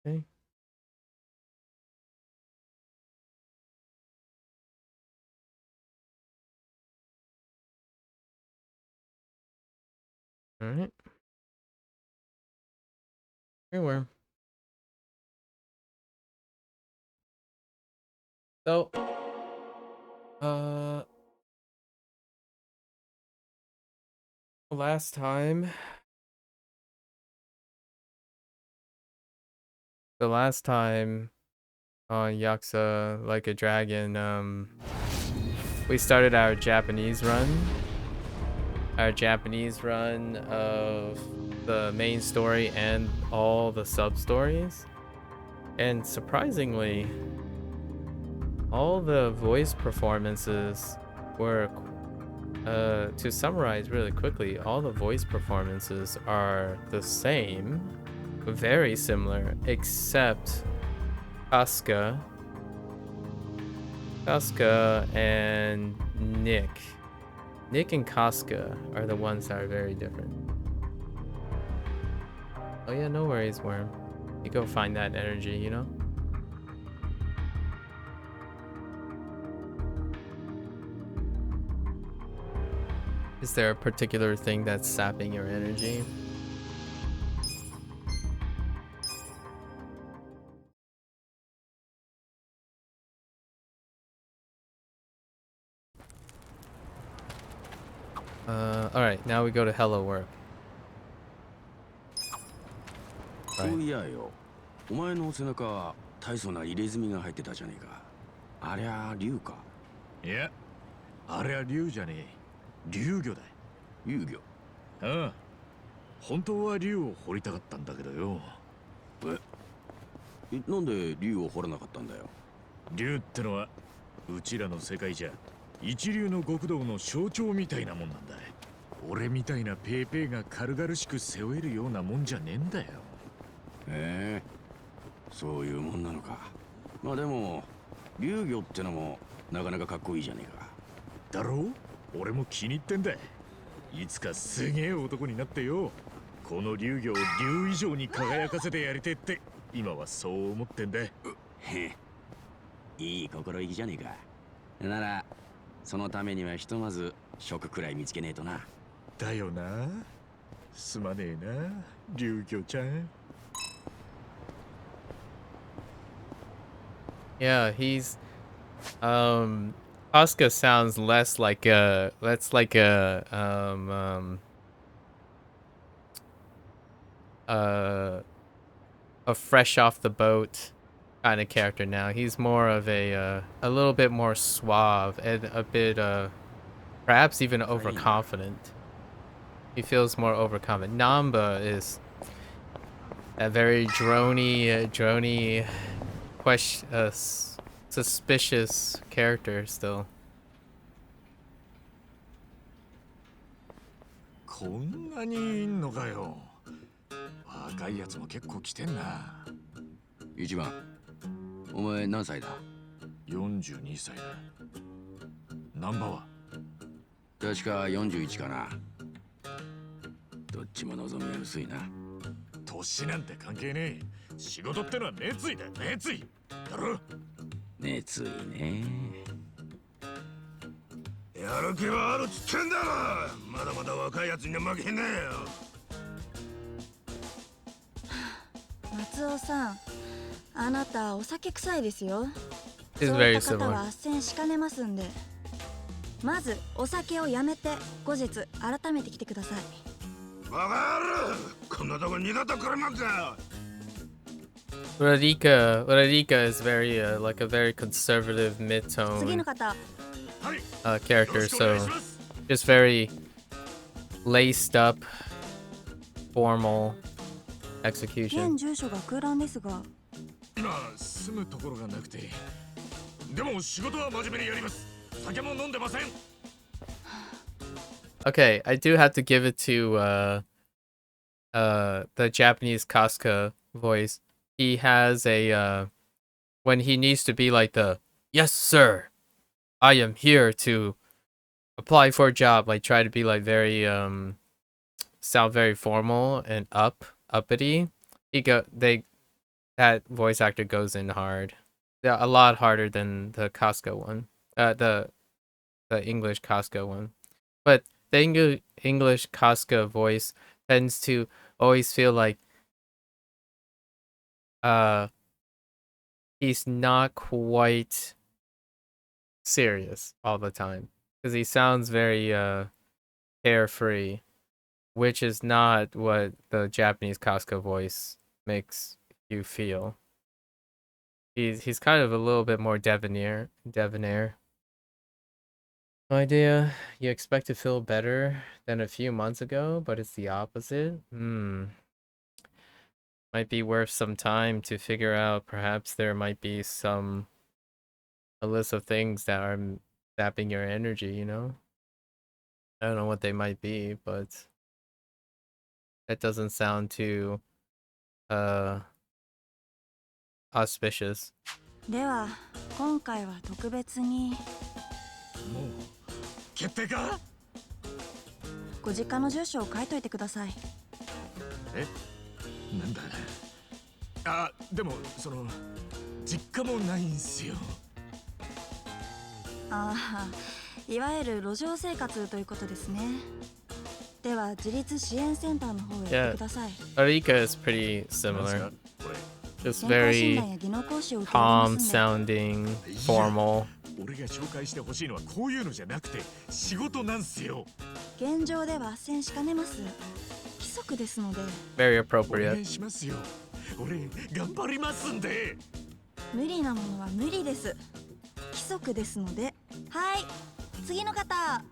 Okay. All right. Everywhere. So, uh, last time, the last time on Yakuza Like a Dragon, we started our Japanese run. Our Japanese run of the main story and all the sub stories. And surprisingly, all the voice performances were, to summarize really quickly, all the voice performances are the same, very similar, except Asuka and Nick. Nick and Casca are the ones that are very different. Oh yeah, no worries, Worm. You go find that energy, you know? Is there a particular thing that's sapping your energy? Alright, now we go to Hello Work. そういやよ、お前の背中大層な入れ墨が入ってたじゃねえか。ありゃ竜か。いや、あれは竜じゃねえ。竜魚だ。竜魚。ああ。本当は竜を掘りたかったんだけどよ。なんで竜を掘らなかったんだよ。竜ってのはうちらの世界じゃ一流の極道の象徴みたいなもんなんだ。俺みたいなペーペーが軽々しく背負えるようなもんじゃねえんだよ。へえ、そういうもんなのか。まあでも竜魚ってのもなかなかかっこいいじゃねえか。だろう？俺も気に入ってんだ。いつかすげえ男になってよ、この竜魚を竜以上に輝かせてやりてって、今はそう思ってんだ。へえ、いい心意気じゃねえか。ならそのためにはひとまず職くらい見つけねえとな。だよな。すまねえな、竜魚ちゃん。Yeah, he's Asuka sounds less like a a fresh off the boat kind of character now. He's more of a little bit more suave and a bit perhaps even overconfident. He feels more overconfident. Namba is a very drony question suspicious character still. こんなにいんのかよ。若いやつも結構来てんな。一番、お前何歳だ42歳だ。ナンバーは確か41かな。どっちも望みは薄いな。年なんて関係ねえ。仕事ってのは熱意だ、熱意だろ。熱意ね。やる気はあるっつってんだろ。まだまだ若いやつには負けねえよ。松尾さん、あなたお酒臭いですよ。 Is そう very いった方 similar. は斡旋しかねますんで、まずお酒をやめて後日改めて来てください。バカ野郎、こんなとこ二度と来れまんか。Radhika is very like a very conservative 次 mid-tone の方。character, so just very laced up, formal execution. 現住所が空欄ですが。今住むところがなくて。でも仕事は真面目にやります。酒も飲んでません。Okay, I do have to give it to the Japanese Casca voice. He has a when he needs to be like the yes sir, I am here to apply for a job, like try to be like very sound very formal and uppity. that voice actor goes in hard. Yeah, a lot harder than the Costco one. The English Costco one. But the English Costco voice tends to always feel like uh he's not quite serious all the time because he sounds very carefree, which is not what the Japanese Costco voice makes you feel. He's kind of a little bit more debonair. No idea. You expect to feel better than a few months ago, but it's the opposite. Might be worth some time to figure out. Perhaps there might be a list of things that are sapping your energy, you know? I don't know what they might be, but that doesn't sound too uh auspicious. では今回は特別にもう決定か？ご実家の住所を書いといてください。え、なんだ。あ、でもその実家もないんすよ。ああ、いわゆる路上生活ということですね。では自立支援センターの方へ行ってください。Lika is pretty similar. Just 健康診 very 断や技能講習を受けられ calm ますんで。 sounding, formal. 俺が紹介してほしいのはこういうのじゃなくて仕事なんすよ。現状では斡旋しかねます。規則ですので。 Very お願 appropriate. いしますよ。俺頑張りますんで。無理なものは無理です。規則ですので。はい、次の方。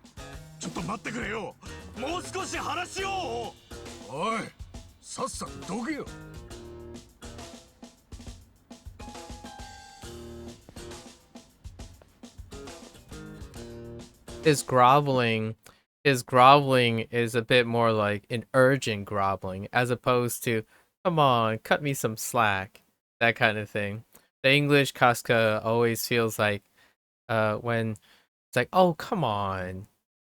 ちょっと待ってくれよ。もう少し話を。おい、さっさとどけよ。His groveling is a bit more like an urgent groveling as opposed to, come on, cut me some slack, that kind of thing. The English Casca always feels like when it's like, oh, come on,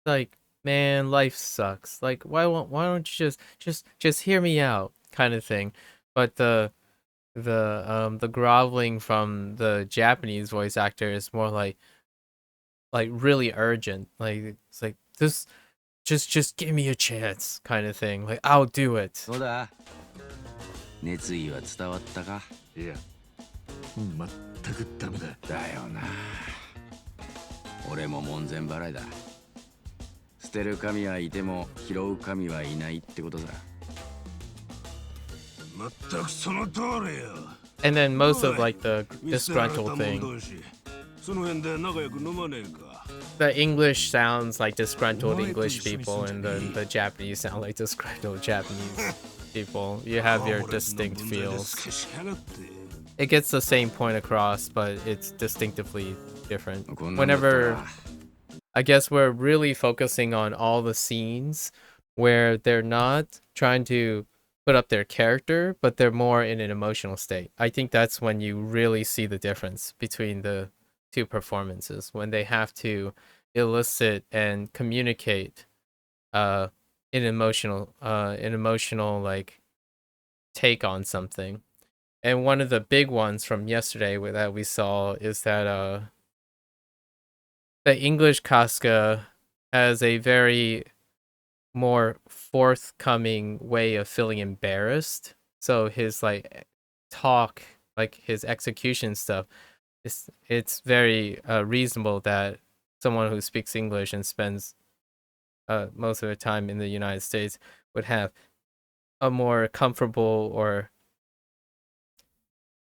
like, man, life sucks, like, why don't you just hear me out, kind of thing. But the groveling from the Japanese voice actor is more like really urgent, like it's like this, just give me a chance, kind of thing, like I'll do it. そうだ。熱意は伝わったか？いや、全くダメだ。だよな。俺も門前払いだ。捨てる神はいても拾う神はいないってことさ。全くその通りよ。 And then most of like the 見捨てられた disgruntled 者 thing, 同士、その辺で仲良く飲まねえか。 the English sounds like disgruntled English people and the Japanese sound like disgruntled Japanese people. You have your distinct feels. It gets the same point across, but it's distinctively different. Whenever, I guess we're really focusing on all the scenes where they're not trying to put up their character, but they're more in an emotional state. I think that's when you really see the difference between the two performances, when they have to elicit and communicate an emotional like take on something. And one of the big ones from yesterday that we saw is that the English Casca has a very more forthcoming way of feeling embarrassed. So his like talk, like his execution stuff, it's very reasonable that someone who speaks English and spends most of their time in the United States would have a more comfortable or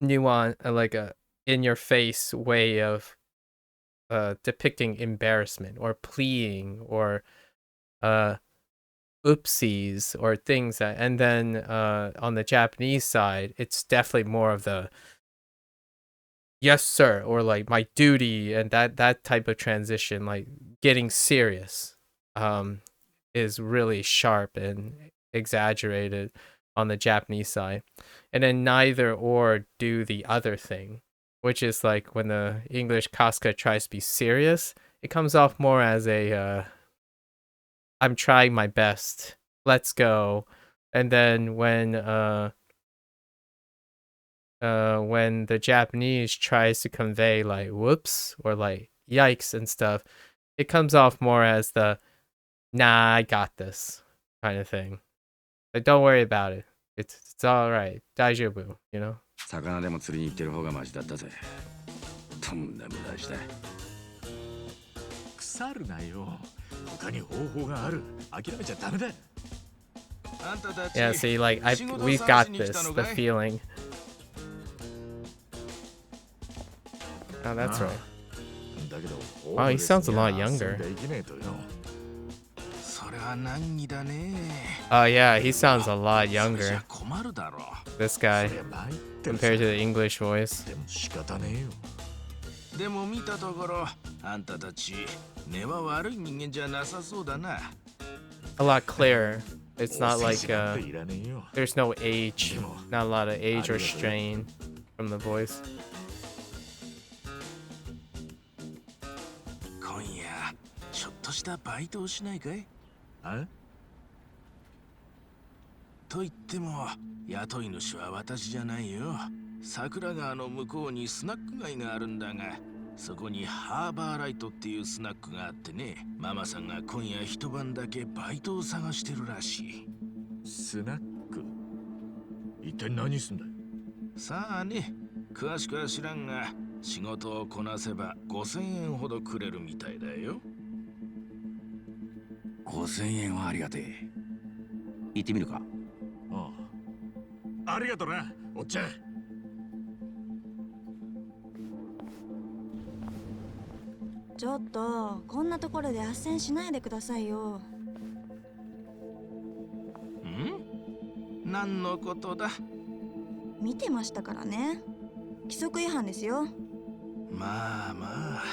nuanced, like a in-your-face way of depicting embarrassment or pleading or oopsies or things that, and then on the Japanese side, it's definitely more of the yes sir or like my duty, and that type of transition, like getting serious, is really sharp and exaggerated on the Japanese side. And then neither or do the other thing, which is like when the English Casca tries to be serious, it comes off more as a I'm trying my best, let's go. And then when when the Japanese tries to convey like whoops or like yikes and stuff, it comes off more as the nah, I got this kind of thing. Like, don't worry about it. It's all right. Daijoubu, you know? 魚でも釣りに行ってる方がマシだったぜ。とんだ無駄した。腐るなよ。他に方法がある。諦めちゃダメだ。Yeah, see, like, we've got this, the feeling. Oh, that's right. Wow, he sounds a lot younger. Oh, yeah, he sounds a lot younger. This guy, compared to the English voice. でも見たところ、あんたたち根は悪い人間じゃなさそうだな。A lot clearer. It's not like there's no age, not a lot of age or strain from the voice. 今夜ちょっとしたバイトをしないかい？と言っても雇い主は私じゃないよ。桜川の向こうにスナック街があるんだが、そこにハーバーライトっていうスナックがあってね、ママさんが今夜一晩だけバイトを探してるらしい。スナック？一体何すんだよ。さあね、詳しくは知らんが、仕事をこなせば5000円ほどくれるみたいだよ。5000円はありがてえ。行ってみるか？ああ。ありがとな、おっちゃん。ちょっとこんなところで斡旋しないでくださいよ。何のことだ？見てましたからね。規則違反ですよ。まあまあ、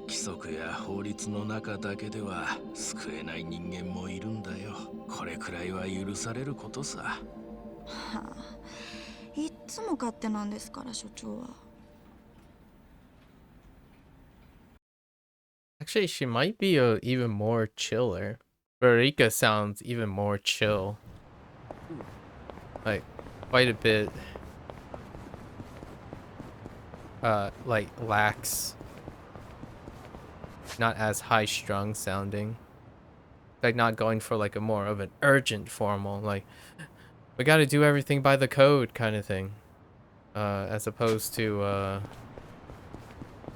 規則や法律の中だけでは救えない人間もいるんだよ。これくらいは許されることさ。はあ、いっつも勝手なんですから所長は。Actually, she might be even more chiller. Rika sounds even more chill. Like, quite a bit, like, lax. Not as high-strung sounding. Like, not going for, like, a more of an urgent formal, like, we gotta do everything by the code kind of thing. As opposed to,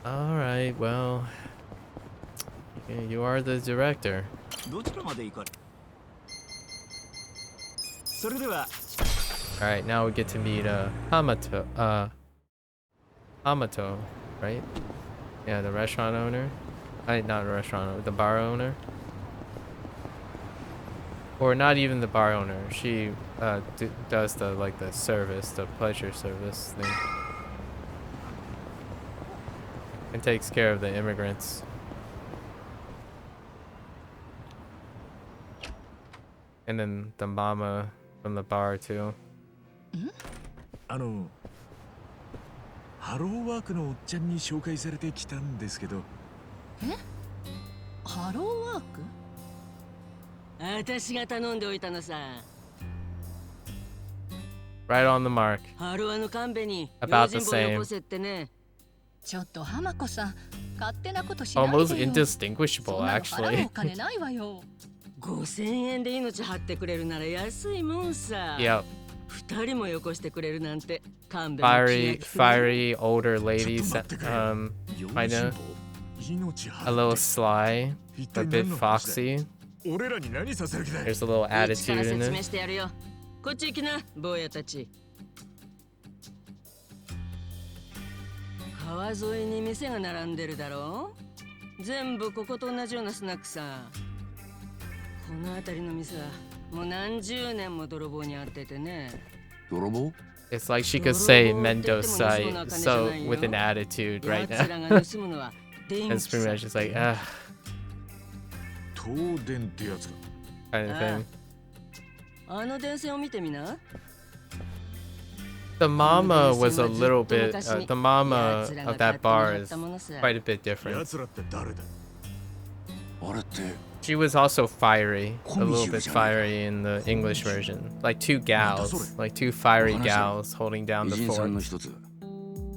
alright, well... Yeah, you are the director. Alright, now we get to meet Hamato, right? Yeah, the restaurant owner. Not the restaurant owner, the bar owner. Or not even the bar owner. She does the service, the pleasure service thing. And takes care of the immigrants. And then the mama from the bar too. ハローワークのおっちゃんに紹介されてきたんですけど。ハローワーク？私が頼んでおいたのさ。Right on the mark. ハロワのカンベに About the same. ちょっと浜子さん、勝手なことしないでよ。Almost indistinguishable, actually. 5000円で命張ってくれるなら安いもんさ。Yep. 2人もよこしてくれるなんて勘弁。Fiery older ladies, kinda a little sly, a bit foxy. There's a little attitude in it. こっち行きな、坊やたち。川沿いに店が並んでるだろう？全部ここと同じようなスナックさ。この辺りの店はもう何十年も泥棒に遭っててね。泥棒？ It's like she could say Mendosai so with an attitude right now. It's pretty much just like, kind of thing. あの電線を見てみな。The mama was a little bit, the mama of that bar is quite a bit different. あれって She was also fiery, a little bit fiery in the English version. Like two gals, like two fiery gals holding down the 偉人さんの fort. 一つ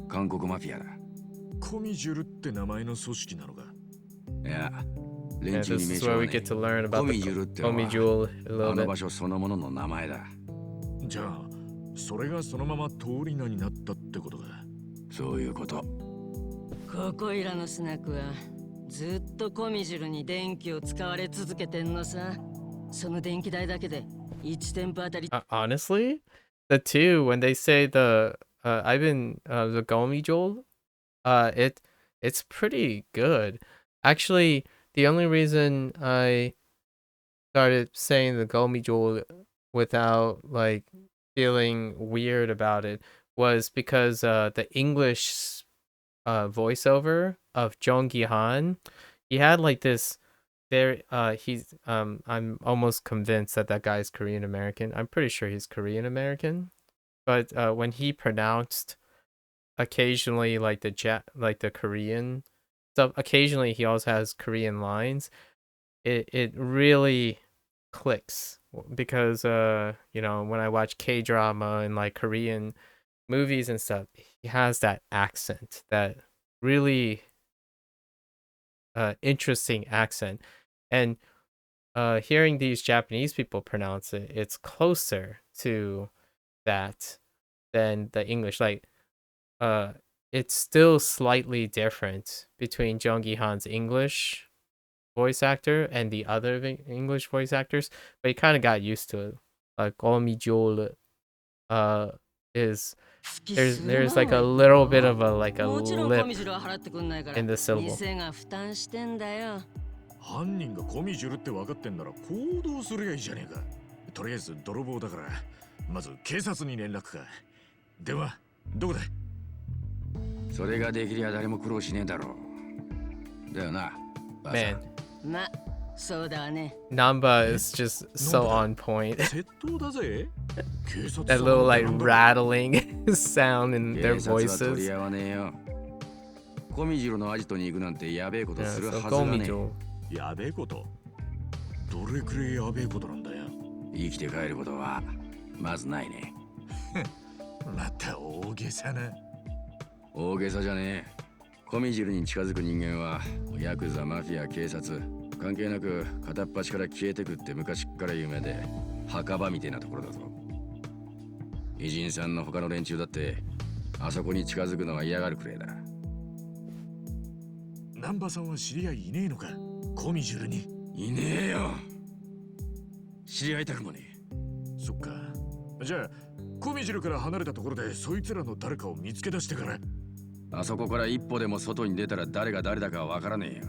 韓国マフィアだ。コミジュルって名前の組織なのか。いや Yeah, 連中 this に名 is 称 where は we ね get to learn about コミ the ジュルっての Komi は Jewel a あ little の bit. 場所そのものの名前だ。じゃあそれがそのまま通り名になったってことか。そういうこと。ここいらのスナックはずっとコミジュルに電気を使われ続けてんのさ。その電気代だけで1店舗あたり。Honestly, the two when they say the I've been the Gomi Jewel, it's pretty good. Actually, the only reason I started saying the Gomi Jewel without like feeling weird about it was because the English voiceover of Jong Gi-han, he had like this very he's I'm almost convinced that that guy's Korean American. I'm pretty sure he's Korean American. But when he pronounced occasionally like the Korean stuff, occasionally he also has Korean lines. It really clicks because you know, when I watch K-drama and like Korean movies and stuff, he has that accent, that really interesting accent. And hearing these Japanese people pronounce it, it's closer to that than the English. Like it's still slightly different between Jung Gi-han's English voice actor and the other English voice actors, but he kind of got used to it. Like Gomi Jewel is there's like a little bit of a like a lip in the syllable. 店が負担してんだよ。犯人がコミジュルって分かってんなら行動すりゃいいじゃねえか。とりあえず泥棒だからまず警察に連絡か。電話どこだ。それができりゃ誰も苦労しねえだろう。だよな。 Man, ま、そうだね。 Namba is just so on point. 窃盗だぜ。警察 That little like rattling sound in 警 their 察は取 voices. り合わねえよ。コミジュルのアジトに行くなんてやべえこと Yeah, する so はずが Gomi ね Jewel. やべえこと。どれくらいやべえことなんだよ。え。生きて帰ることはまずないね。また大げさな。大げさじゃねえ。コミジュルに近づく人間はヤクザ、マフィア、警察関係なく片っ端から消えてくって昔っから有名で墓場みたいなところだぞ。偉人さんの他の連中だってあそこに近づくのは嫌がるくらいだ。南波さんは知り合いいねえのか。コミジュルに。いねえよ。知り合いたくもねえ。そっか。じゃあコミジュルから離れたところでそいつらの誰かを見つけ出してから。あそこから一歩でも外に出たら誰が誰だかわからねえよ。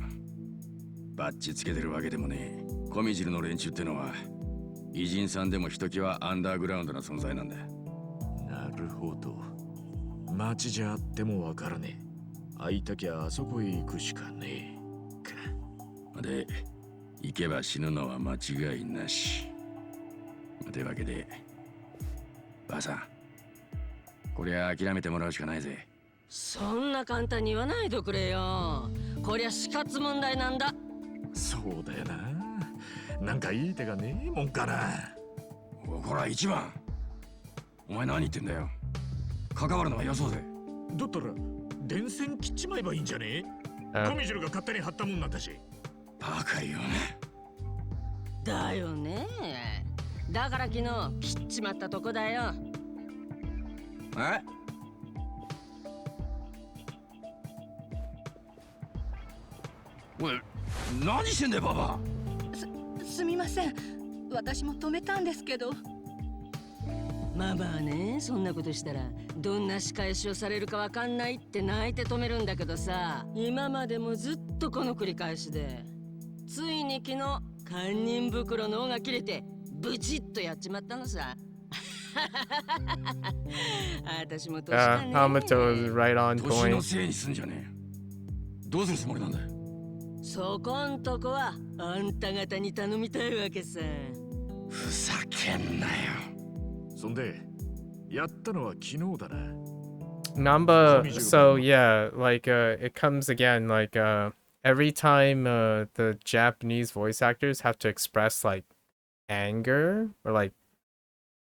バッチつけてるわけでもねえ。コミジルの連中ってのは偉人さんでもひときわアンダーグラウンドな存在なんだ。なるほど。街じゃあってもわからねえ。会いたきゃあそこへ行くしかねえか。で、行けば死ぬのは間違いなし。というわけで、ばあさん、こりゃ諦めてもらうしかないぜ。そんな簡単に言わないでくれよ。こりゃ死活問題なんだ。そうだよな。なんかいい手がねえもんかな。こら一番。お前何言ってんだよ。関わるのはよそうぜ。だったら電線切っちまえばいいんじゃねえ。コミジュルが勝手に貼ったもんなんだし。バカよね。だよね。だから昨日切っちまったとこだよ。え？おい、何してんだよババ。すみません。私も止めたんですけど。まあまあね、そんなことしたらどんな仕返しをされるかわかんないって泣いて止めるんだけどさ、今までもずっとこの繰り返しで、ついに昨日堪忍袋の尾が切れてブチッとやっちまったのさ。私も年だね。Hamato is right on 年の point. せいにすんじゃねえ。どうするつもりなんだよ。そこんとこはあんた方に頼みたいわけさ。ふざけんなよ。そんでやったのは昨日だな。 Namba, so yeah, like it comes again, like every time the Japanese voice actors have to express like anger or like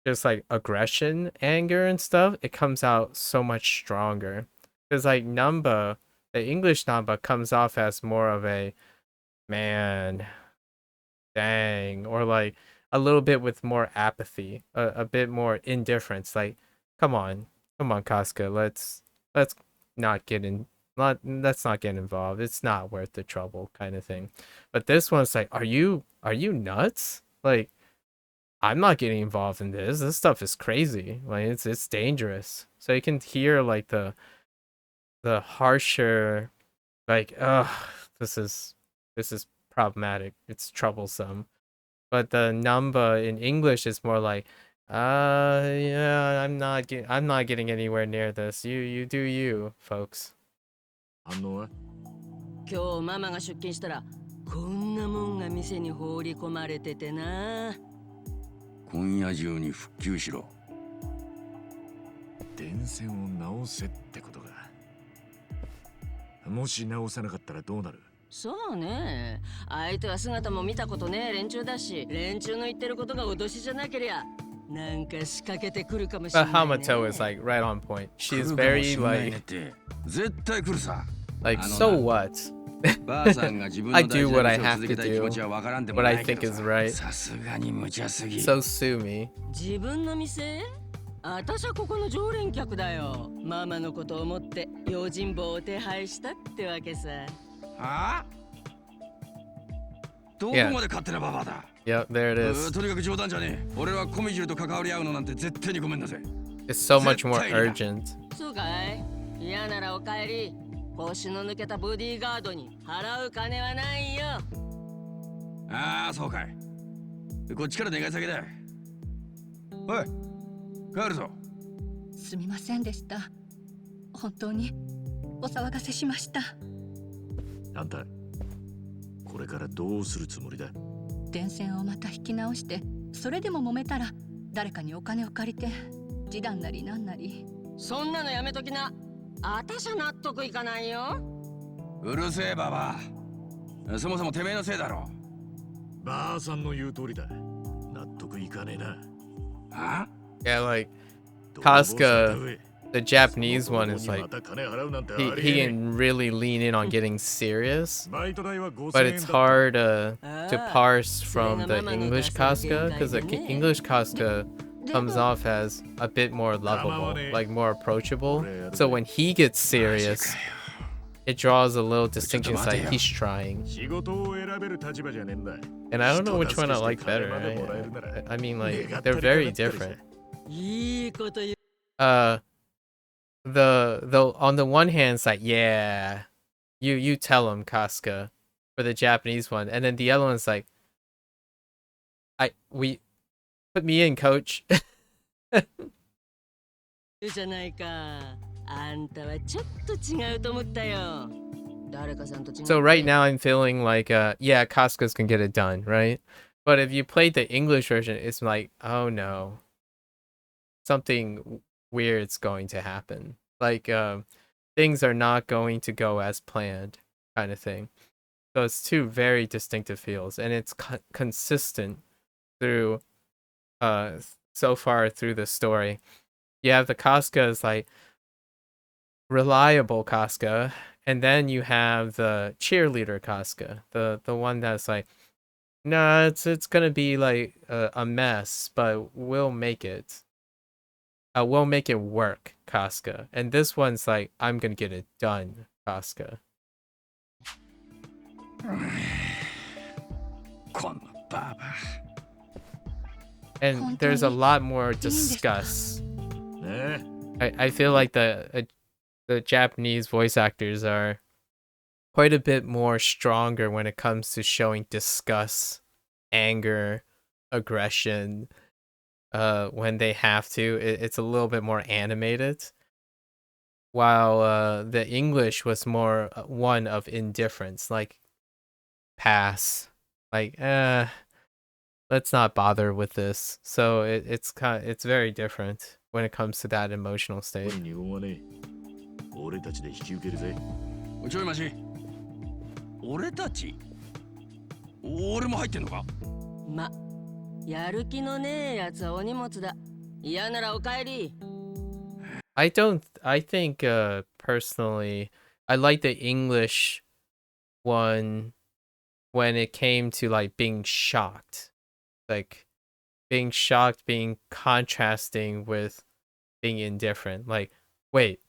just like aggression, anger and stuff, it comes out so much stronger. Because like Namba, the English Namba comes off as more of a man, dang, or like a little bit with more apathy, a bit more indifference. Like, come on, Casca, let's not get in. Let's not get involved. It's not worth the trouble, kind of thing. But this one's like, are you nuts? Like, I'm not getting involved in this. This stuff is crazy. Like, it's dangerous. So you can hear like the harsher, like, this is problematic. It's troublesome. But the number in English is more like, yeah, I'm not getting anywhere near this. You do you, folks. 反応は今日ママが出勤したらこんなもんが店に放り込まれててな。今夜中に復旧しろ。電線を直せってことか。もし直さなかったらどうなる？そうね。相手は姿も見たことねえ連中だし、連中の言ってることが脅しじゃなけりゃなんか仕掛けてくるかもしれない、ね。But Hamato is like right on point. She's very like 絶対来るさ。so what? I do what I have to do, what I think is right. さすがに無茶すぎ。 So sue me. 自分の店？私はここの常連客だよ。ママのことを思って用心棒を手配したってわけさ。はあ？どこまで勝手なババアだ。Yep, there it is. とにかく冗談じゃねえ。俺はコミジルと関わり合うのなんて絶対にごめんなさい。 It's so much more urgent. そうかい？嫌ならお帰り。腰の抜けたボディーガードに払う金はないよ。ああ、そうかい。こっちから願い下げだ。おい、帰るぞ。すみませんでした。本当にお騒がせしました。あんた、これからどうするつもりだ？電線をまた引き直して、それでも揉めたら誰かにお金を借りて示談なりなんなり。そんなのやめときな。あたしゃ納得いかないよ。うるせえババア。そもそもてめえのせいだろ。ばあさんの言う通りだ。納得いかねえな。は？ Yeah, like Casca, the Japanese one is like he can really lean in on getting serious, but it's hard to parse from the English Casca because the English Casca comes off as a bit more lovable, like more approachable. So when he gets serious, it draws a little distinction. It's like he's trying. And I don't know which one I like better. I mean, like they're very different. The on the one hand, it's like, yeah, you tell him, Casca, for the Japanese one, and then the other one's like, we put me in, coach. So right now I'm feeling like yeah, Casca's can get it done, right? But if you played the English version, it's like, oh no, something weird's going to happen. Like things are not going to go as planned, kind of thing. So it's two very distinctive feels, and it's consistent through so far through the story. You have the Casca is like reliable Casca, and then you have the cheerleader Casca, the one that's like, nah, it's gonna be like a mess, but we'll make it. We'll make it work, Casca. And this one's like, I'm gonna get it done, Casca. And there's a lot more discuss. I feel like the Japanese voice actors are quite a bit more stronger when it comes to showing disgust, anger, aggression. When they have to, it's a little bit more animated. While the English was more one of indifference, like pass, like let's not bother with this. So it's very different when it comes to that emotional state. ちょい待ち。俺たち俺も入ってんのか？ま、やる気のねえやつはお荷物だ。嫌ならお帰り。I think personally I like the English one when it came to like being shocked. Like being shocked, being contrasting with being indifferent. Like, wait,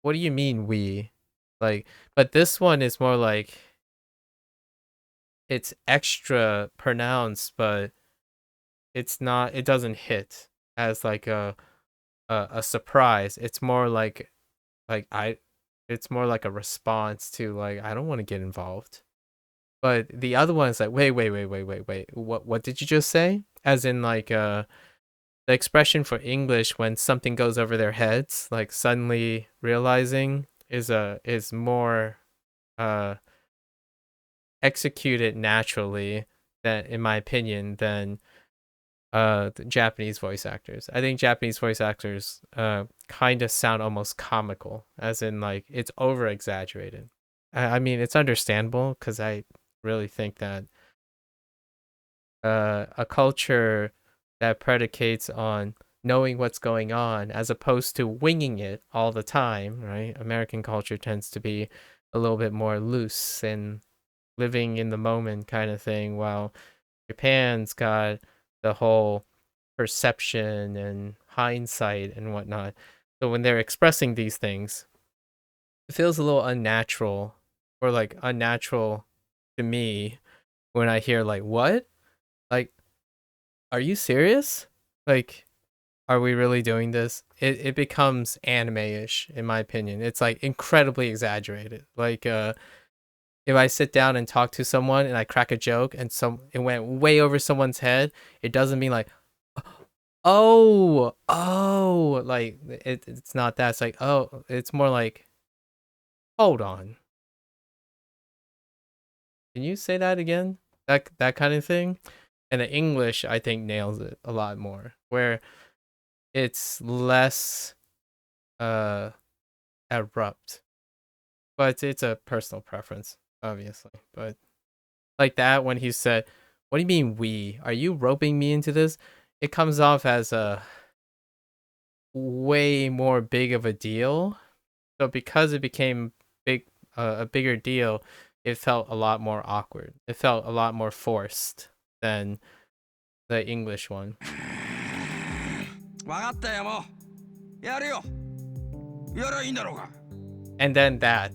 what do you mean we? Like, but this one is more like it's extra pronounced, but it's not, it doesn't hit as like a surprise. It's more like I it's more like a response to like I don't want to get involved. But the other one is like wait. What did you just say? As in like the expression for English when something goes over their heads, like suddenly realizing is more executed naturally than in my opinion than the Japanese voice actors. I think Japanese voice actors kind of sound almost comical, as in like it's over exaggerated. I mean, it's understandable because I really think that a culture that predicates on knowing what's going on as opposed to winging it all the time, right? American culture tends to be a little bit more loose and living in the moment kind of thing, while Japan's got the whole perception and hindsight and whatnot. So when they're expressing these things, it feels a little unnatural, or like unnatural to me when I hear like, what? Like, are you serious? Like, are we really doing this? It becomes anime-ish in my opinion. It's like incredibly exaggerated. Like if I sit down and talk to someone and I crack a joke and it went way over someone's head, it doesn't mean like, oh, like it's not that. It's like, oh, it's more like, hold on. Can you say that again? That kind of thing. And the English I think nails it a lot more, where it's less abrupt. But it's a personal preference, obviously. But like that when he said, "What do you mean we? Are you roping me into this?" It comes off as a way more big of a deal. So because it became a bigger deal, it felt a lot more awkward. It felt a lot more forced than the English one. わかったよもうやるよやりゃいいんだろうが And then that,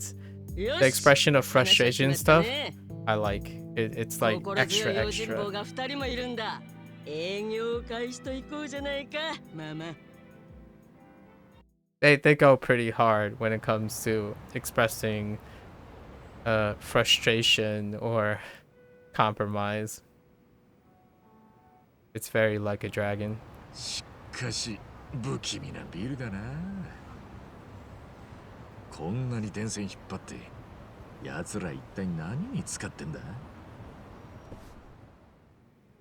the よし expression of 話は frustration 決ま stuff, ったね I like. It's like 心強 extra い用心棒 extra. が2人もいるんだ。営業開始と行こうじゃないか。まあまあ。They go pretty hard when it comes to expressing frustration or compromise. It's very like a dragon. しかし不気味なビルだな。こんなに電線引っ張って奴ら一体何に使ってんだ？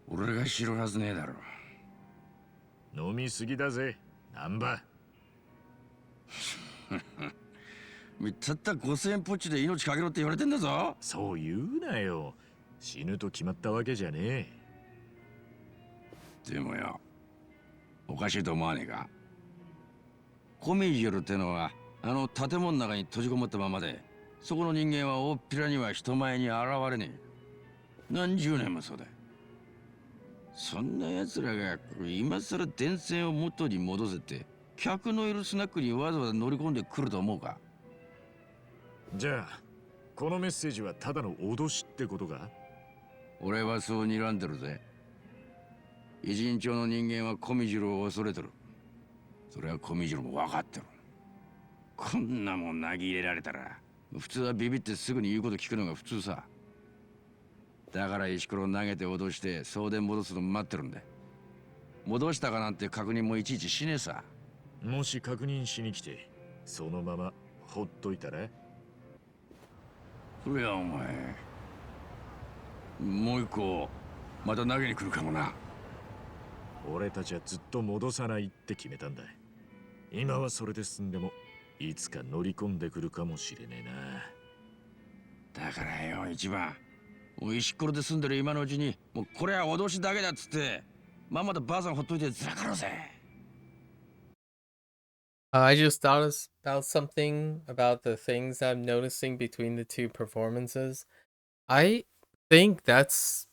俺が知るはずねえだろ。飲みすぎだぜ、難波。たった5000円ポッチで命かけろって言われてんだぞ。そう言うなよ。死ぬと決まったわけじゃねえ。でもよ、おかしいと思わねえか。コミジュルってのはあの建物の中に閉じこもったままで、そこの人間は大っぴらには人前に現れねえ。何十年もそうだ。そんな奴らが今さら電線を元に戻せて客のいるスナックにわざわざ乗り込んでくると思うか？じゃあこのメッセージはただの脅しってことか？俺はそう睨んでるぜ。一人町の人間はコミジュルを恐れてる。それはコミジュルも分かってる。こんなもん投げ入れられたら普通はビビってすぐに言うこと聞くのが普通さ。だから石ころ投げて脅して送電戻すの待ってるんだ。戻したかなんて確認もいちいちしねえさ。もし確認しに来てそのままほっといたら？そりゃお前もう一個また投げに来るかもな。俺たちはずっと戻さないって決めたんだ。今はそれで済んでもいつか乗り込んでくるかもしれねえな。だからよ、一番。もう石ころで住んでる今のうちに、もうこれは脅しだけだっつって、まんまとばあさんほっといてずらかろうぜ。I just thought about something about the things I'm noticing between the two performances. I think that's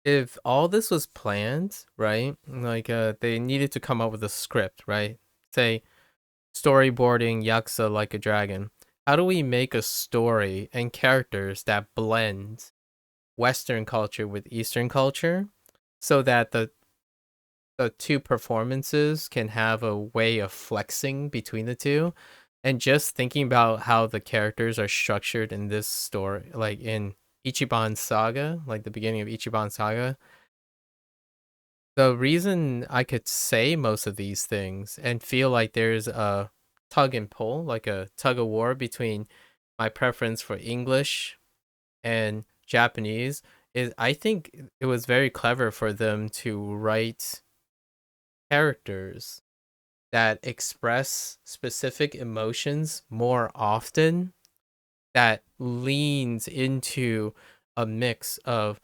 if all this was planned, right? Like they needed to come up with a script, right? Say storyboarding Yakuza Like a Dragon. How do we make a story and characters that blend Western culture with Eastern culture so that the two performances can have a way of flexing between the two? And just thinking about how the characters are structured in this story, like in Ichiban Saga, like the beginning of Ichiban Saga, the reason I could say most of these things and feel like there's a tug and pull, like a tug of war between my preference for English and Japanese, is I think it was very clever for them to write characters that express specific emotions more often, that leans into a mix of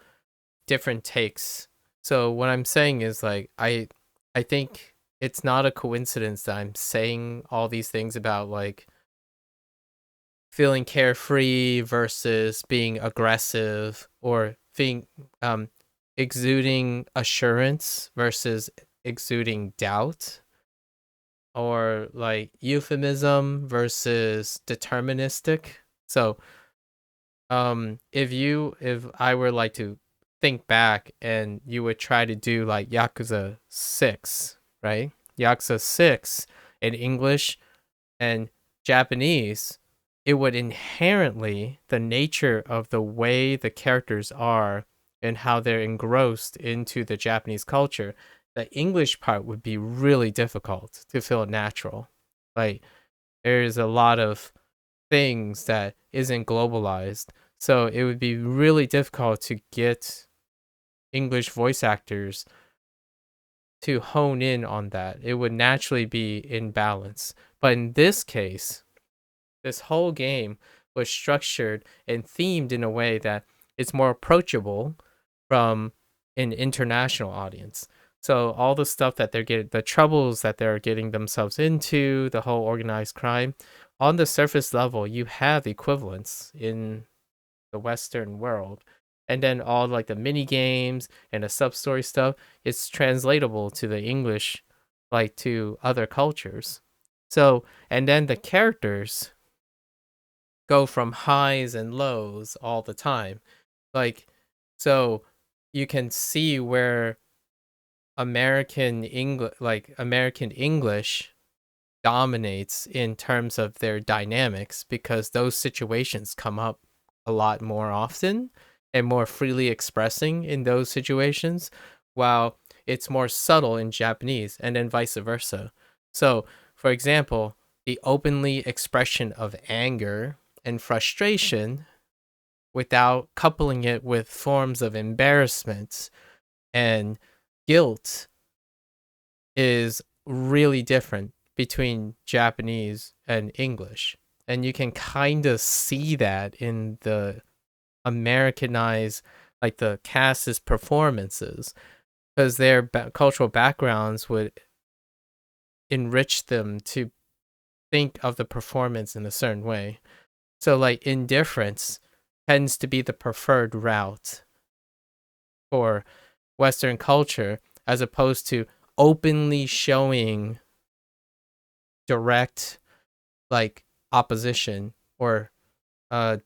different takes. So what I'm saying is like I think it's not a coincidence that I'm saying all these things about like feeling carefree versus being aggressive, or being exuding assurance versus exuding doubt, or like euphemism versus deterministic. So if I were like to think back and you would try to do like Yakuza 6, right? Yakuza 6 in English and Japanese, it would inherently, the nature of the way the characters are and how they're engrossed into the Japanese culture, the English part would be really difficult to feel natural. Like there's a lot of things that isn't globalized. So it would be really difficult to get English voice actors to hone in on that. It would naturally be in balance. But in this case, this whole game was structured and themed in a way that it's more approachable from an international audience. So all the stuff that they're getting, the troubles that they're getting themselves into, the whole organized crime, on the surface level, you have equivalents in the Western world. And then all like the mini games and the sub story stuff, it's translatable to the English, like to other cultures. So, and then the characters go from highs and lows all the time. Like, so you can see where American English dominates in terms of their dynamics, because those situations come up a lot more often and more freely expressing in those situations, while it's more subtle in Japanese, and then vice versa. So, for example, the openly expression of anger and frustration without coupling it with forms of embarrassment and guilt is really different between Japanese and English. And you can kind of see that in the Americanized, like the cast's performances, because their cultural backgrounds would enrich them to think of the performance in a certain way. So, like, indifference tends to be the preferred route for Western culture, as opposed to openly showing direct, like, opposition or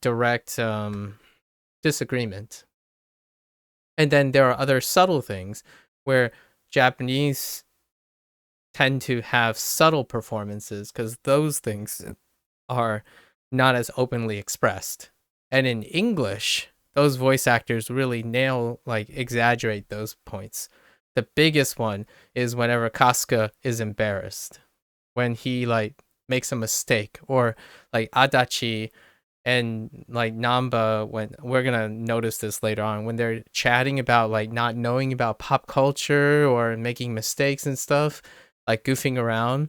direct disagreement. And then there are other subtle things where Japanese tend to have subtle performances, because those things are not as openly expressed. And in English, those voice actors really exaggerate those points. The biggest one is whenever Kasuga is embarrassed, when he like makes a mistake, or like Adachi and like Namba, when we're gonna notice this later on, when they're chatting about like not knowing about pop culture or making mistakes and stuff, like goofing around.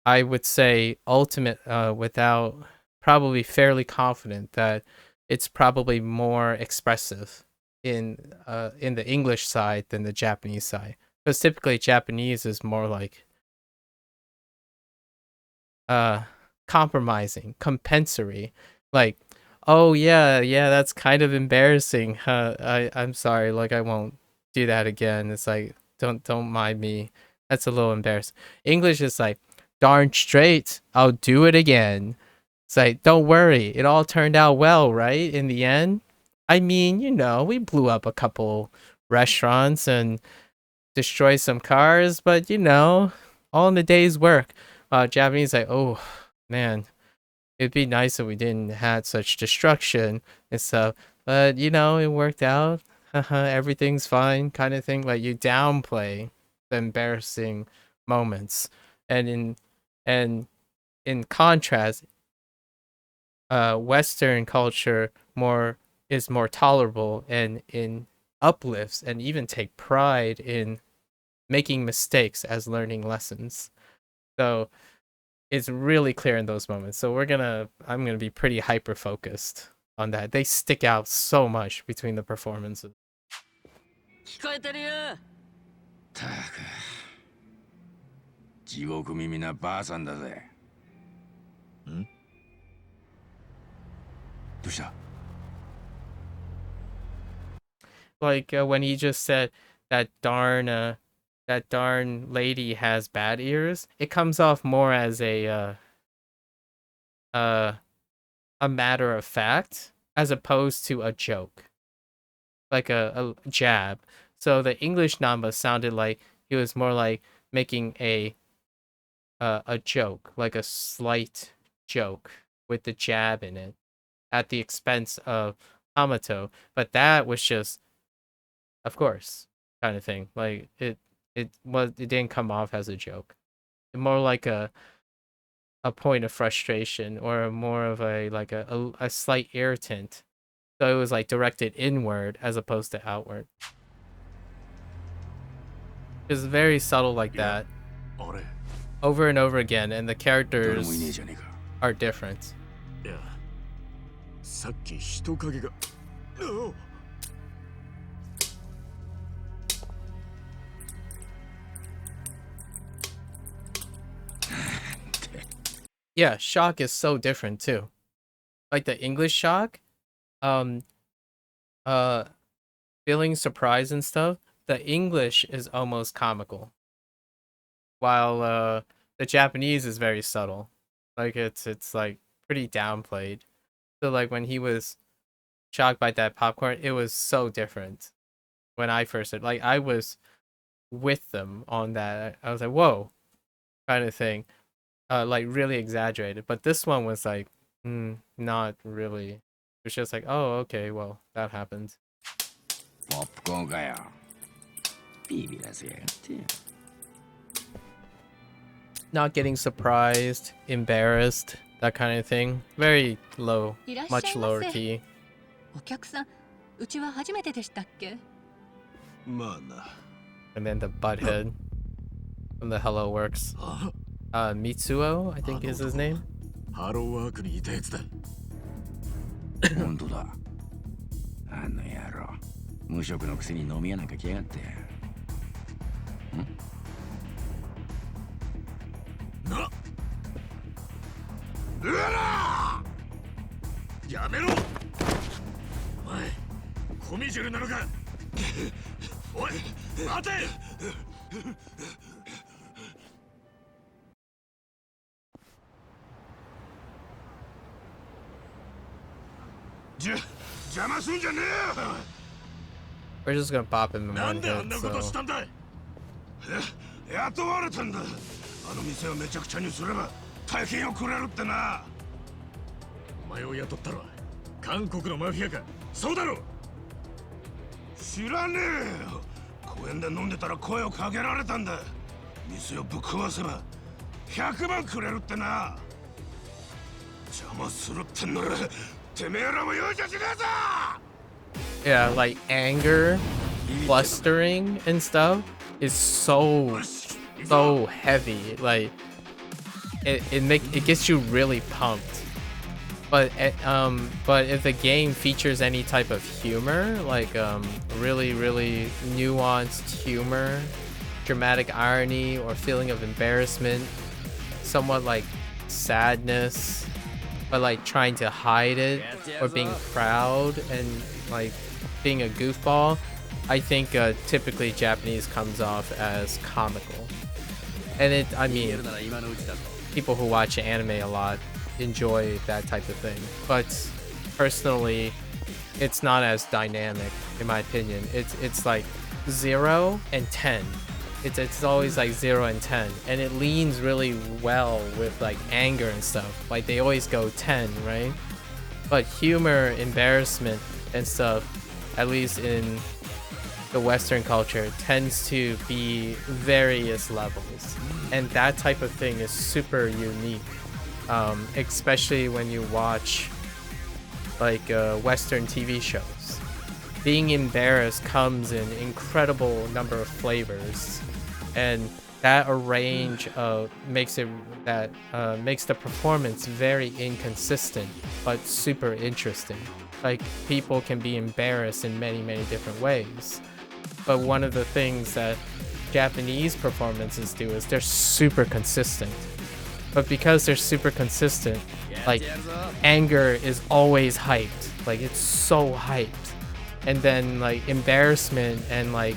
I would say without, probably fairly confident that it's probably more expressive in the English side than the Japanese side. Because typically Japanese is more like compromising, compensatory, like, oh yeah, that's kind of embarrassing. I'm sorry, like I won't do that again. It's like don't mind me. That's a little embarrassing. English is like, darn straight, I'll do it again. It's like, don't worry, it all turned out well, right? In the end. I mean, we blew up a couple restaurants and destroyed some cars, but all in the day's work. Japanese like, oh man, it'd be nice if we didn't have such destruction and stuff, but it worked out. Everything's fine, kind of thing. Like, you downplay the embarrassing moments, and in contrast, Western culture is more tolerable and in uplifts and even take pride in making mistakes as learning lessons. So it's really clear in those moments. So I'm gonna be pretty hyper focused on that. They stick out so much between the performances. 聞こえてるよ。たく地獄耳なばあさんだぜ。ん？どうした？ Like when he just said that darn lady has bad ears, it comes off more as a matter of fact as opposed to a joke, like a jab. So the English Namba sounded like he was more like making a joke, like a slight joke with the jab in it at the expense of Hamato, but that was just, of course, kind of thing. Like it didn't come off as a joke. More like a point of frustration, or more of a slight irritant. So it was like directed inward as opposed to outward. It's very subtle like that. Over and over again, and the characters are different. Yeah. さっき人影が。Oh! Yeah, shock is so different too. Like the English shock, feeling surprise and stuff, the English is almost comical, while the Japanese is very subtle. Like it's like pretty downplayed. So like when he was shocked by that popcorn, it was so different. When I first said, like, I was with them on that. I was like, whoa, kind of thing. Like really exaggerated. But this one was like, not really. It was just like, oh, okay, well, that happened. Popcorn かよ。ビビらせやがって。 Not getting surprised, embarrassed, that kind of thing. Very low, much lower key. お客さん、うちは初めてでしたっけ？まあな。 And then the butthead from the Hello Works. Mitsuo, I think is his name. ハローワークにいたやつだ。本当だ。あの野郎。無職のくせに飲み屋なんか来やがって。な。うわら！やめろ！お前、コミジュルなのか？おい、待て！邪魔すんじゃねえよ！ We're just gonna pop him in な one んであん hit, なことし so... たんだい？雇われたんだ。あの店をめちゃくちゃにすれば大金をくれるってな。お前を雇ったのは韓国のマフィアか？そうだろ？知らねえよ。公園で飲んでたら声をかけられたんだ。店をぶっ壊せば100万くれるってな。邪魔するってんならてめえらも容赦しねえぞ。 Yeah, like anger, flustering and stuff is so heavy. Like it gets you really pumped. but if the game features any type of humor, like really really nuanced humor, dramatic irony, or feeling of embarrassment, somewhat like sadness, but like trying to hide it, or being proud and like being a goofball, I think typically Japanese comes off as comical. And I mean, people who watch anime a lot enjoy that type of thing. But personally, it's not as dynamic, in my opinion. It's like 0 and 10. It's always like 0 and 10, and it leans really well with like anger and stuff. Like they always go 10, right? But humor, embarrassment, and stuff, at least in the Western culture, tends to be various levels, and that type of thing is super unique, especially when you watch like Western TV shows. Being embarrassed comes in incredible number of flavors, and that range makes the performance very inconsistent but super interesting. Like people can be embarrassed in many different ways, but one of the things that Japanese performances do is they're super consistent. But because they're super consistent, like anger is always hyped, like it's so hyped, and then like embarrassment and like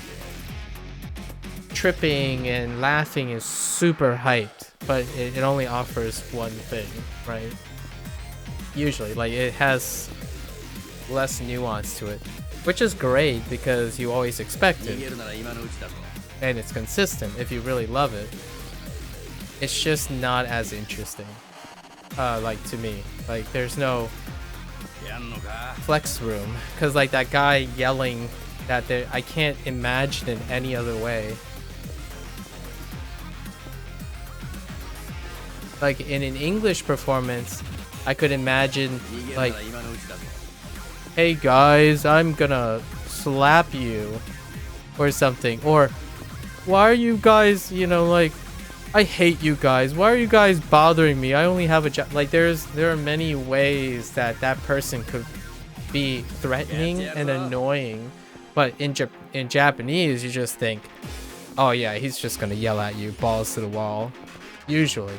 tripping and laughing is super hyped, but it only offers one thing, right? Usually, like it has less nuance to it, which is great because you always expect it, and it's consistent if you really love it. It's just not as interesting, like to me. Like there's no flex room, because like that guy yelling that there, I can't imagine it any other way. Like in an English performance, I could imagine like, hey guys, I'm gonna slap you or something, or why are you guys, you know, like, I hate you guys, why are you guys bothering me, I only have a job. Like there are many ways that person could be threatening and annoying, but in Japanese you just think, oh yeah, he's just gonna yell at you, balls to the wall. Usually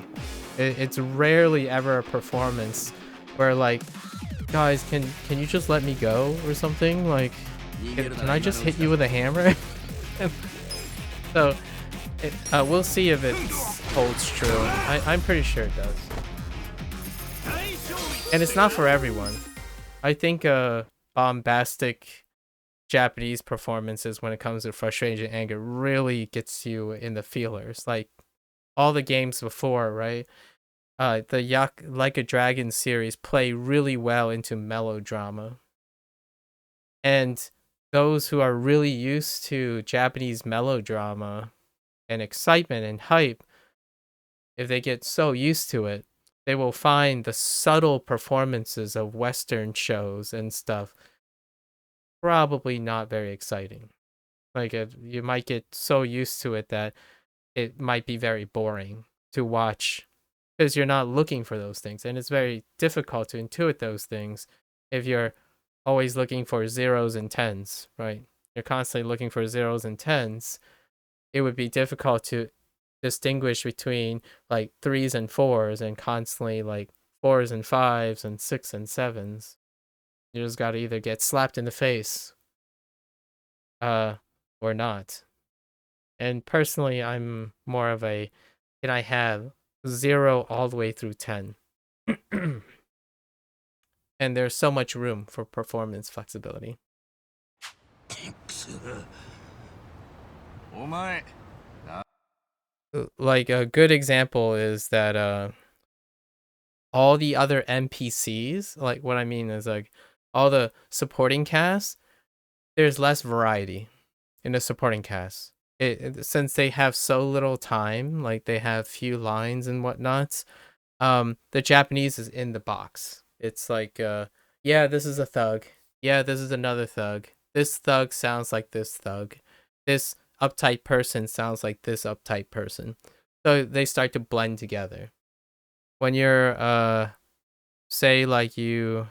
it's rarely ever a performance where like, guys, can you just let me go or something, like can I just hit you with a hammer? So we'll see if it holds true. I'm pretty sure it does, and it's not for everyone. I think bombastic Japanese performances when it comes to frustration and anger really gets you in the feelers, like all the games before, right? The Like a Dragon series play really well into melodrama. And those who are really used to Japanese melodrama and excitement and hype, if they get so used to it, they will find the subtle performances of Western shows and stuff probably not very exciting. Like you might get so used to it that it might be very boring to watch, because you're not looking for those things, and it's very difficult to intuit those things if you're always looking for zeros and tens, right? You're constantly looking for zeros and tens. It would be difficult to distinguish between like 3s and 4s, and constantly like 4s and 5s and 6 and 7s. You just gotta either get slapped in the face or not. And personally, I'm more of a, can I have 0 all the way through 10? And there's so much room for performance flexibility. Like a good example is that all the other NPCs, like what I mean is like all the supporting cast, there's less variety in the supporting cast. Since they have so little time, like they have few lines and whatnots, the Japanese is in the box. It's like, yeah, this is a thug. Yeah, this is another thug. This thug sounds like this thug. This uptight person sounds like this uptight person. So they start to blend together. When you're say like you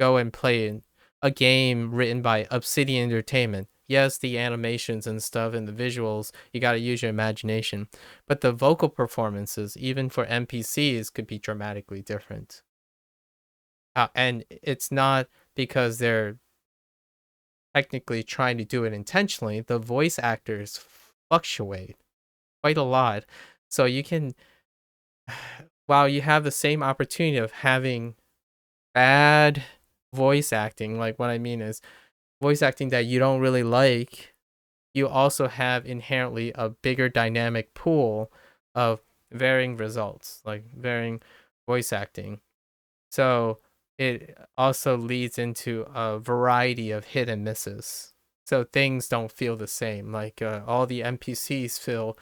go and play a game written by Obsidian Entertainment. Yes, the animations and stuff and the visuals, you got to use your imagination. But the vocal performances, even for NPCs, could be dramatically different. And it's not because they're technically trying to do it intentionally. The voice actors fluctuate quite a lot. So you can, while you have the same opportunity of having bad voice acting, like what I mean is voice acting that you don't really like, you also have inherently a bigger dynamic pool of varying results, like varying voice acting. So it also leads into a variety of hit and misses. So things don't feel the same. Like all the NPCs feel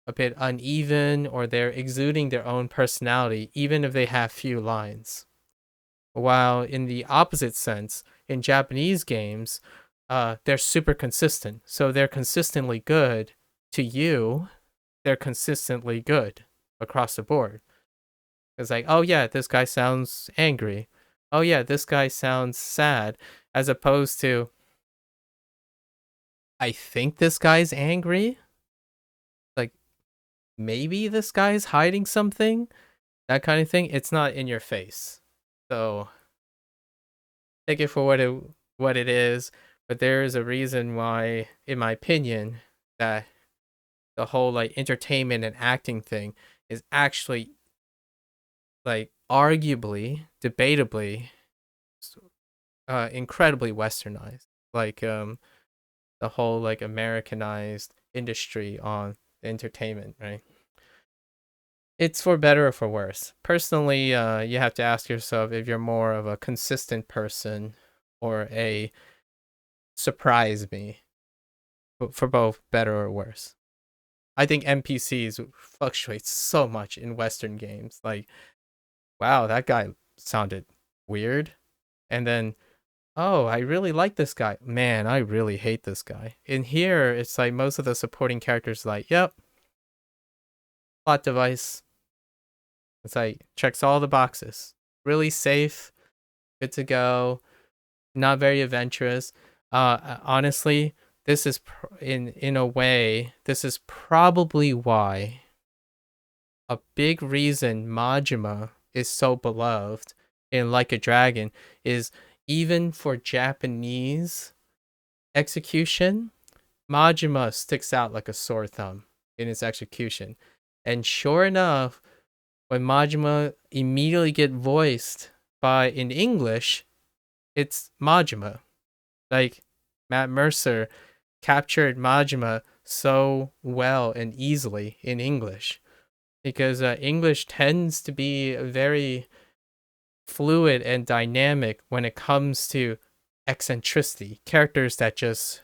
a bit uneven, or they're exuding their own personality, even if they have few lines. While in the opposite sense, in Japanese games, they're super consistent. So they're consistently good to you. They're consistently good across the board. It's like, oh yeah, this guy sounds angry. Oh yeah, this guy sounds sad. As opposed to, I think this guy's angry. Like, maybe this guy's hiding something. That kind of thing. It's not in your face. So take it for what it is. But there is a reason why, in my opinion, that the whole like entertainment and acting thing is actually like arguably, debatably, incredibly westernized. Like the whole like Americanized industry on entertainment, right? It's for better or for worse. Personally, you have to ask yourself if you're more of a consistent person or a surprise me, for both better or worse. I think NPCs fluctuate so much in Western games. Like, wow, that guy sounded weird. And then, oh, I really like this guy. Man, I really hate this guy. In here, it's like most of the supporting characters like, yep, plot device. It's like, checks all the boxes. Really safe, good to go, not very adventurous. Honestly, this is in a way, this is probably why a big reason Majima is so beloved in Like a Dragon is even for Japanese execution, Majima sticks out like a sore thumb in its execution. And sure enough, when Majima immediately get voiced by in English, it's Majima. Like Matt Mercer captured Majima so well and easily in English, because English tends to be very fluid and dynamic when it comes to eccentricity, characters that just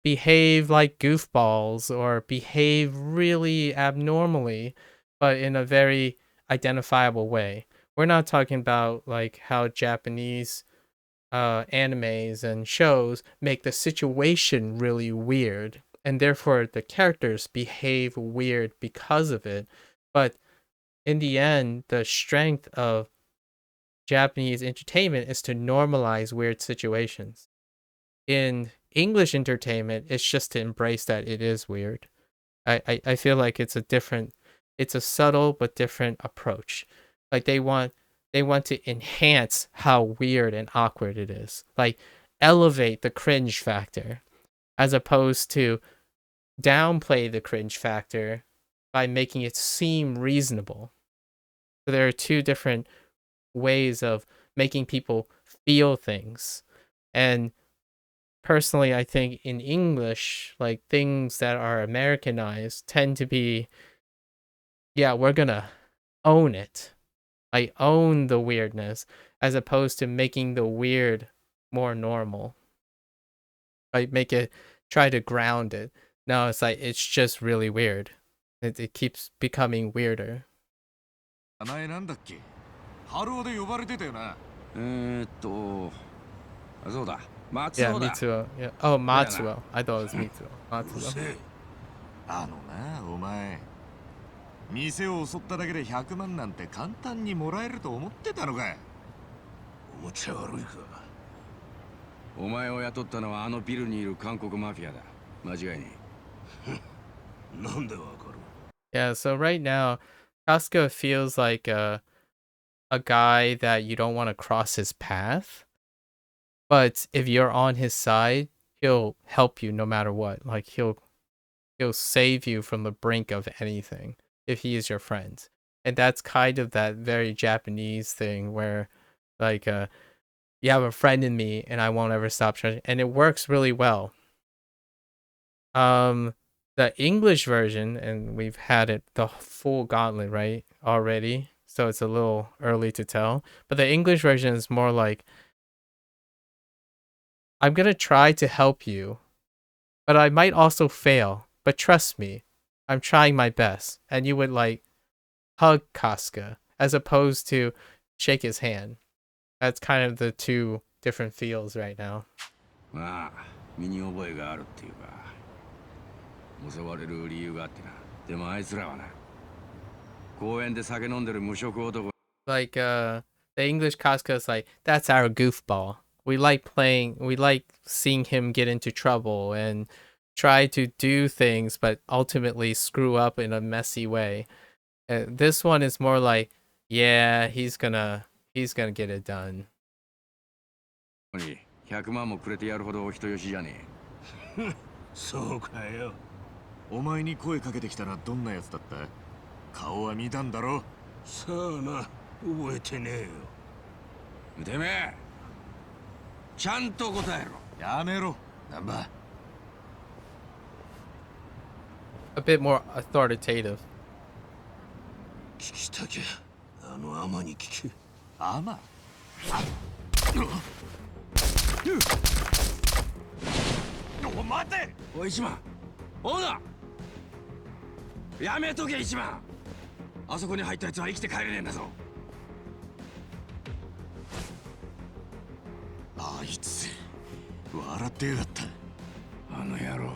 behave like goofballs or behave really abnormally, but in a very identifiable way. We're not talking about like how Japanese animes and shows make the situation really weird, and therefore the characters behave weird because of it. But in the end, the strength of Japanese entertainment is to normalize weird situations. In English entertainment, it's just to embrace that it is weird. I feel like it's a subtle but different approach. Like they want to enhance how weird and awkward it is. Like elevate the cringe factor as opposed to downplay the cringe factor by making it seem reasonable. So there are two different ways of making people feel things. And personally, I think in English, like things that are Americanized tend to be, yeah, we're gonna own it. I own the weirdness, as opposed to making the weird more normal. I make it, try to ground it. No, it's like it's just really weird. It keeps becoming weirder. 名前なんだっけ？ハローで呼ばれてたよな。そうだ、 Yeah, 松尾だ。 Mitsuo. Yeah. Oh, Matsuo. I thought it was Mitsuo. うるせ Matsuo. え。あのな、お前。店を襲っただけで100万なんて簡単にもらえると思ってたのか。おもちゃ悪いか。お前を雇ったのはあのビルにいる韓国マフィアだ。間違いねなんでわかる？ Yeah, so right now, Casca feels like a guy that you don't want to cross his path. But if you're on his side, he'll help you no matter what. Like he'll save you from the brink of anything if he is your friend. And that's kind of that very Japanese thing where like you have a friend in me and I won't ever stop trying, and it works really well. The English version, and we've had it the full gauntlet, right, already, so it's a little early to tell, but the English version is more like, I'm gonna try to help you, but I might also fail, but trust me, I'm trying my best. And you would like hug Casca as opposed to shake his hand. That's kind of the two different feels right now. え。まあ身に覚えがあるっていうか襲われる理由があってな。でもあいつらはな公園で酒飲んでる無職男。 Like the English Casca is like, that's our goofball. We like seeing him get into trouble and try to do things but ultimately screw up in a messy way. This one is more like, yeah, he's gonna get it done. 100万もくれてやるほどお人よしじゃねえ。そうかよ。お前に声かけてきたらどんなやつだった？顔は見たんだろ？さあな、覚えてねえよ。てめえちゃんと答えろ。やめろ、ナンバ A bit more authoritative. 聞きたきゃあのアマに聞け。ー。アマ？お待て。おい一番オーナーやめとけ一番。あそこに入ったやつは生きて帰れねえんだぞ。あいつ笑ってやがった。あの野郎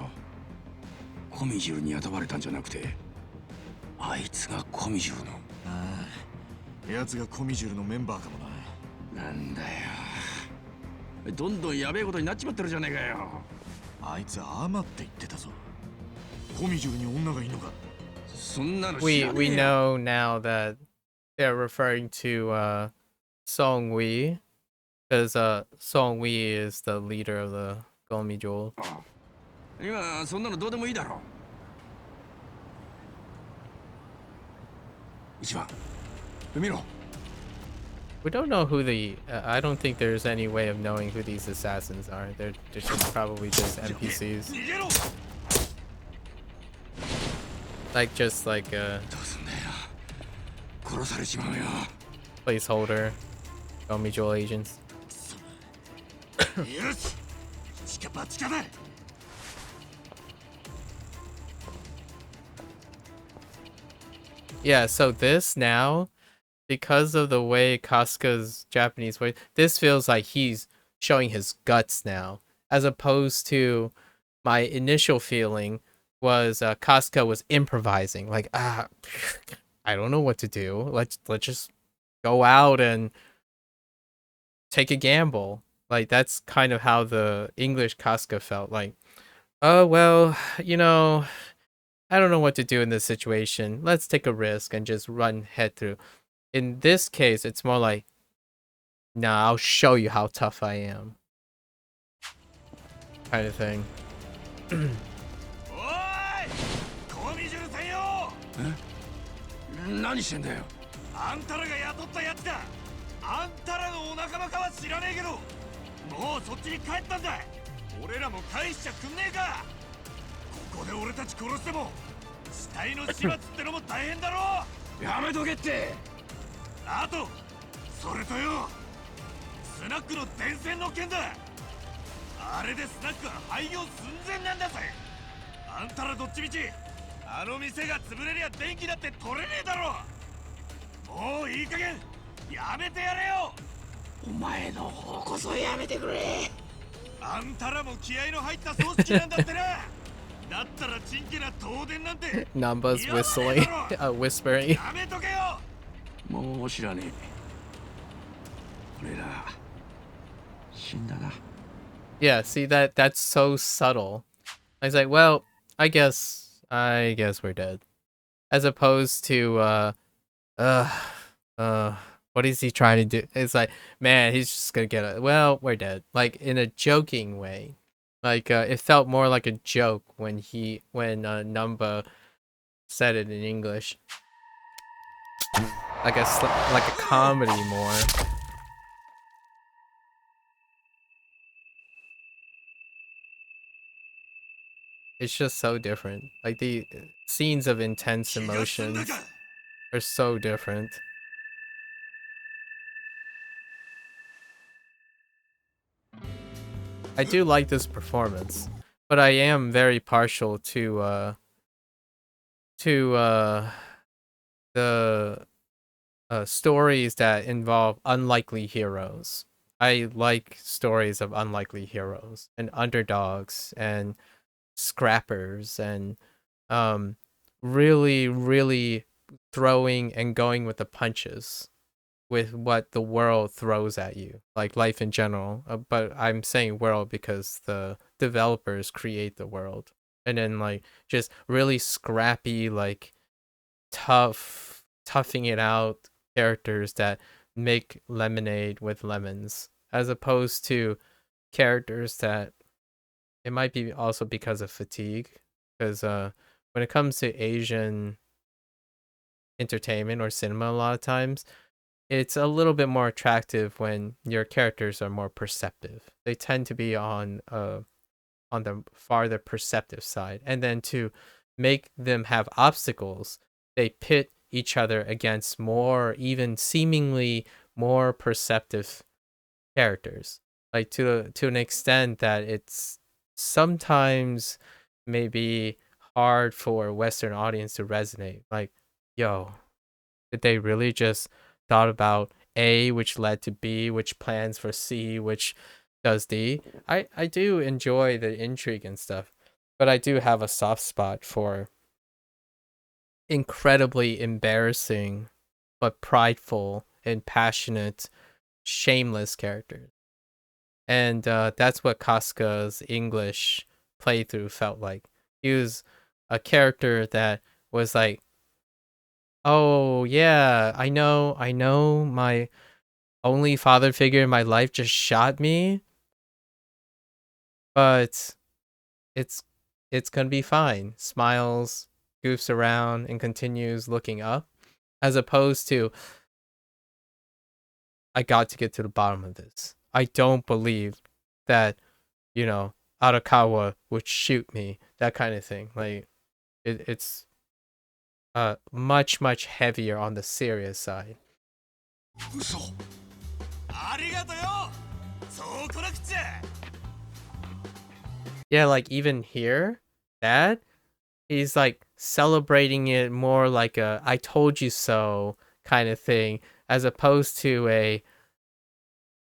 コミジュルに雇われたんじゃなくてあいつがコミジュルの。ああ、奴がコミジュルのメンバーかもな。なんだよどんどんやべえことになっちまってるじゃねえかよ。あいつアマって言ってたぞ。コミジュルに女がいいのか？そんなの We 知らね we えよ。 know now that they're referring to Song Wei, because Song Wei is the leader of the Gomi Jewel. 今そんなのどうでもいいだろ。一番見ろ。 We don't know who the. I don't think there's any way of knowing who these assassins are. They're just probably just NPCs. 逃げろ。 Like just like a どうすんだよ。殺されちまうよ。 placeholder. Gomi Jewel agents. よし。チカパチカだ。 Yeah, so this now, because of the way Casca's Japanese way, this feels like he's showing his guts now, as opposed to my initial feeling was Casca was improvising, like I don't know what to do. Let's just go out and take a gamble. Like that's kind of how the English Casca felt. Like, oh well, you know, I don't know what to do in this situation. Let's take a risk and just run head through. In this case, it's more like, nah, I'll show you how tough I am. Kind of thing. おい、コミジュル専用。何してんだよ。あんたらが雇ったやつだ。あんたらのお仲間かは知らねえけど、もうそっちに帰ったんだ。俺らも返しちゃくんねえか。ここで俺たち殺しても死体の始末ってのも大変だろ。やめとけって。あとそれとよ、スナックの電線の件だ。あれでスナックは廃業寸前なんだぜ。あんたらどっちみちあの店が潰れりゃ電気だって取れねえだろ。もういい加減やめてやれよ。お前の方こそやめてくれ。あんたらも気合の入った組織なんだってな。Namba's whistling, whispering. やめとけよ。もう知らねえ。俺ら死んだな。 Yeah, see that's so subtle. I was like, well, I guess we're dead. As opposed to what is he trying to do? It's like, man, he's just gonna get it. Well, we're dead. Like in a joking way. Like it felt more like a joke when Numba said it in English. Like a comedy more. It's just so different. Like the scenes of intense emotions are so different. I do like this performance, but I am very partial to the stories that involve unlikely heroes. I like stories of unlikely heroes and underdogs and scrappers and really throwing and going with the punches with what the world throws at you, like life in general. But I'm saying world because the developers create the world, and then like just really scrappy, like toughing it out characters that make lemonade with lemons, as opposed to characters that it might be also because of fatigue, because when it comes to Asian entertainment or cinema, a lot of times it's a little bit more attractive when your characters are more perceptive. They tend to be on the farther perceptive side, and then to make them have obstacles, they pit each other against more, even seemingly more perceptive characters, like to an extent that it's sometimes maybe hard for Western audience to resonate. Like, yo, did they really just thought about A, which led to B, which plans for C, which does D? I do enjoy the intrigue and stuff, but I do have a soft spot for incredibly embarrassing but prideful and passionate, shameless characters. And that's what Casca's English playthrough felt like. He was a character that was like, oh yeah, I know my only father figure in my life just shot me, but it's gonna be fine. Smiles, goofs around, and continues looking up, as opposed to, I got to get to the bottom of this. I don't believe that, Arakawa would shoot me, that kind of thing. Like it's much heavier on the serious side. 嘘。ありがとよ。そうこなくっちゃ。Yeah, like even here, that he's like celebrating it more like a "I told you so" kind of thing, as opposed to a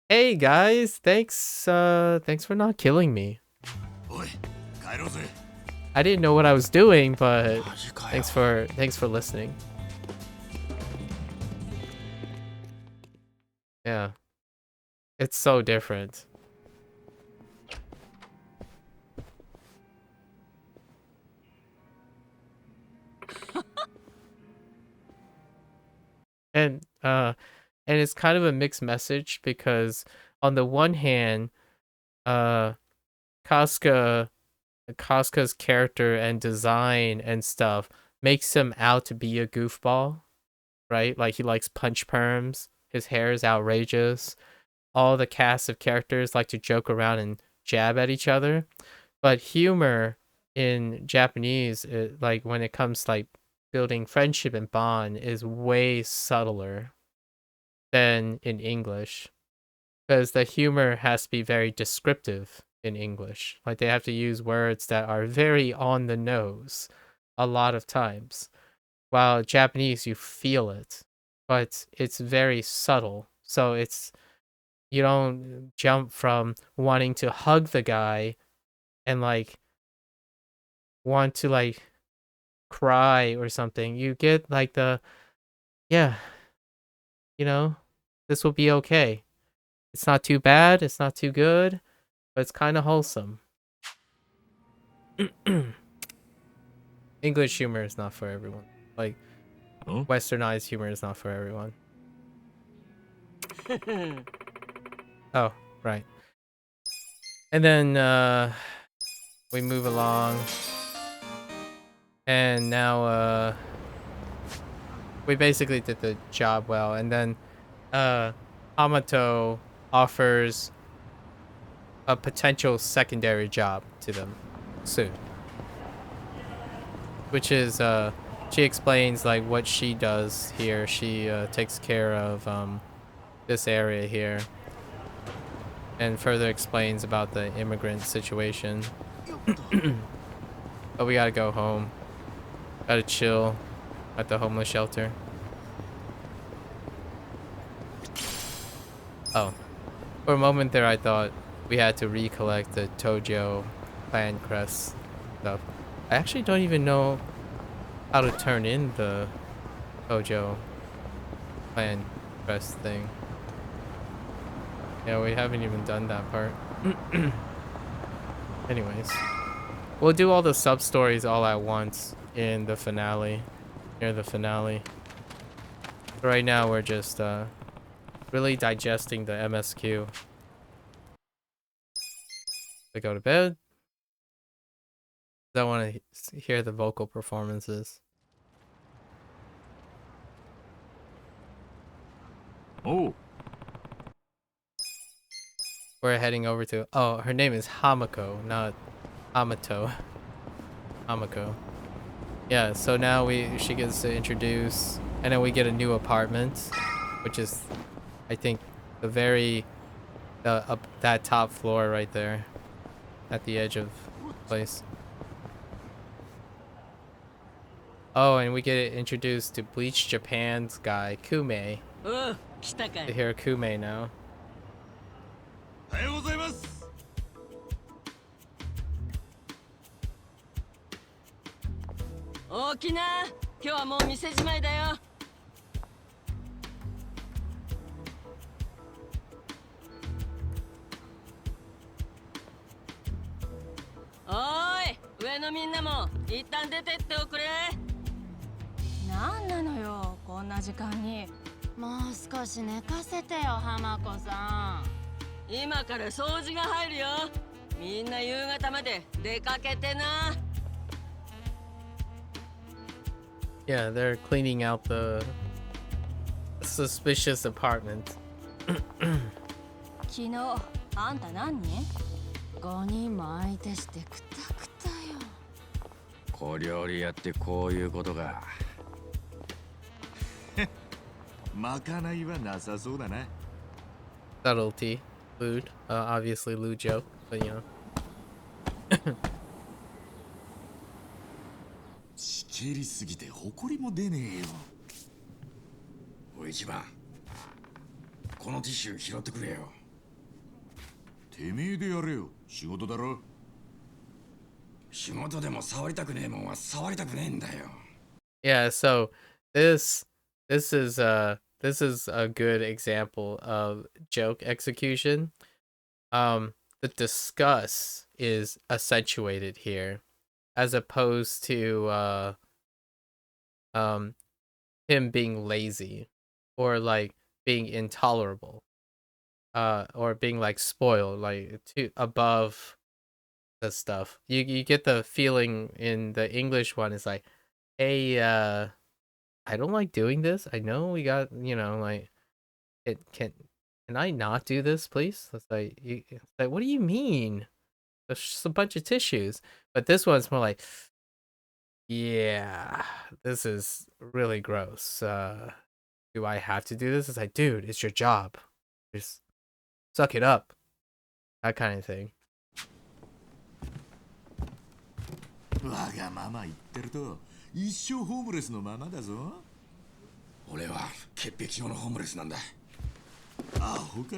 "Hey guys, thanks for not killing me. おい、帰ろうぜ。I didn't know what I was doing, but マジかよ。 thanks for listening." Yeah. It's so different. And it's kind of a mixed message, because on the one hand, Casca's character and design and stuff makes him out to be a goofball, right? Like he likes punch perms, his hair is outrageous. All the cast of characters like to joke around and jab at each other. But humor in Japanese, like when it comes to like building friendship and bond, is way subtler than in English, because the humor has to be very descriptive in English. Like they have to use words that are very on the nose a lot of times, while Japanese, you feel it, but it's very subtle. So you don't jump from wanting to hug the guy and like want to like cry or something. You get like the, yeah, you know, this will be okay. It's not too bad, it's not too good, but it's kind of wholesome. English humor is not for everyone. Like, westernized humor is not for everyone. Oh, right. And then we move along. And now we basically did the job well. And then Hamato offers a potential secondary job to them soon. Which is she explains like what she does here. She takes care of this area here. And further explains about the immigrant situation. But we gotta go home. Gotta chill at the homeless shelter. Oh. For a moment there I thought we had to recollect the Tojo clan crest stuff. I actually don't even know how to turn in the Tojo clan crest thing. Yeah, we haven't even done that part. Anyways. We'll do all the sub-stories all at once in the finale. Near the finale. But right now we're just really digesting the MSQ. To go to bed. I want to hear the vocal performances. Oh. We're heading over to... Oh, her name is Hamako, not Hamato. Hamako. Yeah, so now she gets to introduce... And then we get a new apartment. Which is, I think, that top floor right there. At the edge of the place. Oh, and we get introduced to Bleach Japan's guy, Kume. To hear Kume now. Yeah, they're cleaning out the suspicious apartment. 昨日あんた何人？5人も相手してくたくたよ。小料理やってこういうことか。まかないはなさそうだな。Subtlety, lewd, obviously lewd joke, but you know. しけりすぎて埃も出ねえよ。おい一番、このティッシュ拾ってくれよ。てめえでやれよ。仕事だろ。仕事でも触りたくねえもんは触りたくねえんだよ。Yeah, so this is a good example of joke execution. The disgust is accentuated here, as opposed to him being lazy, or like being intolerable, or being like spoiled, like too above the stuff. You get the feeling in the English one is like, hey, I don't like doing this. I know we got, like, can I not do this, please? It's like, what do you mean? There's just a bunch of tissues. But this one's more like, yeah, this is really gross. Do I have to do this? It's like, dude, it's your job. Just suck it up. That kind of thing. わがまま言ってると一生ホームレスのままだぞ。俺は潔癖症のホームレスなんだ。アホか。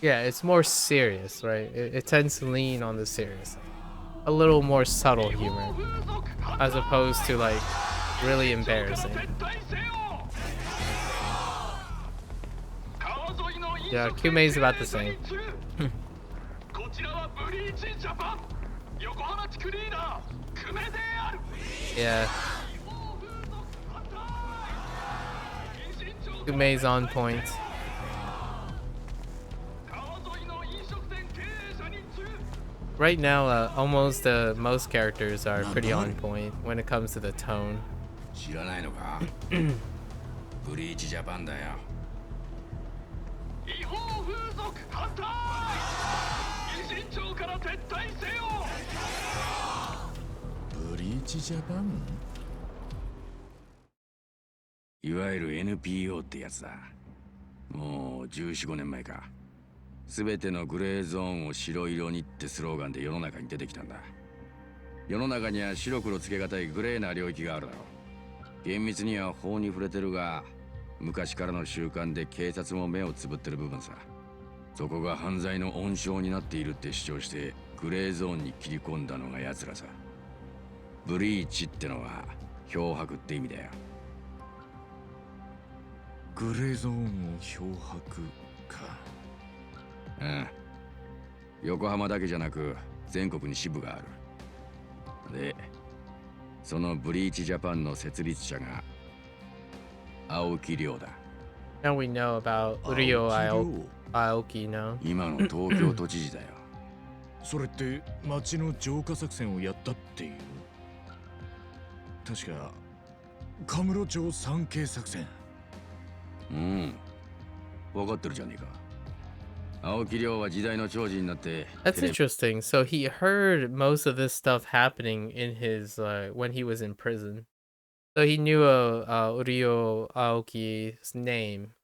Yeah, it's more serious, right? It tends to lean on the serious side. A little more subtle humor, as opposed to like really embarrassing. Yeah, Kume's about the same. Yeah. Kume's on point. Right now, almost most characters are pretty on point when it comes to the tone. 知らないのかブリーチジャパンだよ。違法風俗反対委員長から撤退せよ。ブリーチジャパン？いわゆる NPO ってやつだ。もう14、15年前か。全てのグレーゾーンを白色にってスローガンで世の中に出てきたんだ。世の中には白黒つけがたいグレーな領域があるだろう。厳密には法に触れてるが、昔からの習慣で警察も目をつぶってる部分さ。そこが犯罪の温床になっているって主張してグレーゾーンに切り込んだのが奴らさ。ブリーチってのは漂白って意味だよ。グレーゾーンを漂白か。うん。横浜だけじゃなく全国に支部がある。で、そのブリーチジャパンの設立者が青木亮だ。Now we know about Ryo Aoki now. 今の東京都知事だよ。それって町の浄化作戦をやったっていう。確かカムロ町三景作戦。うん。分かってるじゃねえか。青木亮は時代の寵児になって。That's interesting. So he heard most of this stuff happening in his when he was in prison. So he knew Ryo Aoki's name,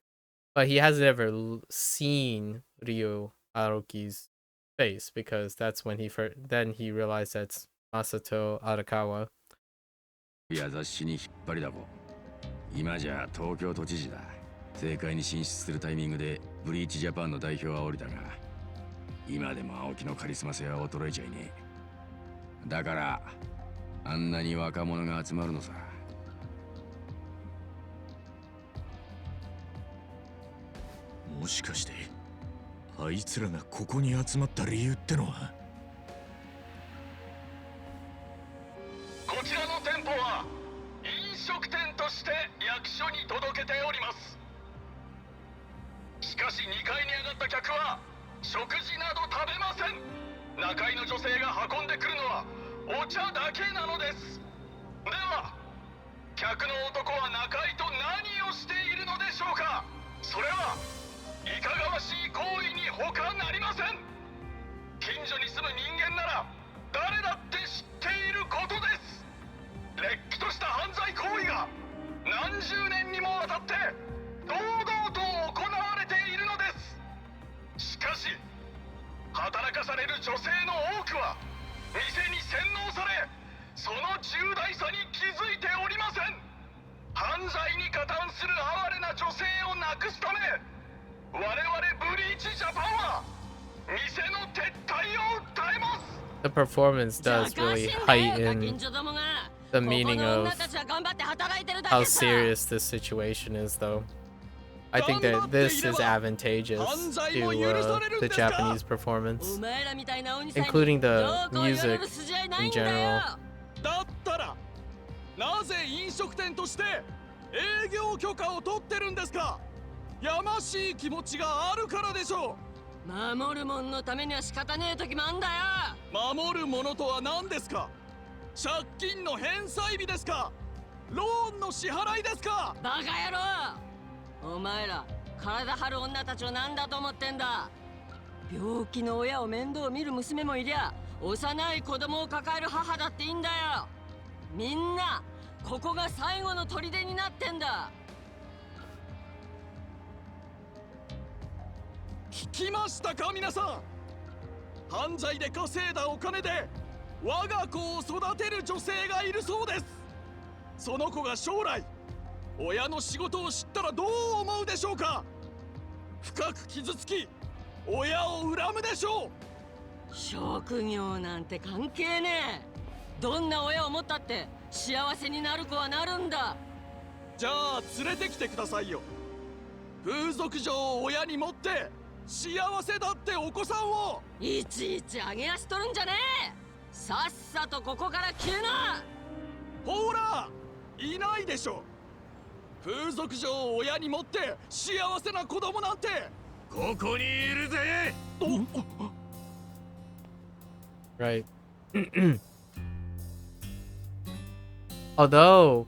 but he hasn't ever seen Ryo Aoki's face because that's when then he realized that's Masato Arakawa. いや雑誌に引っ張りだこ。今じゃ東京都知事だ。政界に進出するタイミングでブリーチジャパンの代表は降りたが、今でも青木のカリスマ性は衰えちゃいねえ。だからあんなに若者が集まるのさ。もしかしてあいつらがここに集まった理由ってのは。こちらの店舗は飲食店として役所に届けております。しかし2階に上がった客は食事など食べません。中居の女性が運んでくるのはお茶だけなのです。では客の男は中居と何をしているのでしょうか。それはいかがわしい行為に他なりません。近所に住む人間なら誰だって知っていることです。れっきとした犯罪行為が何十年にもわたって堂々と行われているのです。しかし働かされる女性の多くは店に洗脳され、その重大さに気づいておりません。犯罪に加担する哀れな女性をなくすため、我々ブリーチジャパンは店の撤退を訴えます。 The performance does really heighten the meaning of how serious this situation is, though. I think that this is advantageous to the Japanese performance, including the music in general. だったらなぜ飲食店として営業許可を取ってるんですか。やましい気持ちがあるからでしょう。守るもんのためには仕方ねえ時もあんだよ。守るものとは何ですか。借金の返済日ですか。ローンの支払いですか。バカ野郎、お前ら体張る女たちを何だと思ってんだ。病気の親を面倒見る娘もいりゃ、幼い子供を抱える母だっていいんだよ。みんなここが最後の砦になってんだ。聞きましたか皆さん。犯罪で稼いだお金で我が子を育てる女性がいるそうです。その子が将来親の仕事を知ったらどう思うでしょうか。深く傷つき親を恨むでしょう。職業なんて関係ねえ。どんな親を持ったって幸せになる子はなるんだ。じゃあ連れてきてくださいよ。風俗嬢を親に持って幸せだってお子さんを。いちいち上げ足取るんじゃねえ。さっさとここから消えな。ほらいないでしょ。風俗嬢を親に持って幸せな子供なんて。ここにいるぜ。 Right. Although,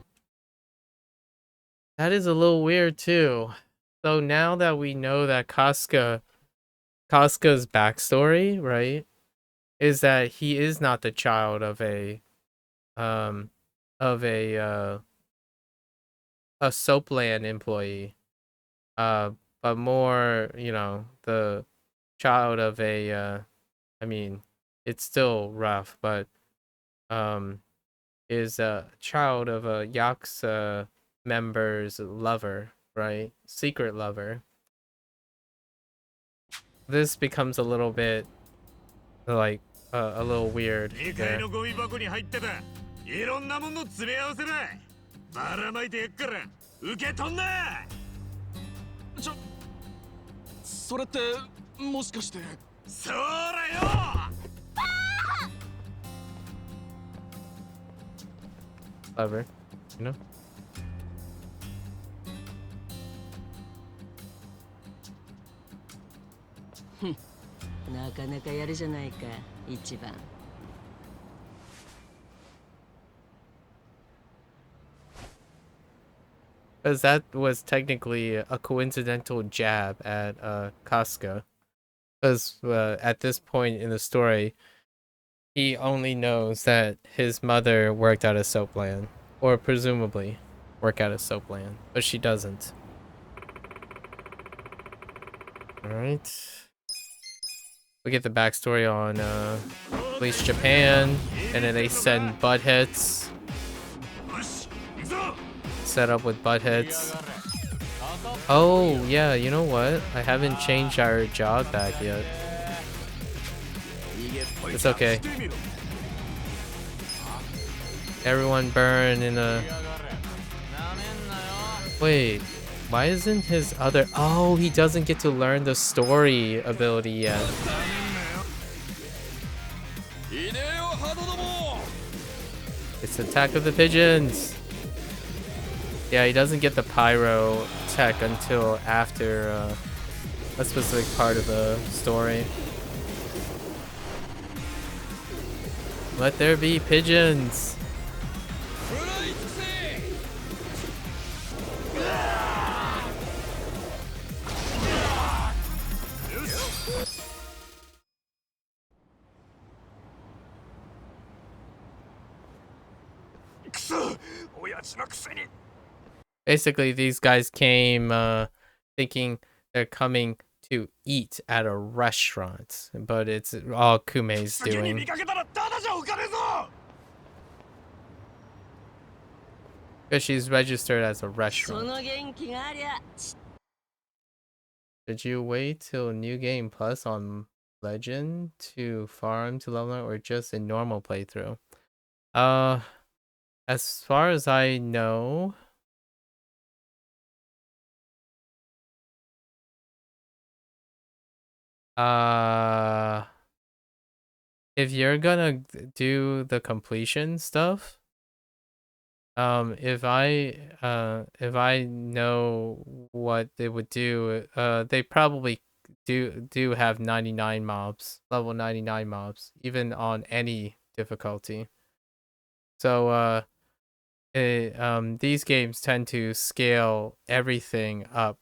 that is a little weird too. So now that we know that Casca's backstory, right, is that he is not the child of a Soapland employee, but more, you know, the child of a I mean, it's still rough, but is a child of a Yakuza member's lover, right? Secret lover. This becomes a little bit like a little weird 2階 there. のゴミ箱に入ってたいろんなものの詰め合わせだ。ばらまいてやっから受け取んな。それってもしかして。そらよ。 Lover, you know? なかなかやるじゃないか、一番。Because that was technically a coincidental jab at Casca. Because at this point in the story, he only knows that his mother worked at a Soapland, or presumably work at a Soapland, but she doesn't. Alright. We get the backstory on Police Japan, and then they send buttheads. Set up with buttheads. Oh, yeah, you know what? I haven't changed our job back yet. It's okay. Everyone burn in a... Wait, why isn't his other... Oh, he doesn't get to learn the story ability yet. It's Attack of the Pigeons. Yeah, he doesn't get the pyro tech until after a specific part of the story. Let there be pigeons. Basically, these guys came thinking they're coming to eat at a restaurant, but it's all Kume's doing. Because she's registered as a restaurant. Did you wait till New Game Plus on Legend to farm to level up, or just a normal playthrough? As far as I know, if you're gonna do the completion stuff, if I know what they would do, they probably do have 99 mobs, level 99 mobs, even on any difficulty. So these games tend to scale everything up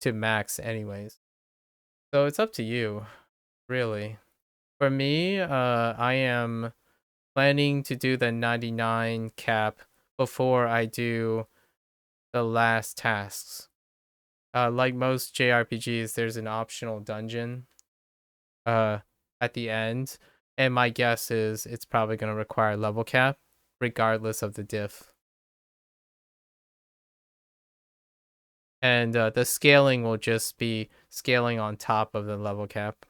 to max anyways. So it's up to you, really. For me, I am planning to do the 99 cap before I do the last tasks. Like most JRPGs, there's an optional dungeon at the end, and my guess is it's probably going to require level cap, regardless of the diff. And the scaling will just be scaling on top of the level cap.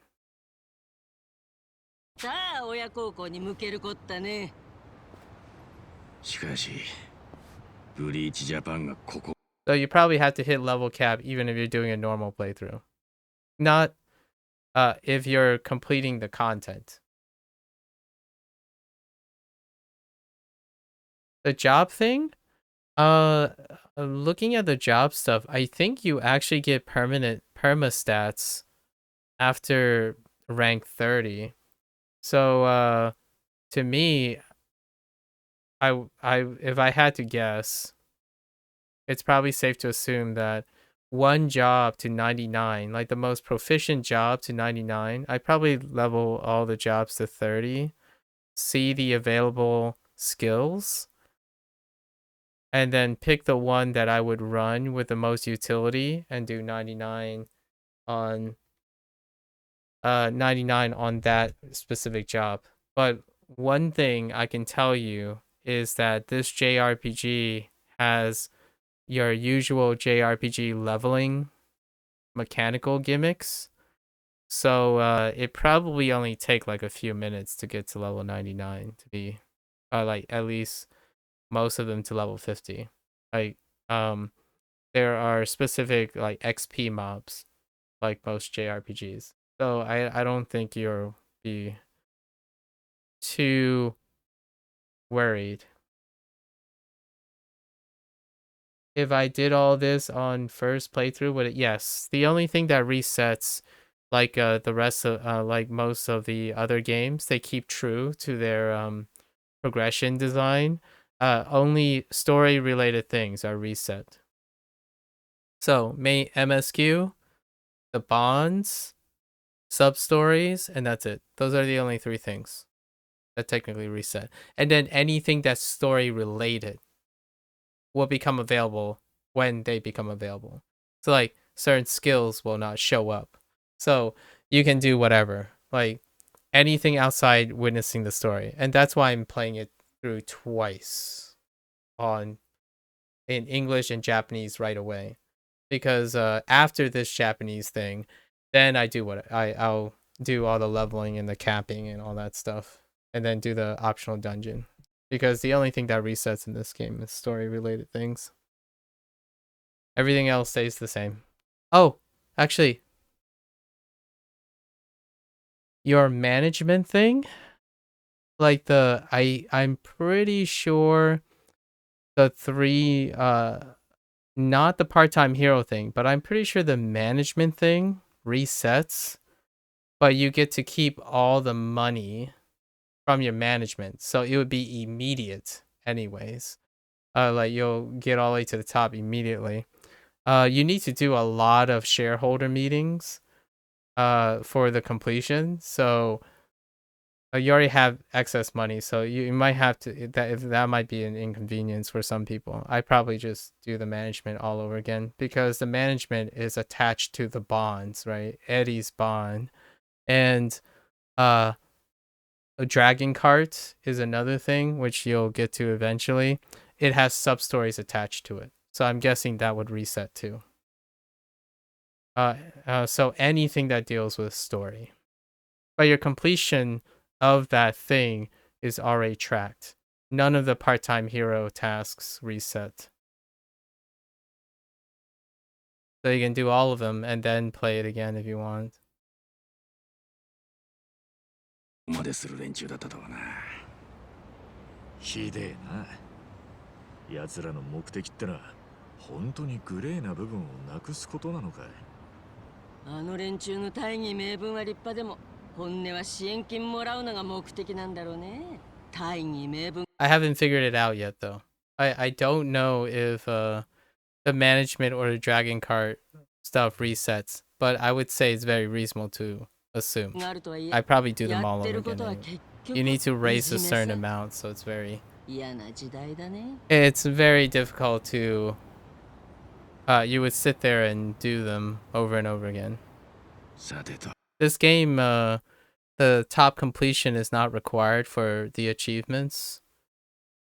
さあ親孝行に向けるこったね。しかしブリーチジャパンがここ So you probably have to hit level cap even if you're doing a normal playthrough. Not if you're completing the content. The job thing? Looking at the job stuff, I think you actually get permanent perma-stats after rank 30. So to me, if I had to guess, it's probably safe to assume that one job to 99, like the most proficient job to 99, I'd probably level all the jobs to 30, see the available skills, and then pick the one that I would run with the most utility and do 99 on 99 on that specific job. But one thing I can tell you is that this JRPG has your usual JRPG leveling mechanical gimmicks. So it probably only take like a few minutes to get to level 99 to be like at least most of them to level 50. Like there are specific like XP mobs like most JRPGs. So I don't think you'll be too worried. If I did all this on first playthrough, would it? Yes. The only thing that resets, like the rest of like most of the other games, they keep true to their progression design. Only story related things are reset. So main MSQ, the bonds, sub stories, and that's it. Those are the only three things that technically reset. And then anything that's story related will become available when they become available. So like certain skills will not show up. So you can do whatever, like anything outside witnessing the story. And that's why I'm playing it through twice in English and Japanese right away. Because after this Japanese thing, then I do I'll do all the leveling and the capping and all that stuff, and then do the optional dungeon. Because the only thing that resets in this game is story related things. Everything else stays the same. Oh, actually, your management thing, like I'm pretty sure the three not the part-time hero thing, but I'm pretty sure the management thing resets, but you get to keep all the money from your management. So it would be immediate anyways. Like you'll get all the way to the top immediately. You need to do a lot of shareholder meetings for the completion. So you already have excess money, so you might have to that might be an inconvenience for some people. I probably just do the management all over again because the management is attached to the bonds, right? Eddie's bond, and a dragon cart is another thing which you'll get to eventually. It has sub stories attached to it, so I'm guessing that would reset too. So anything that deals with story, but your completion of that thing is already tracked. None of the part-time hero tasks reset. So you can do all of them and then play it again if you want. までする連中だったとはな。ひでえな。奴らの目的ってのは本当にグレーな部分をなくすことなのかい。あの連中の大義名分は立派でも、本音は支援金もらうのが目的なんだろうね。大義名分。I haven't figured it out yet though. I don't know if the management or the dragon cart stuff resets, but I would say it's very reasonable to assume. I probably do them all over again anyway. You need to raise a certain amount, so it's very difficult to you would sit there and do them over and over again. This game the top completion is not required for the achievements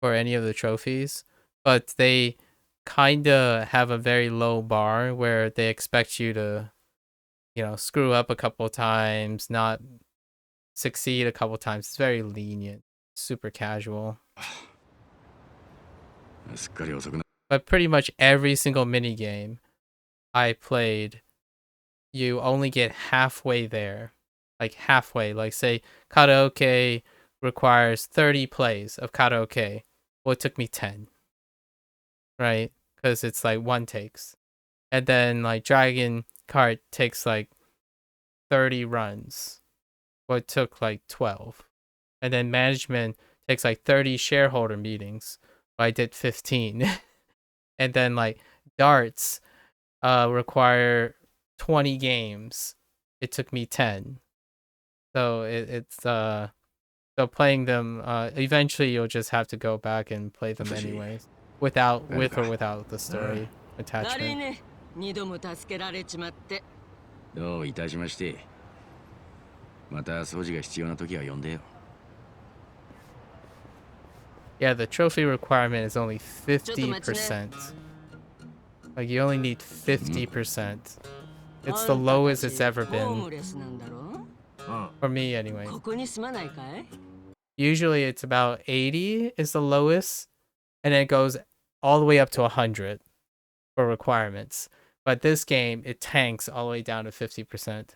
for any of the trophies, but they kind of have a very low bar where they expect you to, screw up a couple of times, not succeed a couple of times. It's very lenient, super casual. But pretty much every single mini game I played, you only get halfway there. Like halfway. Like say karaoke requires 30 plays of karaoke. Well, it took me 10. Right? Because it's like one takes. And then like Dragon Kart takes like 30 runs. Well, it took like 12. And then management takes like 30 shareholder meetings. I did 15. And then like darts require 20 games. It took me 10. So so playing them eventually you'll just have to go back and play them anyways with or without the story attachment. 二度も助けられちまって。どういたしまして。また掃除が必要な時は呼んでよ。Yeah, the trophy requirement is only 50%. Like you only need 50%. It's the lowest it's ever been. For me anyway. Usually it's about 80 is the lowest, and then it goes all the way up to 100 for requirements. But this game, it tanks all the way down to 50%.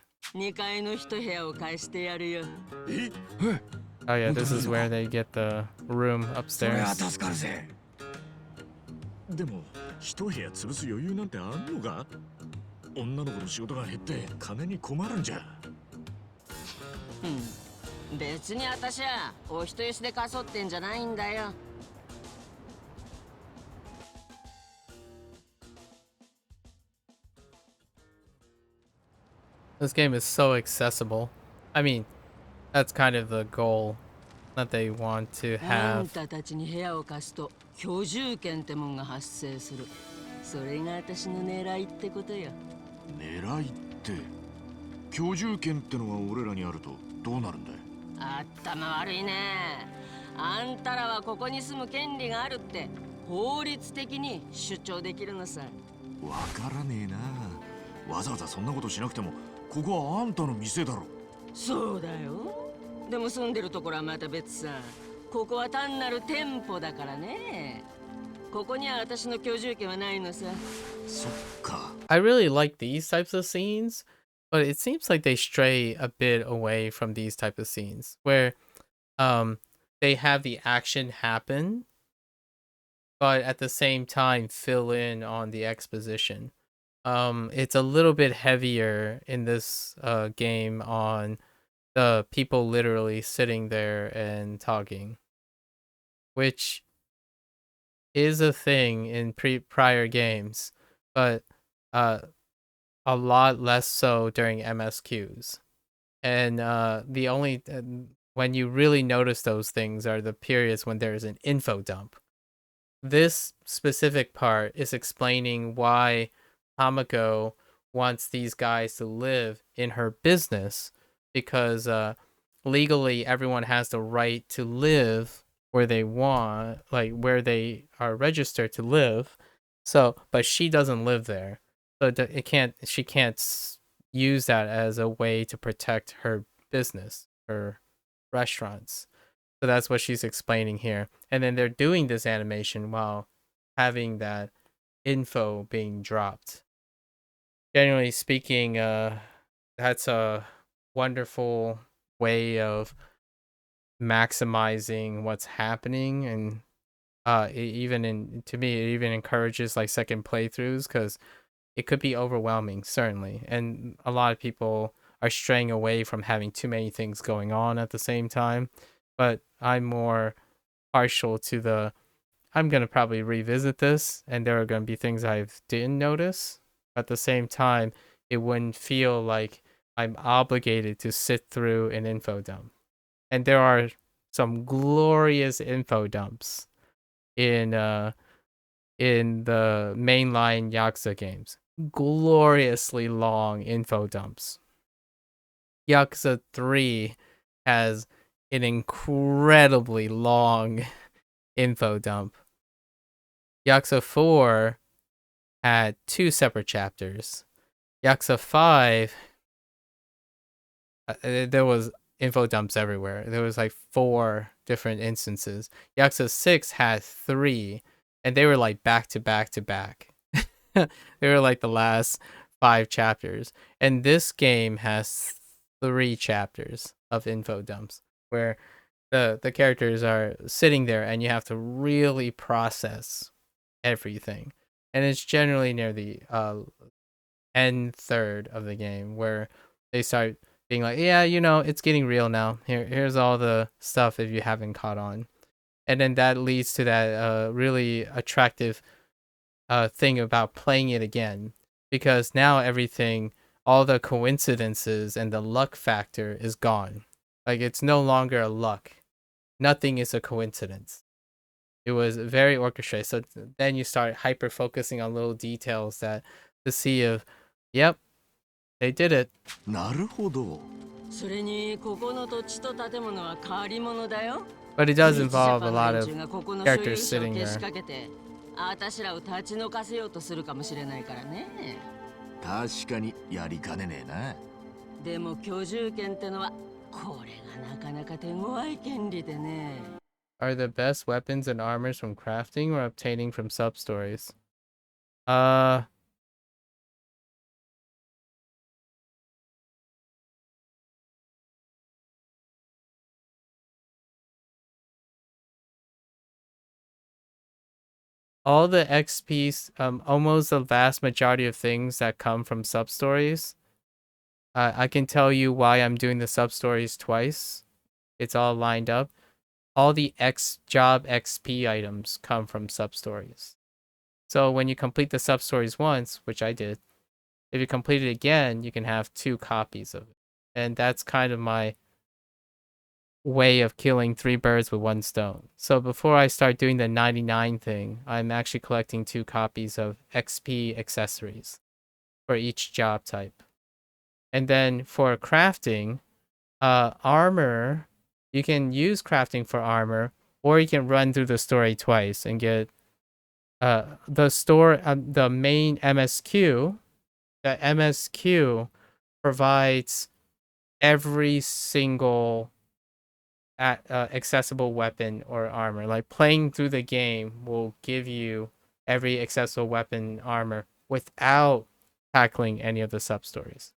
Oh yeah, this is where they get the room upstairs. でも一部屋潰す余裕なんてあんのか？女の子の仕事が減って金に困るんじゃ。別に私はお人よしでかそってんじゃないんだよ。This game is so accessible. I mean, that's kind of the goal that they want to have. あんたたちに部屋を貸すと居住権ってもんが発生する。それが私の狙いってことよ。狙いって、居住権ってのが俺らにあるとどうなるんだよ。頭悪いね。あんたらはここに住む権利があるって法律的に主張できるのさ。わからねえな。わざわざそんなことしなくても、ここはあんたの店だろ。そうだよ。でも住んでるところはまた別さ。ここは単なる店舗だからね。ここには私の居住権はないのさ。そっか。I really like these types of scenes, but it seems like they stray a bit away from these type of scenes where they have the action happen, but at the same time fill in on the exposition. It's a little bit heavier in this game on the people literally sitting there and talking, which is a thing in prior games, but a lot less so during MSQs. And the only when you really notice those things are the periods when there is an info dump. This specific part is explaining why Hamako wants these guys to live in her business, because legally everyone has the right to live where they want, like where they are registered to live. So, but she doesn't live there, so she can't use that as a way to protect her business, her restaurants. So that's what she's explaining here. And then they're doing this animation while having that info being dropped. Generally speaking, that's a wonderful way of maximizing what's happening, and to me it even encourages like second playthroughs, because it could be overwhelming, certainly, and a lot of people are straying away from having too many things going on at the same time. But I'm more partial to I'm gonna probably revisit this, and there are gonna be things I didn't notice. At the same time, it wouldn't feel like I'm obligated to sit through an info dump. And there are some glorious info dumps in the mainline Yakuza games. Gloriously long info dumps. Yakuza 3 has an incredibly long info dump. Yakuza 4 had 2 separate chapters. Yakuza 5, there was info dumps everywhere. There was like 4 different instances. Yakuza 6 had 3, and they were like back to back to back. They were like the last 5 chapters. And this game has 3 chapters of info dumps where the characters are sitting there and you have to really process everything. And it's generally near the end third of the game where they start being like, yeah, it's getting real now. Here's all the stuff if you haven't caught on. And then that leads to that really attractive thing about playing it again, because now everything, all the coincidences and the luck factor is gone. Like, it's no longer a luck. Nothing is a coincidence. It was very orchestrated. So then you start hyper focusing on little details that to see if, yep, they did it. なるほど。それにここの土地と建物は変わり者だよ。 But it does involve a ジャパン lot の of 連中がここの所有 characters 者を sitting けし there. かけて、あたしらを立ち退かせようとするかもしれないからね。確かにやりかねねえな。でも居住権ってのはこれがなかなか手強い権利でね。 Are the best weapons and armors from crafting or obtaining from sub-stories? All the XPs, almost the vast majority of things that come from sub-stories. I can tell you why I'm doing the sub-stories twice. It's all lined up. All the job XP items come from sub-stories. So when you complete the sub-stories once, which I did, if you complete it again, you can have 2 copies of it. And that's kind of my way of killing 3 birds with 1 stone. So before I start doing the 99 thing, I'm actually collecting 2 copies of XP accessories for each job type. And then for crafting, armor, you can use crafting for armor, or you can run through the story twice and get the main MSQ. The MSQ provides every single accessible weapon or armor. Like, playing through the game will give you every accessible weapon armor without tackling any of the sub-stories.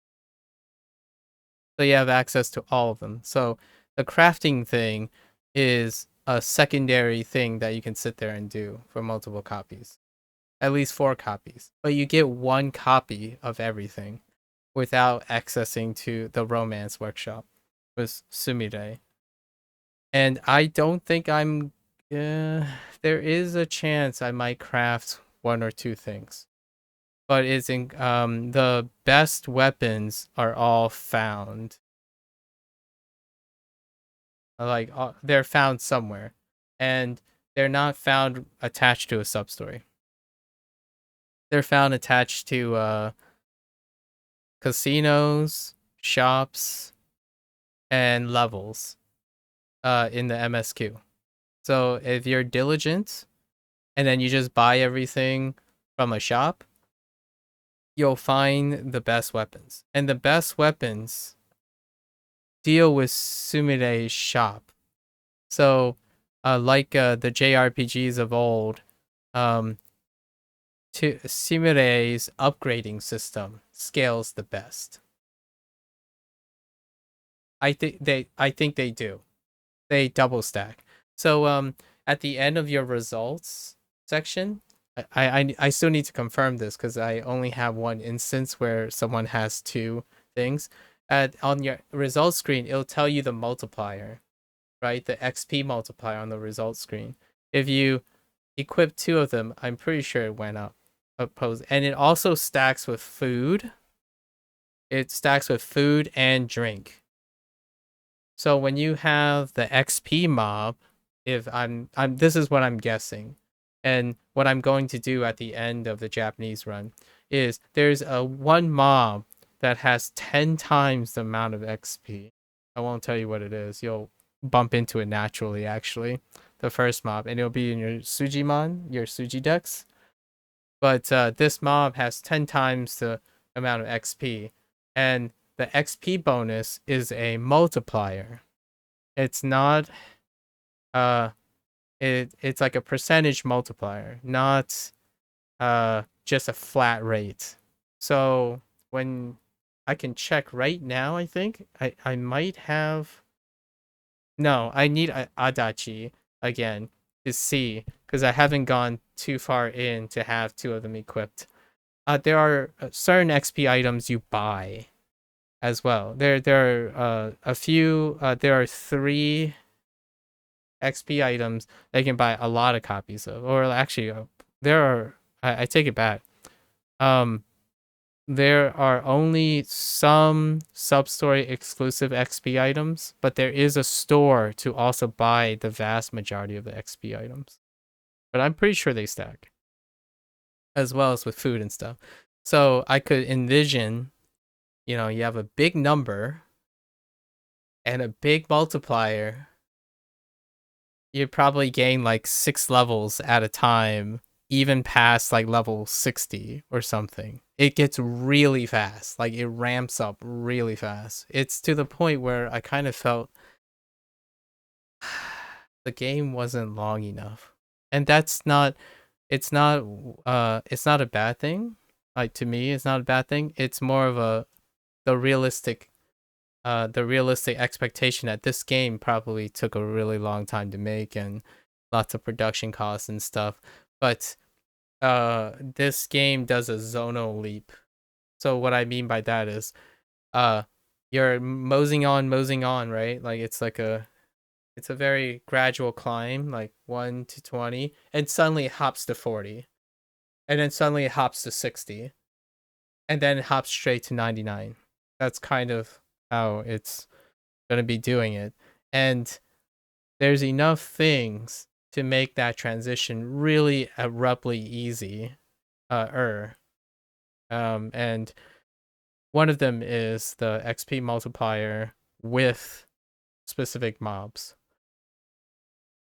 So you have access to all of them. So the crafting thing is a secondary thing that you can sit there and do for multiple copies. At least 4 copies. But you get 1 copy of everything without accessing to the romance workshop with Sumire. And I don't think I'm... there is a chance I might craft 1 or 2 things. But it's in the best weapons are all found. Like, they're found somewhere. And they're not found attached to a sub-story. They're found attached to casinos, shops, and levels in the MSQ. So if you're diligent and then you just buy everything from a shop, you'll find the best weapons. And the best weapons deal with Sumire's shop. So like the JRPGs of old, to Sumire's upgrading system scales the best. I think they do. They double stack. So at the end of your results section, I still need to confirm this because I only have 1 instance where someone has 2 things. On your results screen, it'll tell you the multiplier, right? The XP multiplier on the results screen. If you equip 2 of them, I'm pretty sure it went up. And it also stacks with food. It stacks with food and drink. So when you have the XP mob, if this is what I'm guessing, and what I'm going to do at the end of the Japanese run is there's a 1 mob that has 10 times the amount of XP. I won't tell you what it is. You'll bump into it naturally, actually. the first mob, and it'll be in your Sujimon, your Suji decks. But this mob has 10 times the amount of XP, and the XP bonus is a multiplier. It's not it's like a percentage multiplier, not just a flat rate. So when I can check right now, I think I might have. No, I need Adachi again to see, because I haven't gone too far in to have two of them equipped. There are certain XP items you buy as well. There are a few. There are 3 XP items that you can buy a lot of copies of, or actually, there are. I take it back. There are only some sub-story exclusive XP items, but there is a store to also buy the vast majority of the XP items. But I'm pretty sure they stack, as well as with food and stuff. So I could envision, you have a big number and a big multiplier. You probably gain like 6 levels at a time, even past like level 60 or something. It gets really fast. Like, it ramps up really fast. It's to the point where I kind of felt the game wasn't long enough. And it's not a bad thing. Like, to me, it's not a bad thing. It's more of the realistic expectation that this game probably took a really long time to make and lots of production costs and stuff. But this game does a zonal leap. So what I mean by that is you're moseying on, right? Like, it's a very gradual climb, like 1 to 20, and suddenly it hops to 40. And then suddenly it hops to 60. And then it hops straight to 99. That's kind of how it's going to be doing it. And there's enough things to make that transition really abruptly easy. And one of them is the XP multiplier with specific mobs.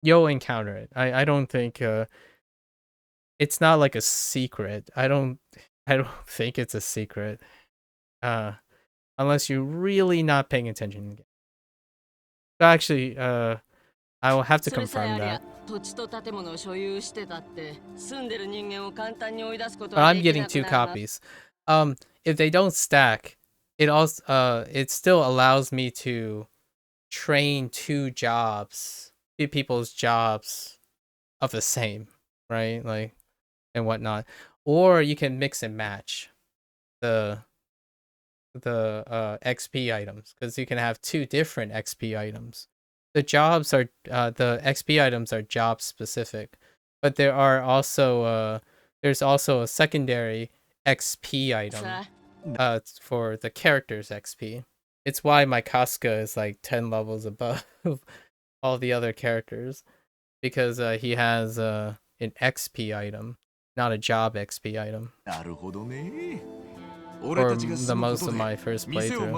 You'll encounter it. I don't think it's not like a secret. I don't think it's a secret. Unless you're really not paying attention. Actually, I will have to confirm that. But I'm getting 2 copies. If they don't stack, it still allows me to train 2 people's jobs of the same, right? Like, and whatnot. Or you can mix and match the XP items, because you can have 2 different XP items. The XP items are job specific, but there's also a secondary XP item for the character's XP. It's why my Casca is like 10 levels above all the other characters, because he has an XP item, not a job XP item. For the most of my first playthrough.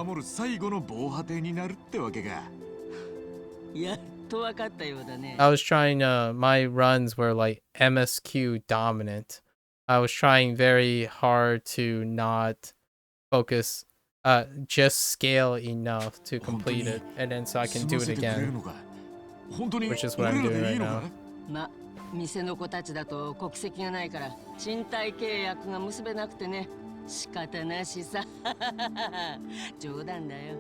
I was trying, my runs were like MSQ dominant. I was trying very hard to not focus, just scale enough to complete it, and then so I can do it again, which is what I'm doing right now. 店の子たちだと国籍がないから賃貸契約が結べなくてね、仕方なしさ。冗談だよ。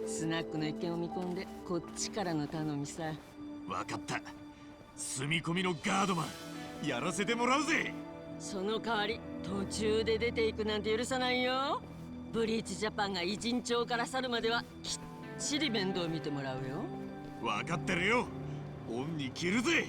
スナックの一件を見込んでこっちからの頼みさ。わかった。住み込みのガードマンやらせてもらうぜ。その代わり途中で出ていくなんて許さないよ。ブリーチジャパンが偉人町から去るまではきっちり面倒見てもらうよ。わかってるよ。恩に着るぜ。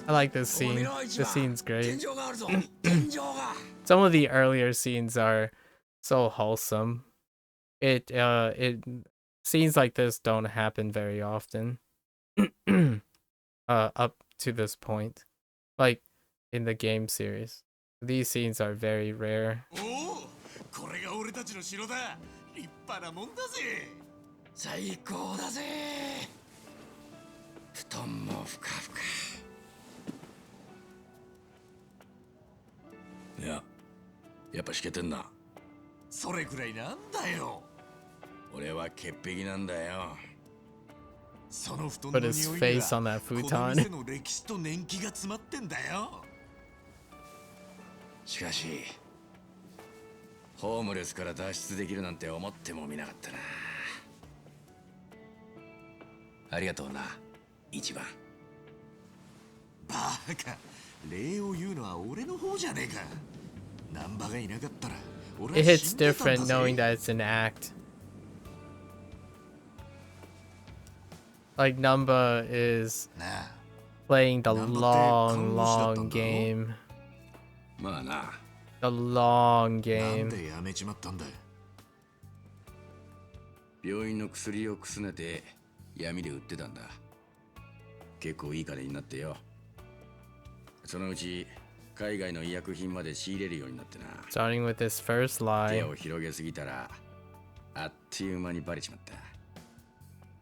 I like this scene. This scene's great. Some of the earlier scenes are so wholesome. It scenes like this don't happen very often. Up to this point, like in the game series, these scenes are very rare. これが俺たちの城だ。立派なもんだぜ。最高だぜ。布団もふかふか。いや、やっぱしけてんな。それくらいなんだよ。俺は潔癖なんだよ。その布団の Put his 匂い face が on that この futon. 店の歴史と年季が詰まってんだよ。しかしホームレスから脱出できるなんて思ってもみなかったな。ありがとうな、一番。バカ、礼を言うのは俺の方じゃねえか。難波がいなかったら俺 It は hits 死んでたんだ different ぜ。 knowing that it's an act. Like Numba is なあ、 playing the Numba long, って看護師だった long んだろ？ game. まあな。 The long なん game. でやめちまったんだ。病院の薬をくすねて闇で売ってたんだ。結構いい金になってよ。そのうち海外の医薬品まで仕入れるようになってな。 Starting with his first 手 lie. を広げすぎたらあっという間にバレちまった。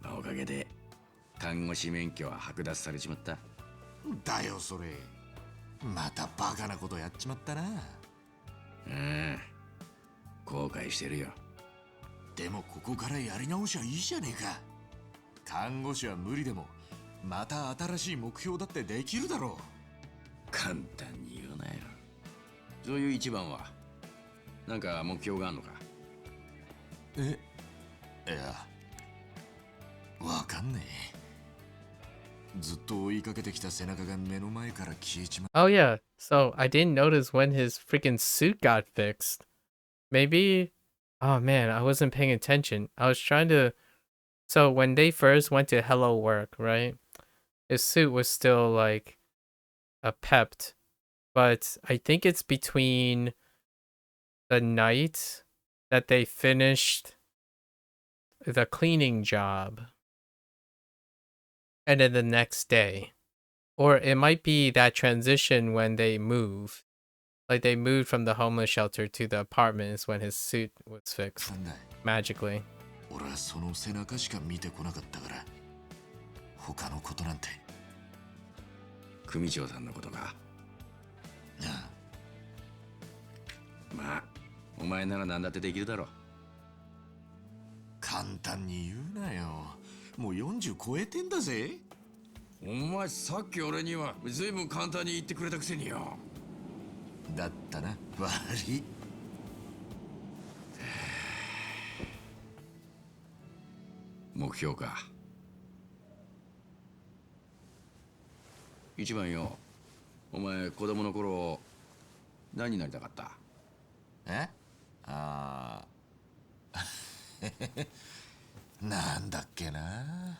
まあ、おかげで看護師免許は剥奪されちまった。だよそれ。またバカなことやっちまったな。うん、後悔してるよ。でもここからやり直しはいいじゃねえか。看護師は無理でもまた新しい目標だってできるだろう。簡単に言うなよ。そういう一番はなんか目標があんのか？え、いや、わかんねえ。ずっと追いかけてきた背中が目の前から消えちま Oh yeah, so I didn't notice when his freaking suit got fixed. Maybe, oh man, I wasn't paying attention. I was trying to, so when they first went to Hello Work, right? His suit was still like a pepped, but I think it's between the night that they finished the cleaning job and then the next day. Or it might be that transition when they move. Like they moved from the homeless shelter to the apartment is when his suit was っ fixed たんだ。 magically. 俺はその背中しか見てこなかったから他のことなんて。組長さんのことか？なあ、まあお前なら何だってできるだろう。簡単に言うなよ。もう40超えてんだぜ。お前さっき俺には随分簡単に言ってくれたくせによ。だったな、悪い。目標か。一番よ、お前子供の頃何になりたかった？え？ああ。なんだっけな。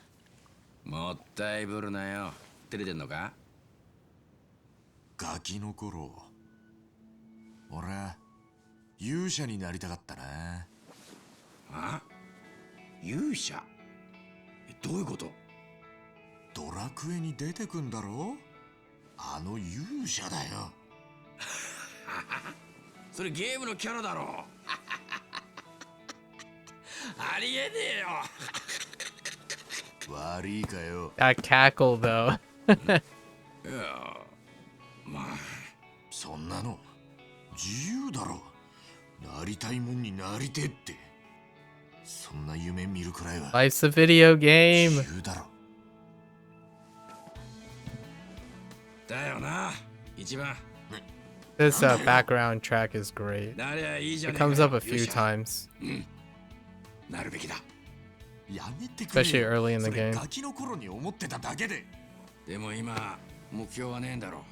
もったいぶるなよ。照れてんのか？ガキの頃、俺は勇者になりたかったな。あ？勇者？どういうこと？ドラクエに出てくんだろ？あの勇者だよ。それゲームのキャラだろ。ありえねえよ。悪いかよ。 That cackle though. いや、まあそんなの自由だろ。なりたいもんになりてって。そんな夢見るくらいは Life's a video 自 game. 由だろ。だよな、一番。 This background track is great. なりゃいいじゃ It ねえか comes up よ a few 勇者。 times, なるべきだ。やめてくれ especially よ。 early in the それ game. ガキの頃に思ってただけで。でも今目標はねえんだろ。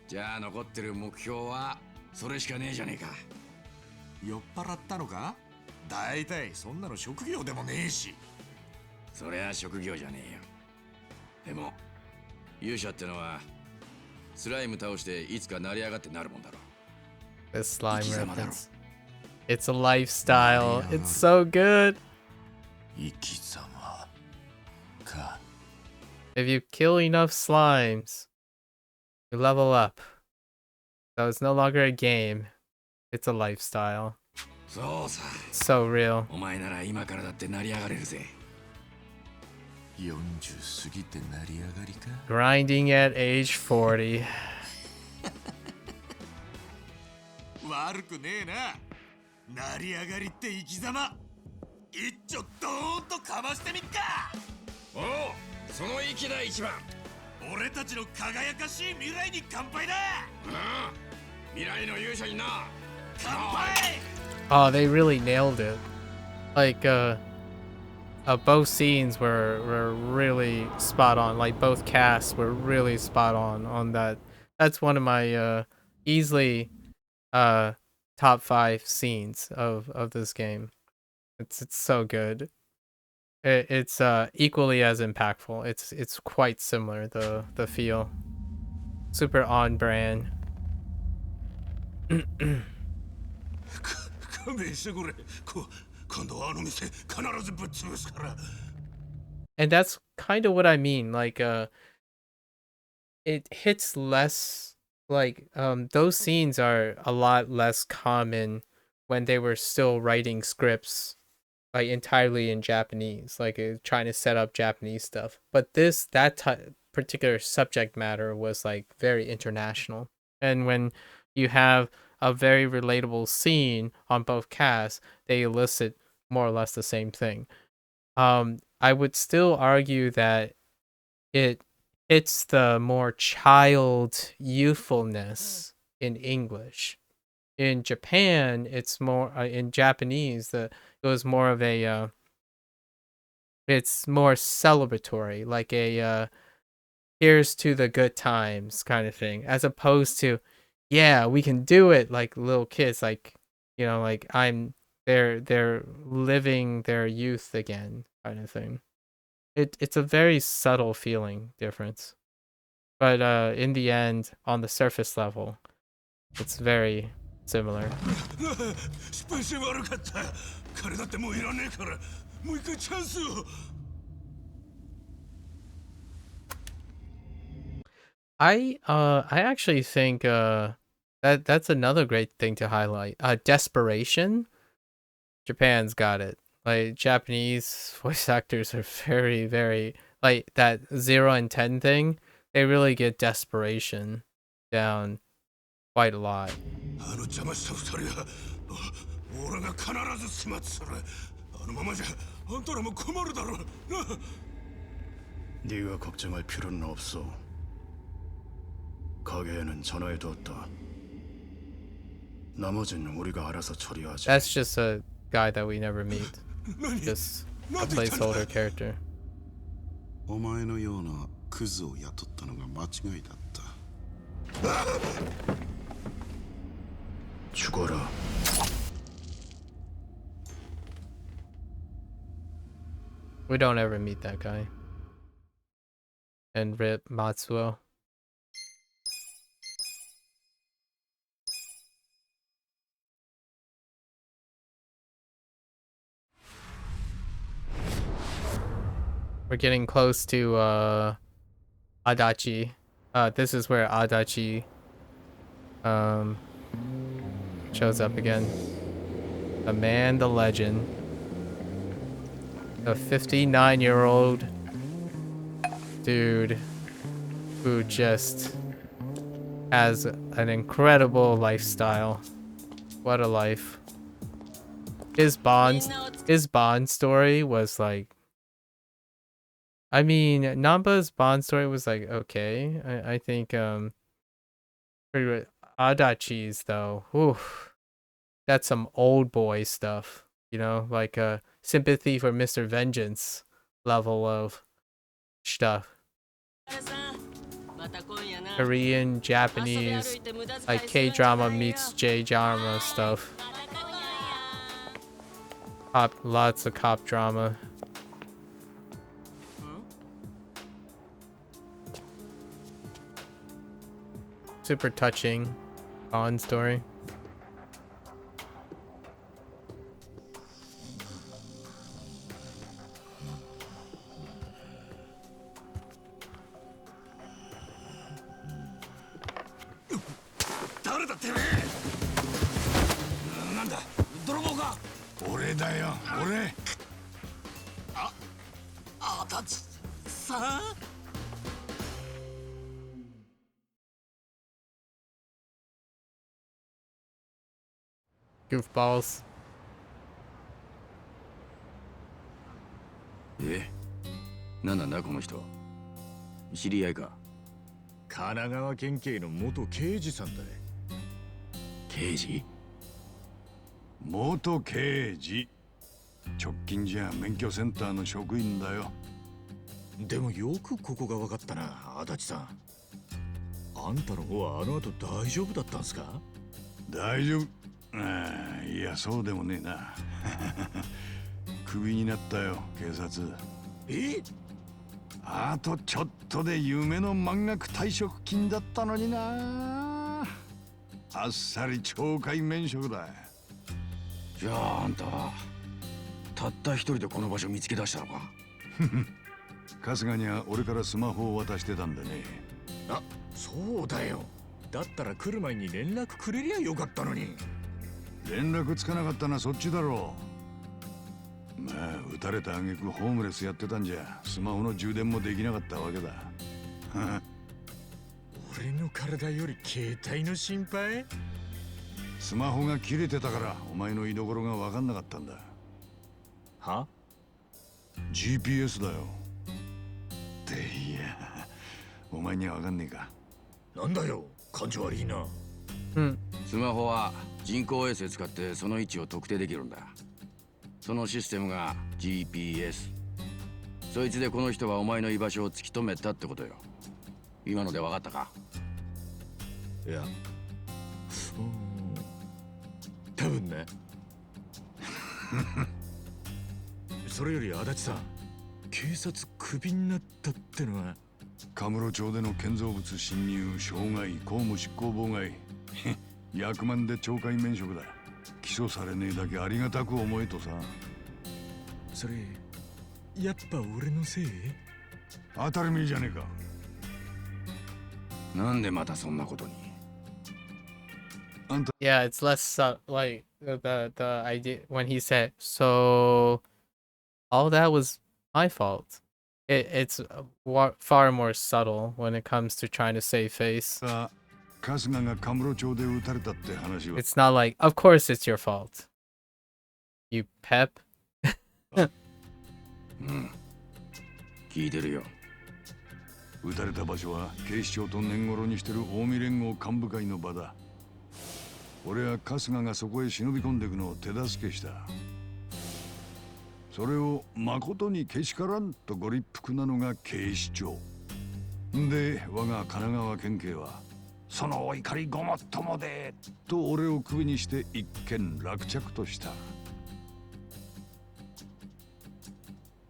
じゃあ残ってる目標はそれしかねえじゃねえか。酔っ払ったのか？だいたいそんなの職業でもねえし。そりゃ職業じゃねえよ。でも勇者ってのはスライム倒していつか成り上がってなるもんだろ。 This slime 生き様だろ。 reference. It's a lifestyle. It's so good. 生き様か。 If you kill enough slimes, you level up. So it's no longer a game. It's a lifestyle. そうさ。 So real. お前なら今からだって成り上がれるぜ。40過ぎて成り上がりか。 Grinding at age 40. 悪くねえな。成り上がりって生き様。一丁ドーンとかましてみっか。おう、その息だ一番。俺たちの輝かしい未来に乾杯だ。未来の勇者にな。乾杯。 Oh, they really nailed it. Like, both scenes were really spot on. Like, both casts were really spot on that. That's one of my easily top 5 scenes of this game. It's so good. It's equally as impactful. It's quite similar, the feel. Super on brand. 勘弁してくれ。今度はあの店必ずぶっ潰すから。 And that's kind of what I mean. Like, it hits less. Like, those scenes are a lot less common when they were still writing scripts, like entirely in Japanese, like trying to set up Japanese stuff. But particular subject matter was like very international. And when you have a very relatable scene on both casts, they elicit more or less the same thing. I would still argue that it hits the more child youthfulness in English. In Japan, it's more in Japanese. It was more of a it's more celebratory, like a here's to the good times kind of thing, as opposed to, yeah, we can do it, like little kids, like, you know, like they're living their youth again kind of thing. It's a very subtle feeling difference, but in the end, on the surface level, it's very similar. 失敗して悪かった。金だってもういらねえから、もう一回チャンスを。 I actually think that's another great thing to highlight. Desperation. Japan's got it. Like, Japanese voice actors are very, very, like, that 0 and 10 thing. They really get desperation down quite a lot. あの邪魔した二人は、俺が必ず始末する。あのままじゃあんたらも困るだろう。네가 걱정할 필요는 없어. 가게에는 전화해두었다. 나머지는 우리가 알아서 처리하지. That's just a guy that we never meet. Just a placeholder character. お前のようなクズを雇ったのが間違いだった。 죽어라. We don't ever meet that guy. And rip Matsuo. We're getting close to Adachi. This is where Adachi shows up again. The man, the legend. The 59-year-old dude who just has an incredible lifestyle. What a life. His Bond story was like, I mean, Namba's Bond story was like, okay. I think Adachi's though, whew, that's some old boy stuff, you know, like sympathy for Mr. Vengeance level of stuff. Korean, Japanese, like K-drama meets J-drama stuff. Lots of cop drama. Super touching Bond story. 俺だよ、俺。足立さん。 Goofballs. なんなんだこの人。知り合いか。神奈川県警の元刑事さんだ。刑事？元刑事。直近じゃ免許センターの職員だよ。でもよくここが分かったな、足立さん。あんたの方はあの後大丈夫だったんすか？大丈夫。いや、そうでもねえな。クビになったよ、警察。あとちょっとで夢の満額退職金だったのにな。あっさり懲戒免職だ。じゃああんたはたった一人でこの場所見つけ出したのか？春日には俺からスマホを渡してたんでね。あ、そうだよ。だったら来る前に連絡くれりゃよかったのに。連絡つかなかったのはそっちだろう。まあ撃たれた挙句ホームレスやってたんじゃスマホの充電もできなかったわけだ。俺の体より携帯の心配？スマホが切れてたからお前の居所が分かんなかったんだ。は？ GPS だよ。っていや、お前には分かんねえか。なんだよ、感情悪いな。スマホは人工衛星使ってその位置を特定できるんだ。そのシステムが GPS。そいつでこの人はお前の居場所を突き止めたってことよ。今ので分かったか？いや、多分ね。それより足立さん、警察クビになったってのは？カムロ町での建造物侵入、傷害、公務執行妨害。役満で懲戒免職だ。起訴されねえだけありがたく思えとさ。それ、やっぱ俺のせい？当たり前じゃねえか。なんでまたそんなことに？ Yeah, it's less like the idea when he said, "So all that was my fault." It's far more subtle when it comes to trying to save face. 春日がカムロ町で撃たれたって話は。It's not like, of course it's your fault. You pep. 聞いてるよ。撃たれた場所は警視庁と年頃にしてる近江連合幹部会の場だ。俺は春日がそこへ忍び込んでいくのを手助けした。それを誠にけしからんとご立腹なのが警視庁で、我が神奈川県警はそのお怒りごもっともでと俺をクビにして一件落着とした。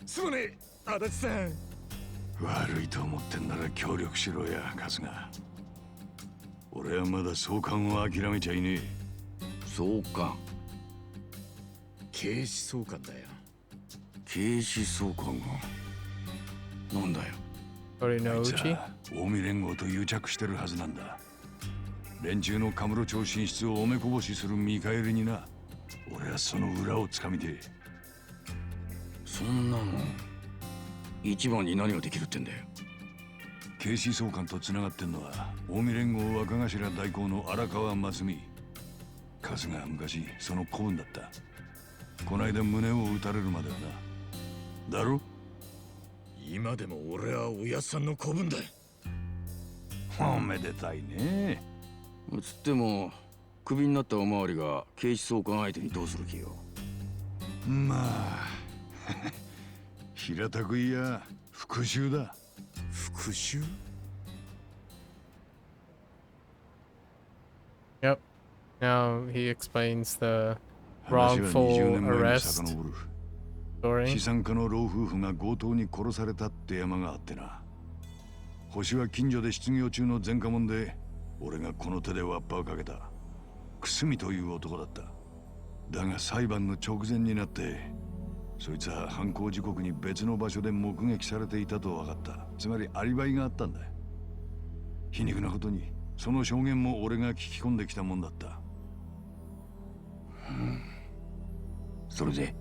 すまねえ、足立さん。悪いと思ってんなら協力しろや、春日。俺はまだ総監を諦めちゃいねえ。総監？警視総監だよ。警視総監がなんだよ。あいつは近江連合と癒着してるはずなんだ。連中のカムロ町進出をおめこぼしする見返りにな。俺はその裏をつかみて。そんなの一番に何をできるってんだよ。警視総監とつながってんのは近江連合若頭代行の荒川真澄。春日は昔その子分だった。こないだ胸を撃たれるまではな。だろ？今でも俺はおやっさんの子分だ。おめでたいね。つってもクビになったおまわりが警視総監相手にどうする気よ。まあ平たく言いや復讐だ。復讐？ Yep. Now he explains the wrongful arrest story. 資産家の老夫婦が強盗に殺されたって山があってな。星は近所で失業中の前科者で、俺がこの手でワッパーかけた。くすみという男だった。だが裁判の直前になって、そいつは犯行時刻に別の場所で目撃されていたと分かった。つまりアリバイがあったんだ。皮肉なことに、その証言も俺が聞き込んできたもんだった。それで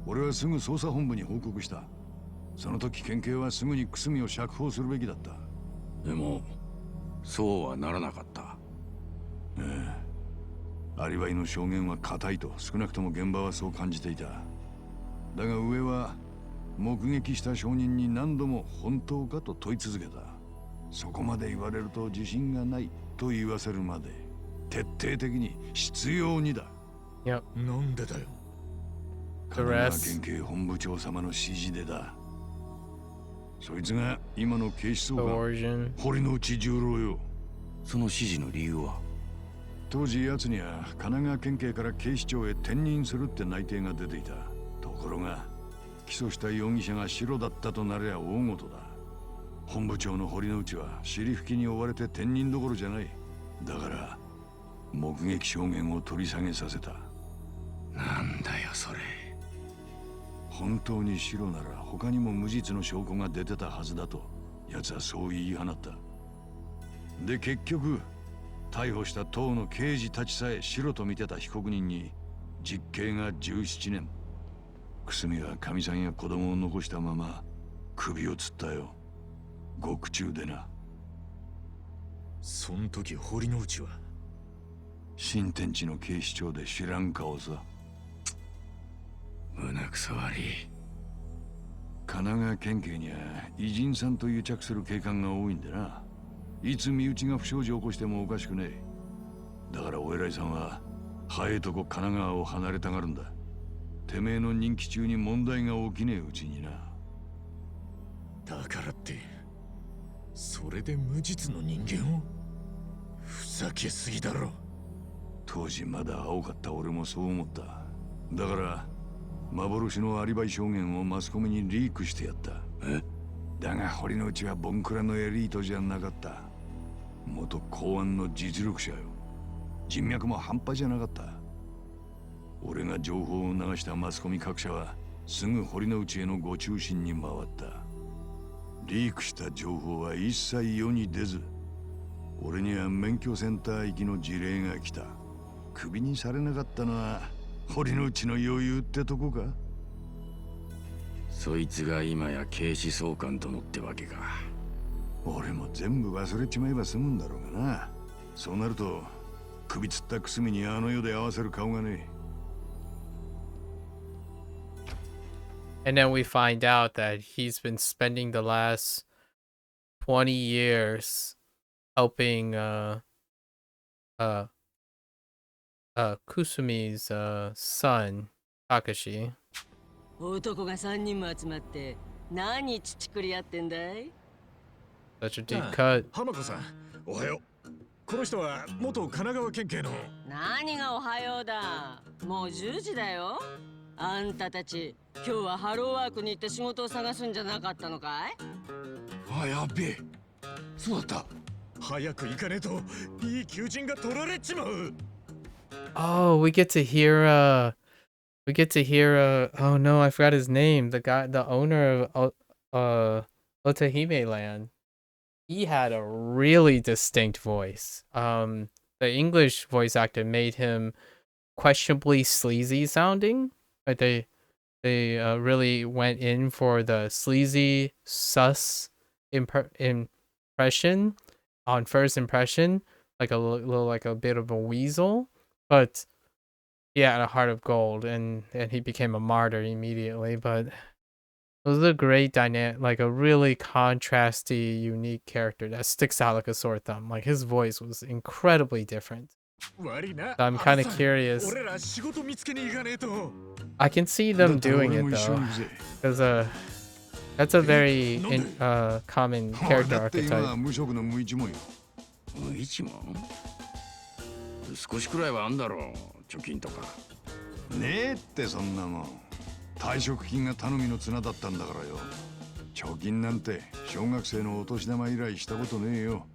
俺はすぐ捜査本部に報告した。その時県警はすぐに久住を釈放するべきだった。でもそうはならなかった。ええ、アリバイの証言は固いと少なくとも現場はそう感じていた。だが上は目撃した証人に何度も本当かと問い続けた。そこまで言われると自信がないと言わせるまで徹底的に執拗にだ。Yep. なんでだよ。神奈川県警本部長様の指示でだ。そいつが今の警視総監 Coercion. 堀之内十郎よ。その指示の理由は？当時奴には神奈川県警から警視庁へ転任するって内定が出ていた。ところが起訴した容疑者がシロだったとなりゃ大事だ。本部長の堀之内は尻拭きに追われて転任どころじゃない。だから目撃証言を取り下げさせた。なんだよそれ。本当にシロなら他にも無実の証拠が出てたはずだと奴はそう言い放った。で結局逮捕した党の刑事たちさえシロと見てた被告人に実刑が17年。久住はかみさんや子供を残したまま首を吊ったよ。獄中でな。そん時堀之内は新天地の警視庁で知らん顔さ。胸くそ悪い。神奈川県警には偉人さんと癒着する警官が多いんでな。いつ身内が不祥事を起こしてもおかしくねえ。だからお偉いさんは早いとこ神奈川を離れたがるんだ。てめえの任期中に問題が起きねえうちにな。だからってそれで無実の人間を？ふざけすぎだろ。当時まだ青かった俺もそう思った。だから幻のアリバイ証言をマスコミにリークしてやった。だが堀之内はボンクラのエリートじゃなかった。元公安の実力者よ。人脈も半端じゃなかった。俺が情報を流したマスコミ各社はすぐ堀之内へのご中心に回った。リークした情報は一切世に出ず、俺には免許センター行きの辞令が来た。クビにされなかったのは堀之内の余裕ってとこか。そいつが今や警視総監殿ってわけか。俺も全部忘れちまえば済むんだろうがな。そうなると首つったくすみにあの世で合わせる顔がねえ。 And then we find out that he's been spending the last 20 years helping Kusumi's son, Takashi. 男が3人も集まって何乳くり合ってんだい？ Such a deep cut. 浜子さん、おはよう。この人は元神奈川県警の。何がおはようだ。もう10時だよ。あんたたち今日はハローワークに行って仕事を探すんじゃなかったのかい？あ、やべえ。そうだった。早く行かねえといい求人が取られちまう。Oh, we get to hear oh no, I forgot his name. The owner of Otahime Land. He had a really distinct voice. The English voice actor made him questionably sleazy sounding. Like they really went in for the sleazy sus impression on first impression, like a little like a bit of a weasel, but he had a heart of gold, and he became a martyr immediately. But it was a great dynamic, like a really contrasty, unique character that sticks out like a sore thumb. Like his voice was incredibly different. So I'm kind of curious. I can see them doing it though, because that's a very common character archetype. 無一文？少しくらいはあんだろう、貯金とか。ねえってそんなもん。退職金が頼みの綱だったんだからよ。貯金なんて小学生のお年玉以来したことねえよ。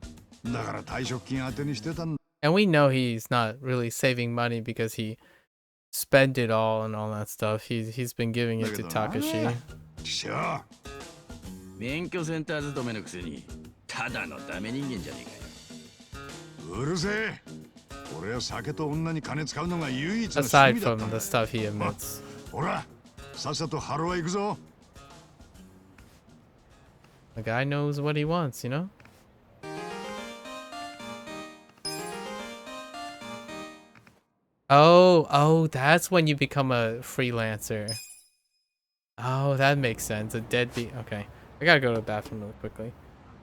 だから退職金当てにしてたんだ。 And we know he's not really saving money because he spent it all and all that stuff. He's been giving it to Takashi. 免許センター勤めのくせにただのダメ人間じゃねえかよ。うるせえ。俺は酒と女に金使うのが唯一の趣 Aside 味だっ from たん the だ。 stuff he admits. ほら、さっさとハロワ行くぞ。 The guy knows what he wants, you know? Oh, that's when you become a freelancer. Oh, that makes sense. A deadbeat. Okay. I gotta go to the bathroom really quickly.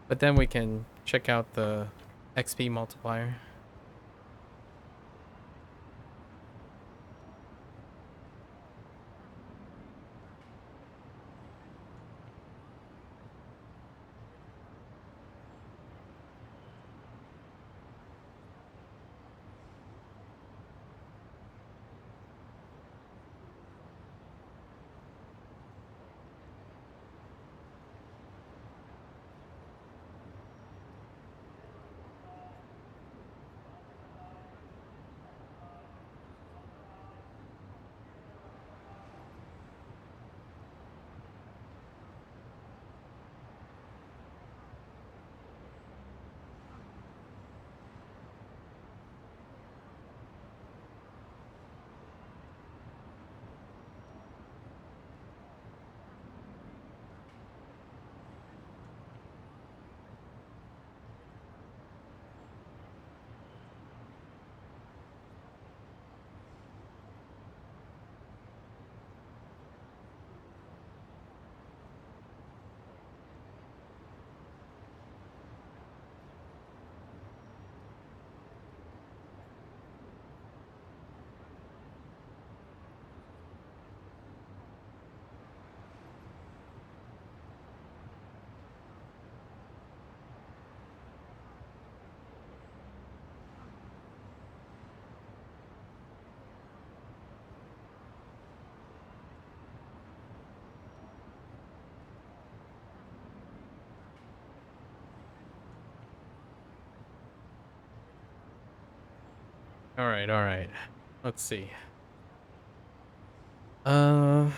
But then we can check out the XP multiplier. All right. Let's see. Oh,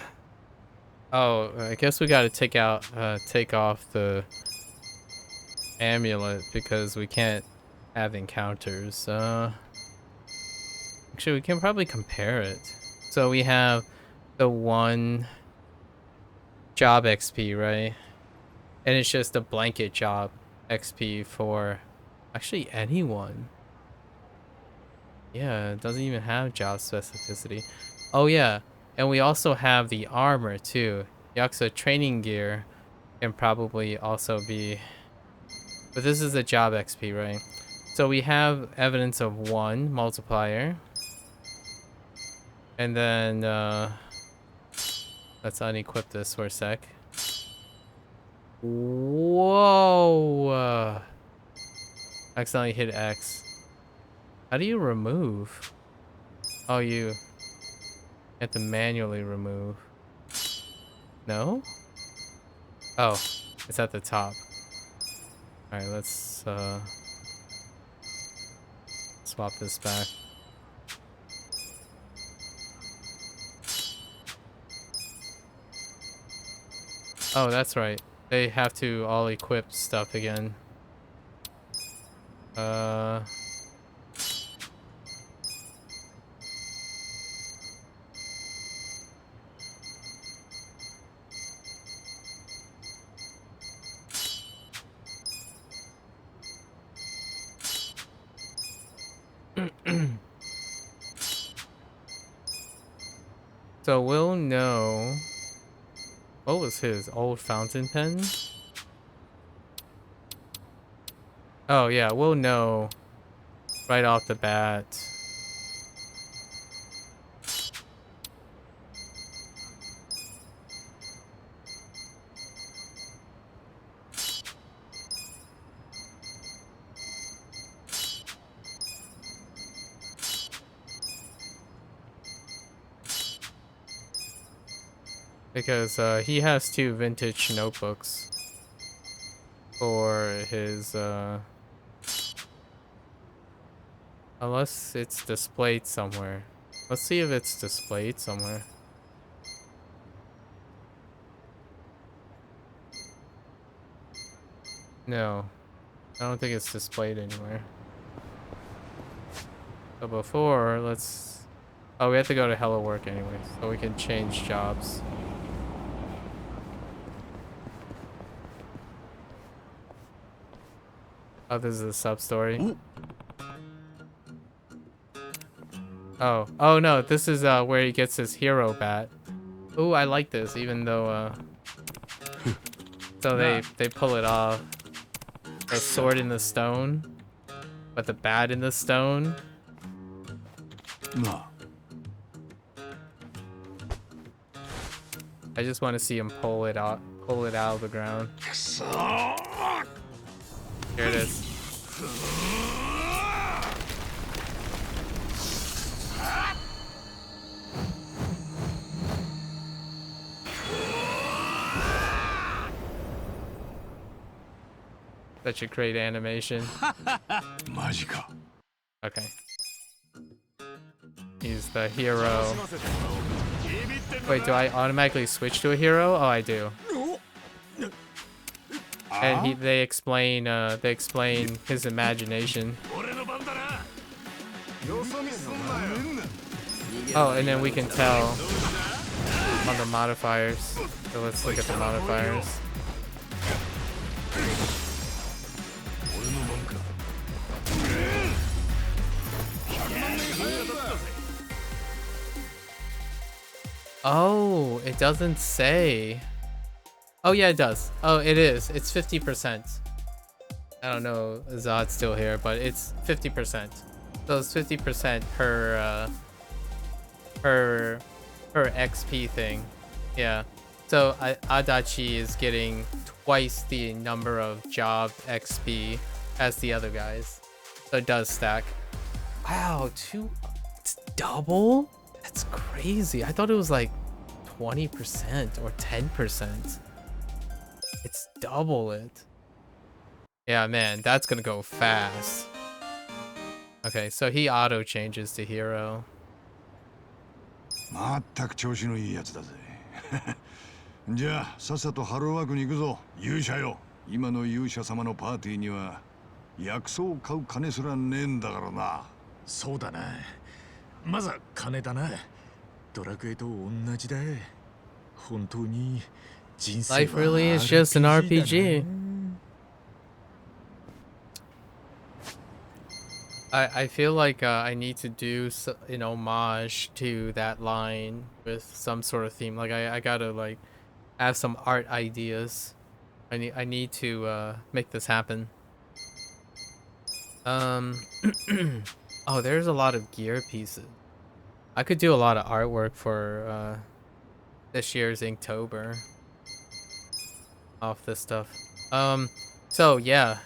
I guess we gotta take off the amulet because we can't have encounters. Actually, we can probably compare it. So we have the one job XP, right? And it's just a blanket job XP for actually anyone. Yeah, it doesn't even have job specificity. Oh yeah, and we also have the armor too. Yakuza training gear can probably also be, but this is a job XP, right? So we have evidence of one multiplier. And then let's unequip this for a sec. Whoa! Accidentally hit X. How do you remove? Oh, you have to manually remove. No? Oh, it's at the top. All right, let's swap this back. Oh, that's right. They have to all equip stuff again. So we'll know. What was his old fountain pen? Oh yeah, we'll know right off the bat. Because he has 2 vintage notebooks for his unless it's displayed somewhere. Let's see if it's displayed somewhere. No, I don't think it's displayed anywhere. So before, let's Oh, we have to go to Hello Work anyway, so we can change jobs. Oh, this is a sub-story. Oh no, this is where he gets his hero bat. Ooh, I like this, even though so they pull it off. The sword in the stone, but the bat in the stone. I just want to see him pull it out of the ground. Here it is. Such a great animation. Okay. He's the hero. Wait, do I automatically switch to a hero? Oh, I do. And they explain his imagination. Oh, and then we can tell on the modifiers. So let's look at the modifiers. Oh, it doesn't say. Oh yeah, it does. Oh, it is. It's 50%. I don't know, Zod's still here, but it's 50%. So it's 50% per XP thing. Yeah. So Adachi is getting twice the number of job XP as the other guys. So it does stack. Wow, it's double? That's crazy. I thought it was like 20% or 10%. It's double it. Yeah, man, that's gonna go fast. Okay, so he auto changes to hero. まったく調子のいいやつだぜ。じゃあさっさとハローワークに行くぞ。勇者よ。今の勇者様のパーティーには薬草を買う金すらねえんだからな。そうだな。まずは金だな。ドラクエと同じだ。本当に人生は Life really is just an RPG. I feel like I need to do an homage to that line with some sort of theme. Like I gotta like have some art ideas. I need to make this happen. Oh, there's a lot of gear pieces. I could do a lot of artwork for this year's Inktober off this stuff. So yeah.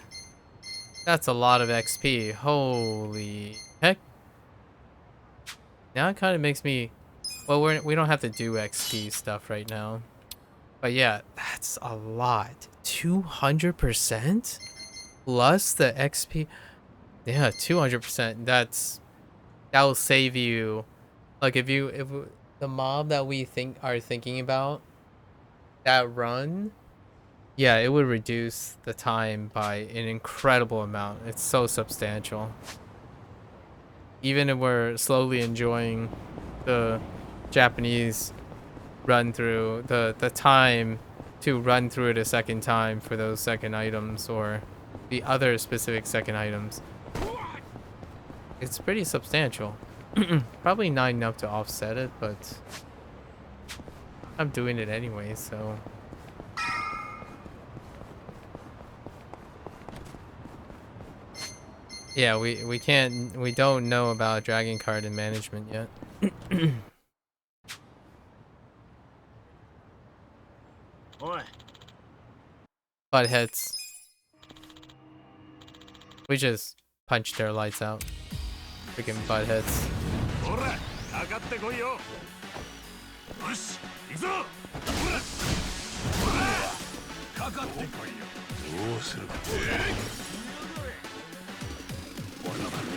That's a lot of XP. Holy heck. Now it kind of makes me... Well, we don't have to do XP stuff right now. But yeah, that's a lot. 200%? Plus the XP? Yeah, 200%. That will save you... Like, if the mob that we are thinking about, that run... Yeah, it would reduce the time by an incredible amount. It's so substantial. Even if we're slowly enjoying the Japanese run through, the time to run through it a second time for those second items or the other specific second items, it's pretty substantial. Probably not enough to offset it, but I'm doing it anyway, so... Yeah, we don't know about Dragon Card and management yet. Butt heads. We just punched their lights out. Freaking butt heads.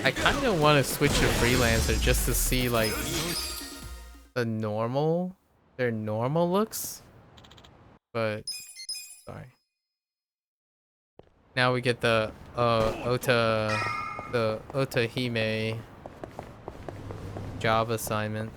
I kind of want to switch to freelancer just to see like their normal looks, but sorry. Now we get the Otahime job assignment.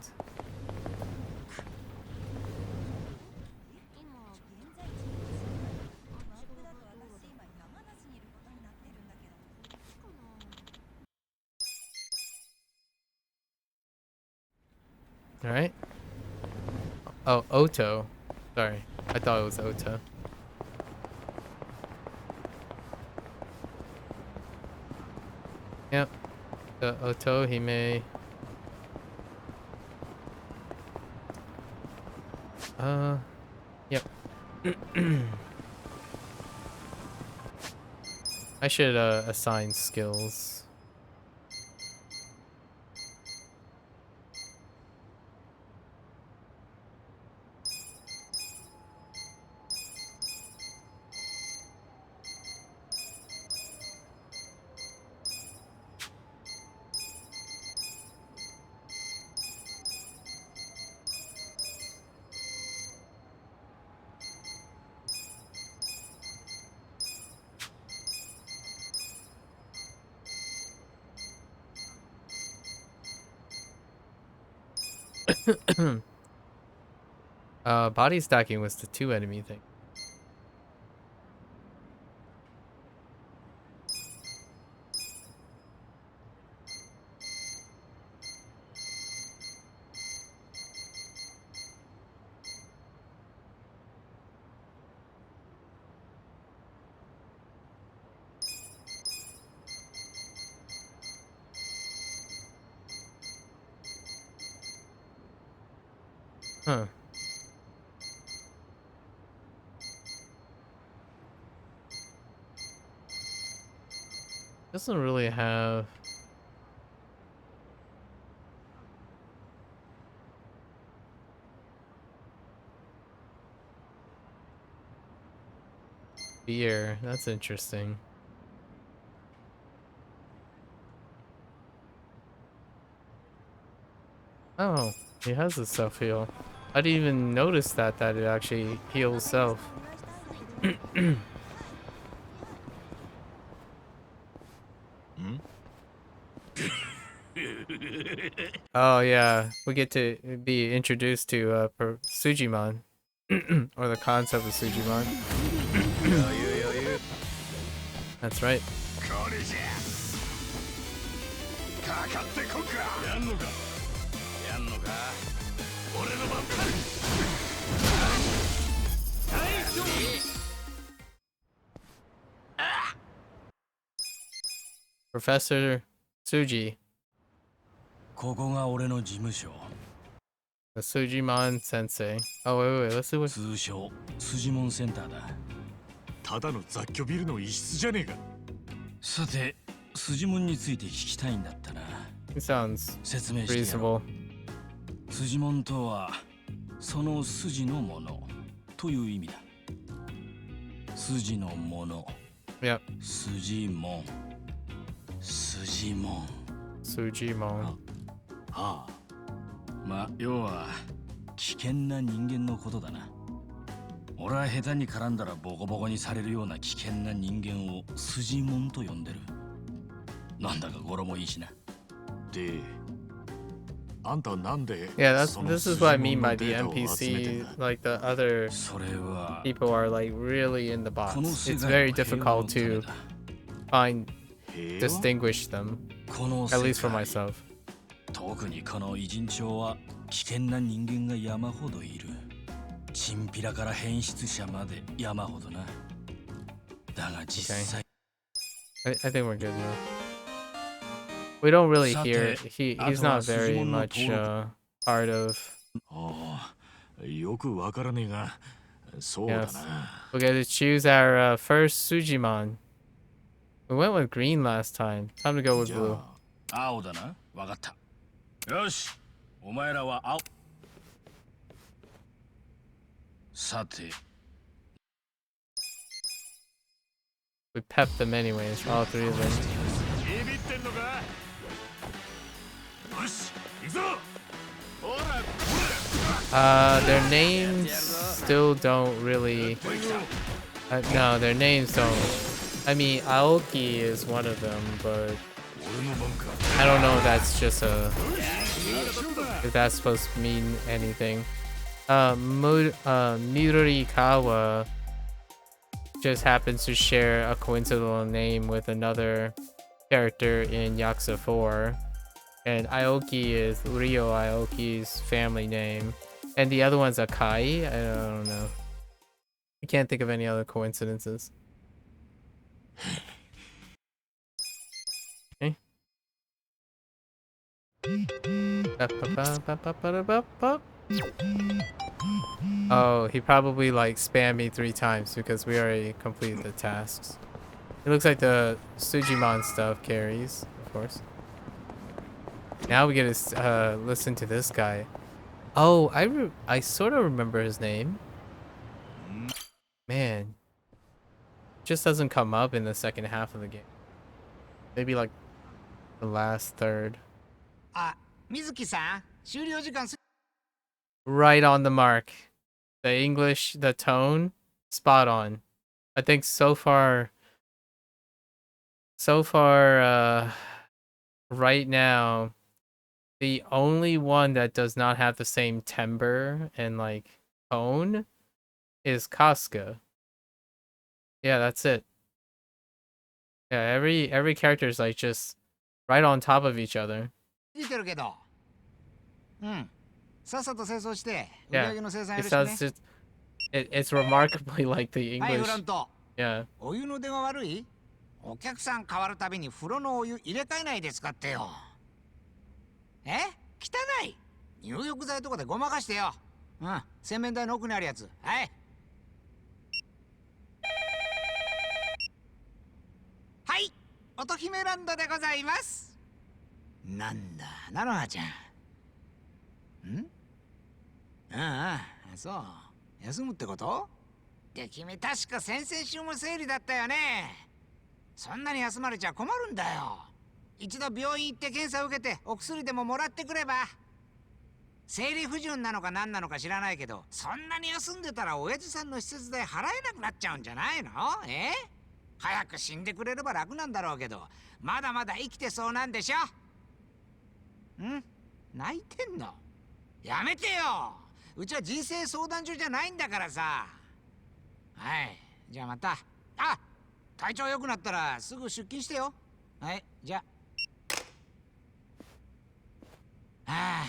All right. Oh, Oto. Sorry, I thought it was Ota. Yep. The Oto Hime. Yep. I should assign skills. Body stacking was the 2 enemy thing. Huh. Doesn't really have beer. That's interesting. Oh, he has a self heal. I didn't even notice that it actually heals self. Oh yeah, we get to be introduced to Sujimon, or the concept of Sujimon. That's right. Professor Suji. ここが俺の事務所。 The Sujimon Sensei. Oh wait, let's do it. 通称スジモンセンターだ。ただの雑居ビルの一室じゃねえか。さて、スジモンについて聞きたいんだったな。 It sounds 説明してやろ reasonable. う。スジモンとはその筋のものという意味だ。筋のもの。 Yep. スジモン。スジモン。 Sujimon. はあ。まあ要は危険な人間のことだな。俺は下手に絡んだらボコボコにされるような危険な人間をスジモンと呼んでる。なんだか語呂もいいしな。で、あんたなんで Yeah, その this is what I スジモ mean ンの by the データを集めてん NPC. だ。 Like the other それは people are like really in the この box. 世 It's 界 very の平和の difficult ため to だ。 find 平和 distinguish them. この At 世 least for 界 myself. 特にこの偉人町は危険な人間が山ほどいる。チンピラから変質者まで山ほどな。だが実際 I think we're good now. We don't really hear. さて、 He's not very あとはスジモンの much 登録。 part of. ああ、よくわからねえが、そうだ Yes. な。 We get to choose our first Sujimon. We went with green last time. Time to go with じ blue. ゃあ、青だな。わかった。よし、お前らは青。さて、 We pepped them anyways, all 3 of them. ビビってんのか。よし、行くぞ。ほら、 Their names still don't really. No, their names don't. I mean, Aoki is one of them, but I don't know if that's just if that's supposed to mean anything. Midorikawa just happens to share a coincidental name with another character in Yakuza 4. And Aoki is Ryo Aoki's family name. And the other one's Akai? I don't know. I can't think of any other coincidences. Okay. Oh, he probably like spammed me 3 times because we already completed the tasks. It looks like the Sujimon stuff carries, of course. Now we get to listen to this guy. Oh, I sort of remember his name. Man. Just doesn't come up in the second half of the game. Maybe like the last third. Right on the mark. The English, the tone, spot on. I think so far, right now, the only one that does not have the same timbre and like tone is Casca. Yeah, that's it. Yeah, every character is like just right on top of each other. Yeah, it sounds just it's remarkably like the English. Yeah. お湯の出が悪い？お客さん変わるたびに風呂のお湯入れ替えないで使ってよ。え？汚い？入浴剤とかでごまかしてよ。うん、洗面台の奥にあるやつ。はい。はい、乙姫ランドでございます。なんだ、なのはちゃん。ん？ああ、そう。休むってこと？で、君確か先々週も生理だったよね。そんなに休まれちゃ困るんだよ。一度病院行って検査を受けてお薬でももらってくれば。生理不順なのか何なのか知らないけど、そんなに休んでたら親父さんの施設代払えなくなっちゃうんじゃないの？早く死んでくれれば楽なんだろうけど、まだまだ生きてそうなんでしょ？ん？泣いてんの？やめてよ。うちは人生相談所じゃないんだからさ。はい、じゃあまた。あ、体調良くなったらすぐ出勤してよ。はい、じゃあ。はあ、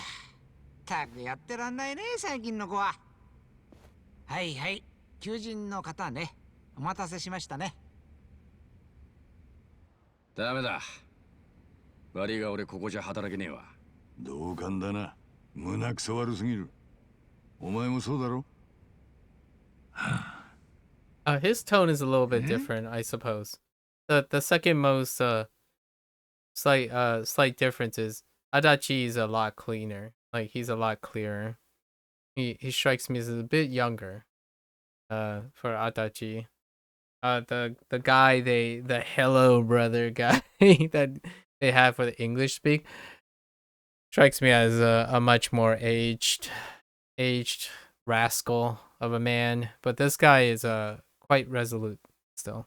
たくやってらんないね、最近の子は。はいはい、求人の方ね。お待たせしましたね。ダメだ。悪いが俺ここじゃ働けねえわ。同感だな。胸くそ悪すぎる。お前もそうだろ？ His tone is a little bit different, I suppose. The second most slight difference is Adachi is a lot cleaner. Like he's a lot clearer. He strikes me as a bit younger. For Adachi. The guy the hello brother guy that they have for the English speak strikes me as a much more aged rascal of a man, but this guy is quite resolute still.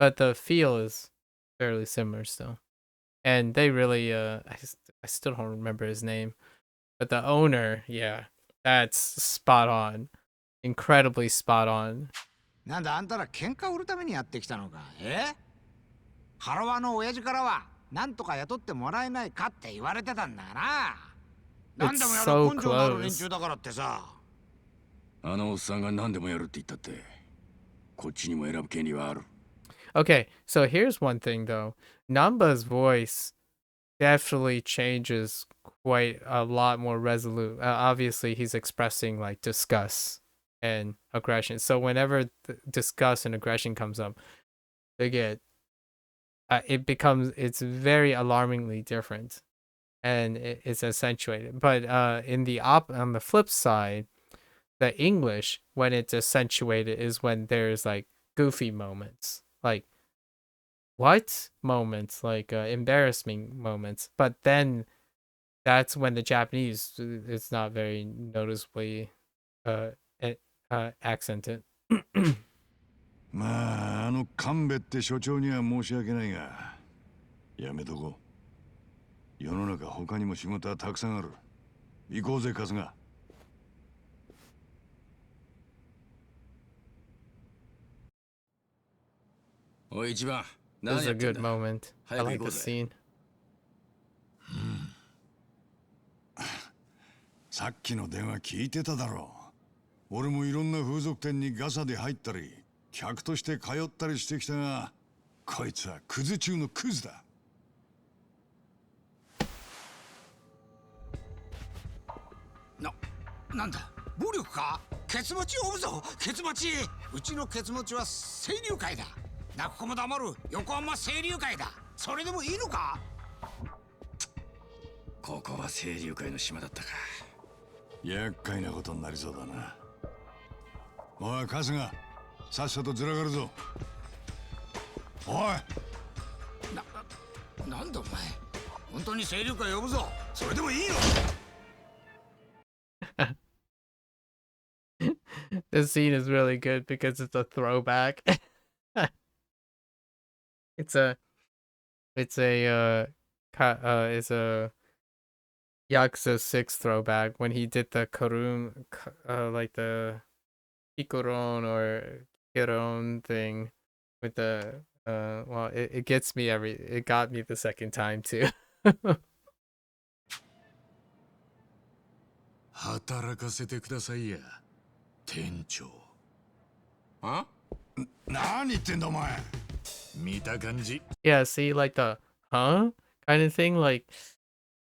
But the feel is fairly similar still. And they really I still don't remember his name, but the owner, yeah, that's spot on. Incredibly spot on. なんだあんたら喧嘩売るためにやってきたのか？ハロワの親父からはなんとか雇ってもらえないかって言われてたんだな。なんでもやる根性のある連中だからってさ。あのおっさんが何でもやるって言ったって、こっちにも選ぶ権利はある。Okay, so here's one thing though. Namba's voice definitely changes quite a lot more resolute. Obviously, he's expressing like disgust and aggression. So whenever disgust and aggression comes up, they get it's very alarmingly different, and it's accentuated. But on the flip side, the English, when it's accentuated, is when there's like goofy moments, like what moments, like embarrassing moments. But then that's when the Japanese is not very noticeably accented. まあ、あの神戸って所長には申し訳ないが、やめとこう。世の中他にも仕事はたくさんある。行こうぜ、春日。おい、一番。 This 何 is や a ってん good だ。 moment. I 早く like 行こう the ぜ。 scene. さっきの電話聞いてただろう。俺もいろんな風俗店にガサで入ったり、客として通ったりしてきたが、こいつはクズ中のクズだ。なんだ暴力か。ケツ持ち呼ぶぞ、ケツ持ち。うちのケツ持ちは清流会だ。泣く子も黙る横浜清流会だ。それでもいいのか。ここは清流会の島だったか。厄介なことになりそうだな。おい、春日、さっさとずらがるぞ。おい。なんだお前、本当に清流会呼ぶぞ。それでもいいの。This scene is really good because it's a throwback. it's a it's a Yakuza 6 throwback when he did the Karun like the Hikoron or Kiron thing with the well it gets me it got me the second time too. 働かせてくださいや、店長。あ？何言ってんだお前。見た感じ。Yeah, see like the huh kind of thing, like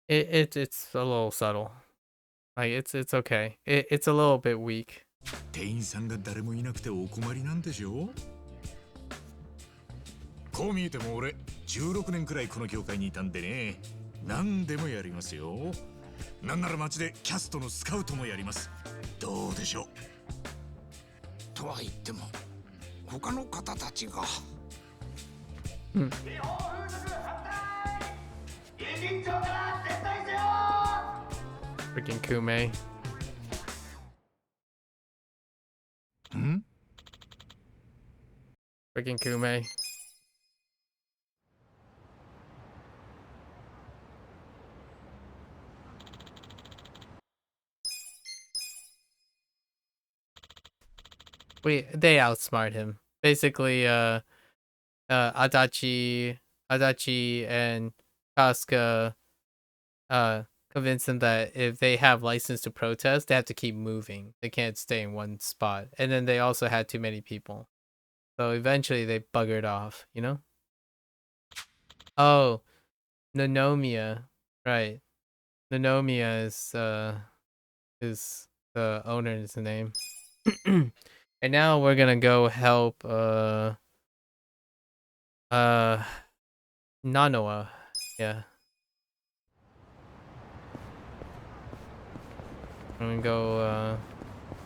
it's a little subtle. Like it's okay. It's a little bit weak. 店員さんが誰もいなくてお困りなんでしょ。こう見えても俺16年くらいこの業界にいたんでね、何でもやりますよ。なんなら街でキャストのスカウトもやります。どうでしょう。とは言っても他の方たちが。Freaking Kume. ん？ Freaking Kume. They outsmart him. Basically, Adachi and Kasuga convince him that if they have license to protest, they have to keep moving. They can't stay in one spot. And then they also had too many people. So eventually they buggered off, you know? Oh, Nonomiya. Right. Nonomiya is the owner's name. And now we're gonna go help Nanoa. Yeah. I'm gonna go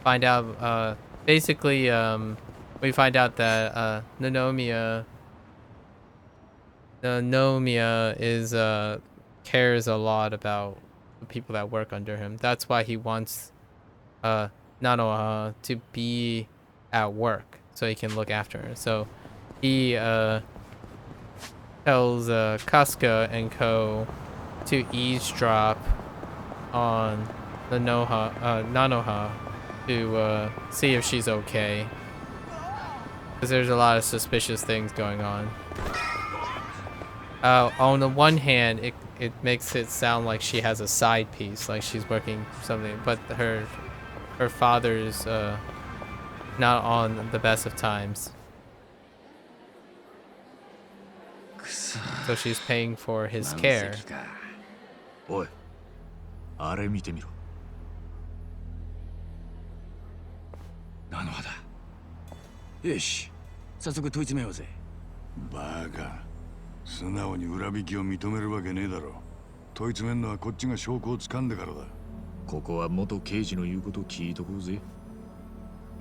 find out basically we find out that Nonomiya is cares a lot about the people that work under him. That's why he wants Nanoa to be at work so he can look after her. So he tells Kasuga and Co to eavesdrop on the Nanoha to see if she's okay, because there's a lot of suspicious things going on. On the one hand, it makes it sound like she has a side piece, like she's working something, but her father's not on the best of times, so she's paying for his care. おい、あれ見てみろ。菜の葉だ。よし、早速問い詰めようぜ。バカ、素直に裏引きを認めるわけねえだろ。問い詰めんのはこっちが証拠を掴んでからだ。ここは元刑事の言うこと聞いとこうぜ。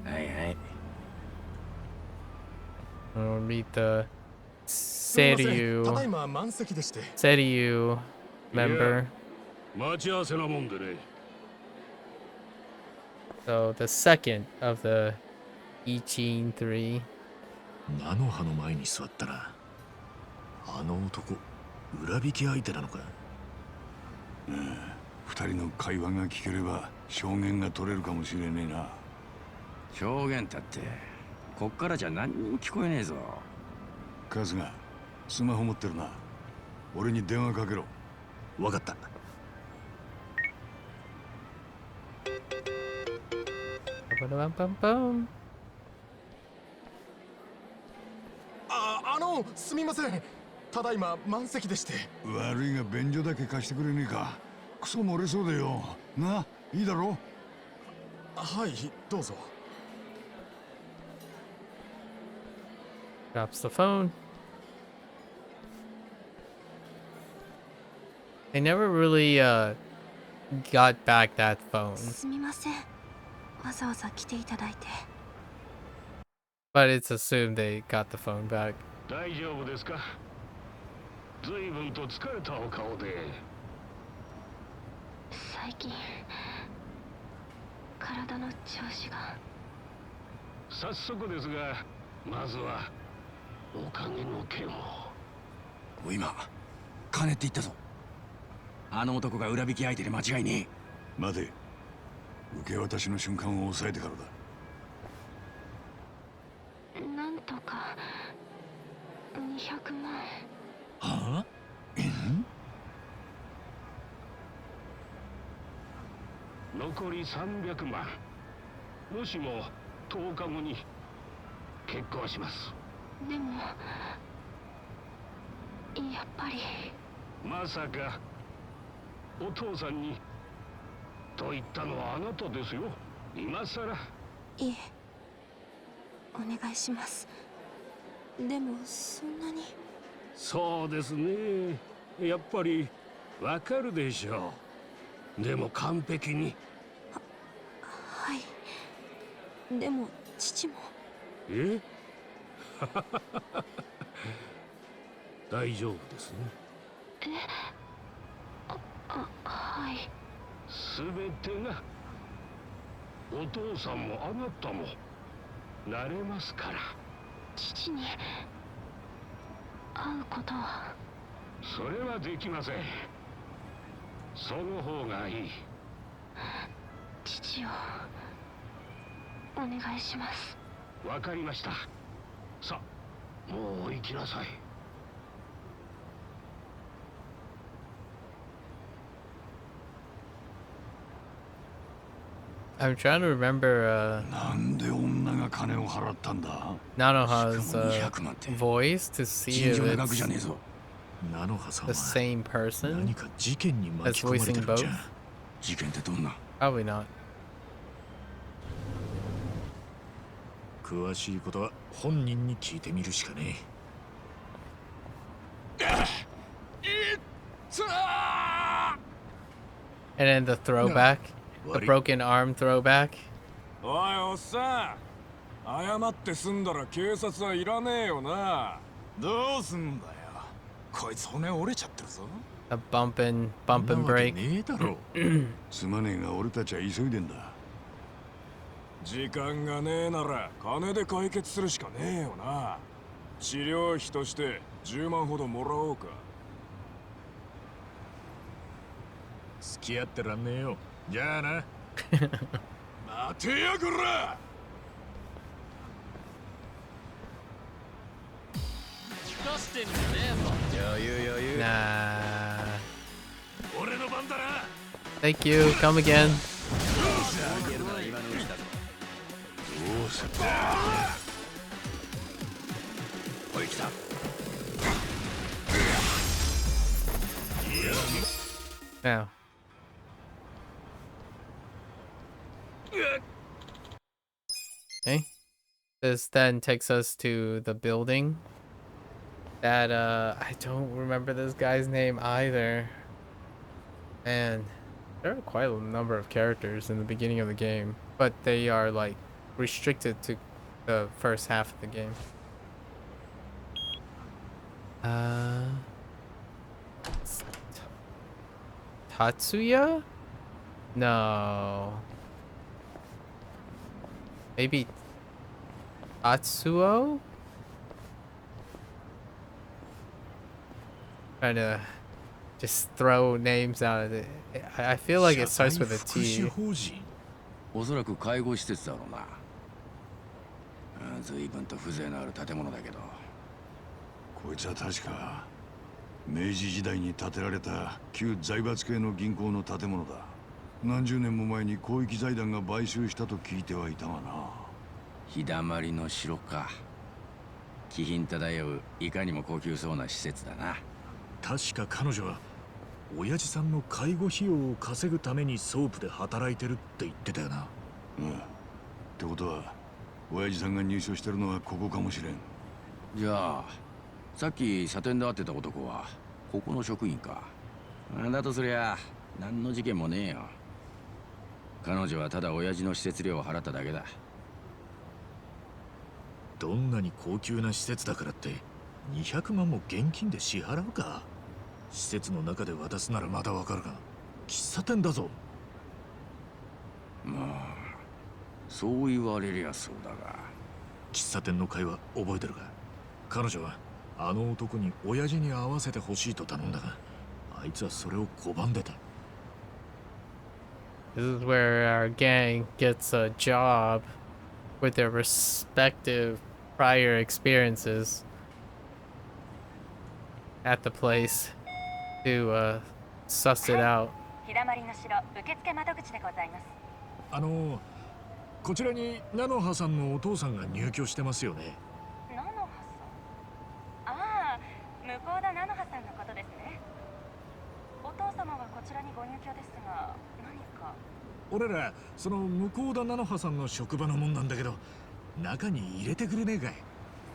はいはい。I'll meet the Seryu member. 待ち合わせなもんでね。So the second of the Ichin 3. 菜の葉の前に座ったら、あの男裏引き相手なのか。二人の会話が聞ければ証言が取れるかもしれねえな。証言だってこっからじゃ何にも聞こえねえぞ。春日、スマホ持ってるな。俺に電話かけろ。わかった。すみません。ただいま満席でして。悪いが便所だけ貸してくれねえか。クソ漏れそうだよ。な、いいだろ。はい、どうぞ。Drops the phone. They never really got back that phone. すみません。わざわざ来ていただいて。But it's assumed they got the phone back. 大丈夫ですか。随分と疲れたお顔で。最近体の調子が。早速ですが、まずはお金の件を。今金って言ったぞ。あの男が裏引き相手で間違いねえ。待て。受け渡しの瞬間を抑えてからだ。なんとか200万。はあ？残り300万。もしも10日後に結婚します。でもやっぱり。まさかお父さんにと言ったのはあなたですよ。今さら。いえ、お願いします。でもそんなに。そうですね。やっぱりわかるでしょう。でも完璧に。はい。でも父も。え？大丈夫ですね。はい。すべてがお父さんもあなたもなれますから。父に会うことは。それはできません。その方がいい。父をお願いします。わかりました。さあ、もう行きなさい。I'm trying to remember なんで女が金を払ったんだ。 Nanoha's voice to see if it's ナノハさん the は same person 何か事件に as 巻き込まれて voicing るんじ both. ゃ。事件ってどんな？ Probably not. 詳しいことは本人に聞いてみるしかねえ。And then the throwback, the broken arm throwback. おいおっさん、謝って済んだら警察はいらねえよな。どうすんだよ。こいつ骨折れちゃってるぞ。 A bump and break. ねえだろ。すまねえが俺たちは急いでんだ。時間がねえなら金で解決するしかねえよな。治療費として10万ほどもらおうか。付き合ってらんねえよ。じゃあな。待てやこら。Nah. 俺の番だな。 Thank you. Come again. おい来た。 Now. Okay. This then takes us to the building that I don't remember this guy's name either. And there are quite a number of characters in the beginning of the game, but they are like restricted to the first half of the game. Tatsuya? No. Maybe Tatsuo? Trying to just throw names out. I feel like it starts with a 福祉 T. 法人。おそらく介護施設だろうな。随分と風情のある建物だけど。こいつは確か明治時代に建てられた旧財閥系の銀行の建物だ。何十年も前に広域財団が買収したと聞いてはいたがな。日だまりの城か。気品漂ういかにも高級そうな施設だな。確か彼女は親父さんの介護費用を稼ぐためにソープで働いてるって言ってたよな。うん。ってことは親父さんが入所してるのはここかもしれん。じゃあさっきサテンで会ってた男はここの職員か。だとすりゃ何の事件もねえよ。彼女はただ親父の施設料を払っただけだ。どんなに高級な施設だからって200万も現金で支払うか。施設の中で渡すならまだわかるが喫茶店だぞ。まあそう言われりゃそうだが。喫茶店の会話覚えてるか。彼女はあの男に親父に会わせてほしいと頼んだがあいつはそれを拒んでた。 This is where our gang gets a job with their respective prior experiences at the place to suss it out. 日だまりの城受付窓口でございます。こちらに菜の葉さんのお父さんが入居してますよね。菜の葉さん。ああ、向田菜の葉さんのことですね。お父様はこちらにご入居ですが、何か。俺らその向田菜の葉さんの職場のもんなんだけど中に入れてくれねえかい。す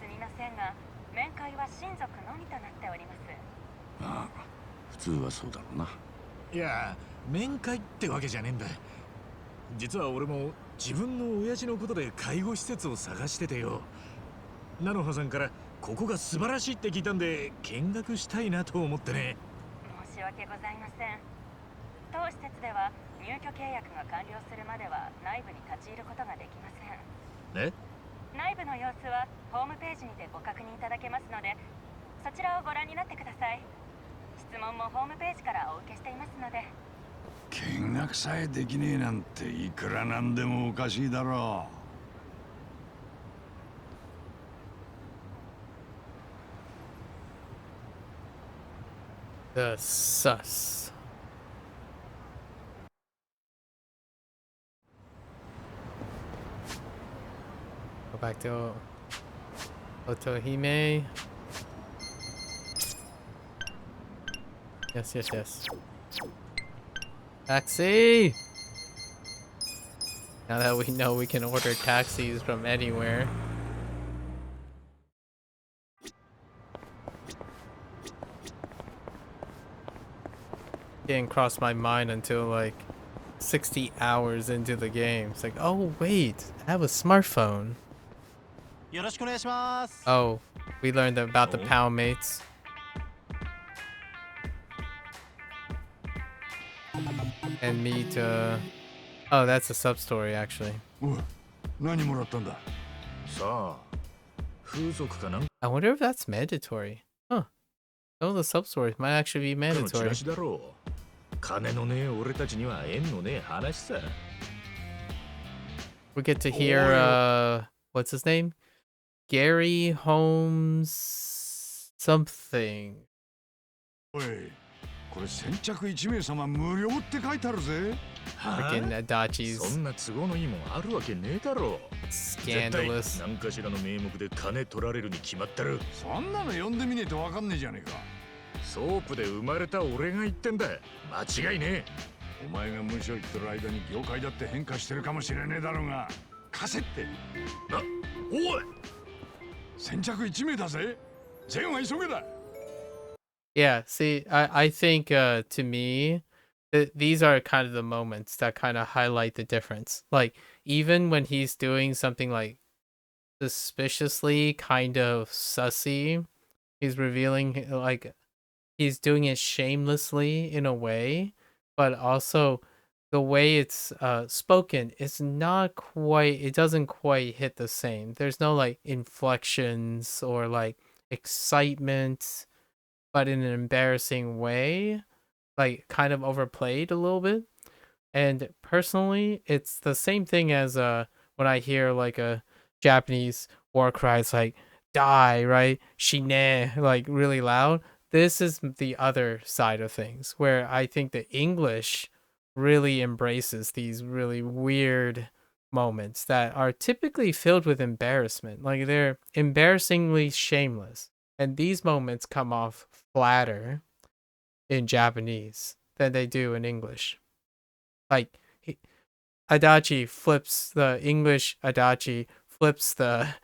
みませんが、面会は親族のみとなっております。ああ普通はそうだろうな。いや面会ってわけじゃねえんだ。実は俺も自分の親父のことで介護施設を探しててよ。菜の葉さんからここが素晴らしいって聞いたんで見学したいなと思ってね。申し訳ございません。当施設では入居契約が完了するまでは内部に立ち入ることができません。え？内部の様子はホームページにてご確認いただけますので、そちらをご覧になってください。質問もホームページからお受けしていますので。見学さえできねえなんていくらなんでもおかしいだろう。The sus. Go back to Otohime. Yes, yes, yes. Taxi! Now that we know we can order taxis from anywhere. Didn't cross my mind until like 60 hours into the game. It's like, oh wait, I have a smartphone. Oh, we learned about the PAL mates. And meet oh, that's a sub story actually. う。おい、何もらったんだ。さあ風俗かなんか I wonder if that's mandatory. Huh. Some of the sub stories might actually be のチ mandatory. ラシだろう。金のねえ俺たちには縁のねえ話さ。 We get to hear what's his name? Gary Holmes something. おい、これ先着1名様無料って書いてあるぜ。Freaking そ Adachi's んな都合のいいもんあるわけねえだろう。絶対 scandalous. 何かしらの名目で金取られるに決まってる。そんなの読んでみねえとわかんねえじゃねえか。ソープで生まれた俺が言ってんだ。間違いねえ。お前が無所言ってる間に業界だって変化してるかもしれねえだろうが、貸せって。おい、先着1名だぜ。全は急げだ。Yeah, see, I think to me, these are kind of the moments that kind of highlight the difference. Like, even when he's doing something like suspiciously kind of sussy, he's revealing, like, he's doing it shamelessly in a way, but also the way it's spoken is not quite, it doesn't quite hit the same. There's no, like, inflections or, like, excitement but in an embarrassing way, like kind of overplayed a little bit. And personally, it's the same thing as when I hear like a Japanese war cry, it's like die, right? Shine, like really loud. This is the other side of things where I think the English really embraces these really weird moments that are typically filled with embarrassment. Like they're embarrassingly shameless. And these moments come off flatter in Japanese than they do in English. Like Adachi flips the English Adachi flips the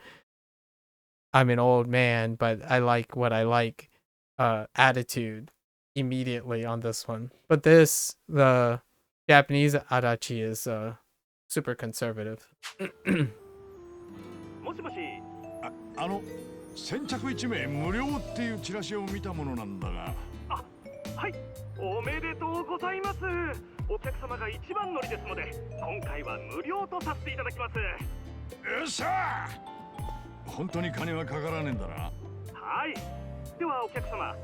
I'm an old man, but I like what I like attitude immediately on this one. But the Japanese Adachi is super conservative. もしもし。先着1名無料っていうチラシを見たものなんだが。あ、はい。おめでとうございます。お客様が一番乗りですので、今回は無料とさせていただきます。よっしゃー。本当に金はかからねえんだな。はい。ではお客様、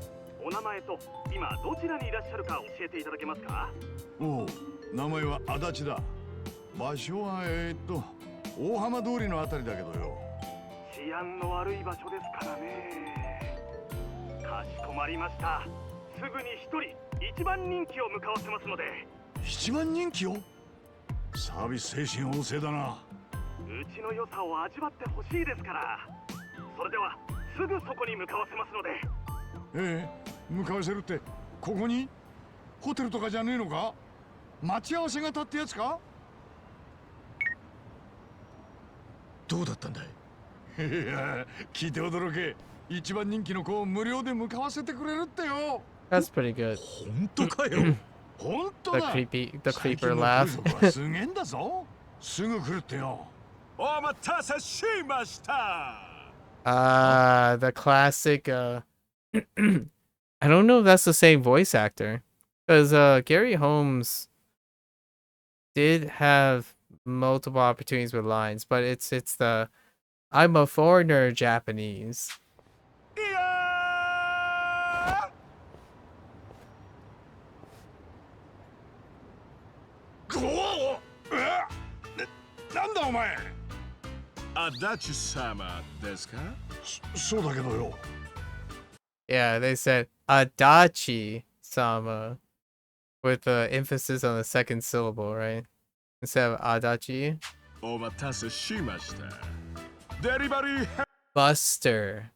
お名前と今どちらにいらっしゃるか教えていただけますか？おう、名前は足立だ。場所は大浜通りのあたりだけどよ。治安の悪い場所ですからね。かしこまりました。すぐに一人一番人気を向かわせますので。一番人気を？サービス精神旺盛だな。うちの良さを味わってほしいですから。それではすぐそこに向かわせますので。ええ、向かわせるってここに？ホテルとかじゃねえのか？待ち合わせ型ってやつか？どうだったんだい？いや、聞いて驚け。一番人気の子を無料で向かわせてくれるってよ。That's pretty good. 本当かよ。本当 The だ。 creeper laugh. すげえんだぞ。すぐ来るってよ。お待たせしました。The classic I don't know if that's the same voice actor, because Gary Holmes did have multiple opportunities with lines, but it's the I'm a foreigner Japanese. Go! なんだお前。足立様ですか？そうだけどよ。Yeah, they said Adachi-sama with the emphasis on the second syllable, right? Instead of Adachi. お待たせしました。デリバリー Buster.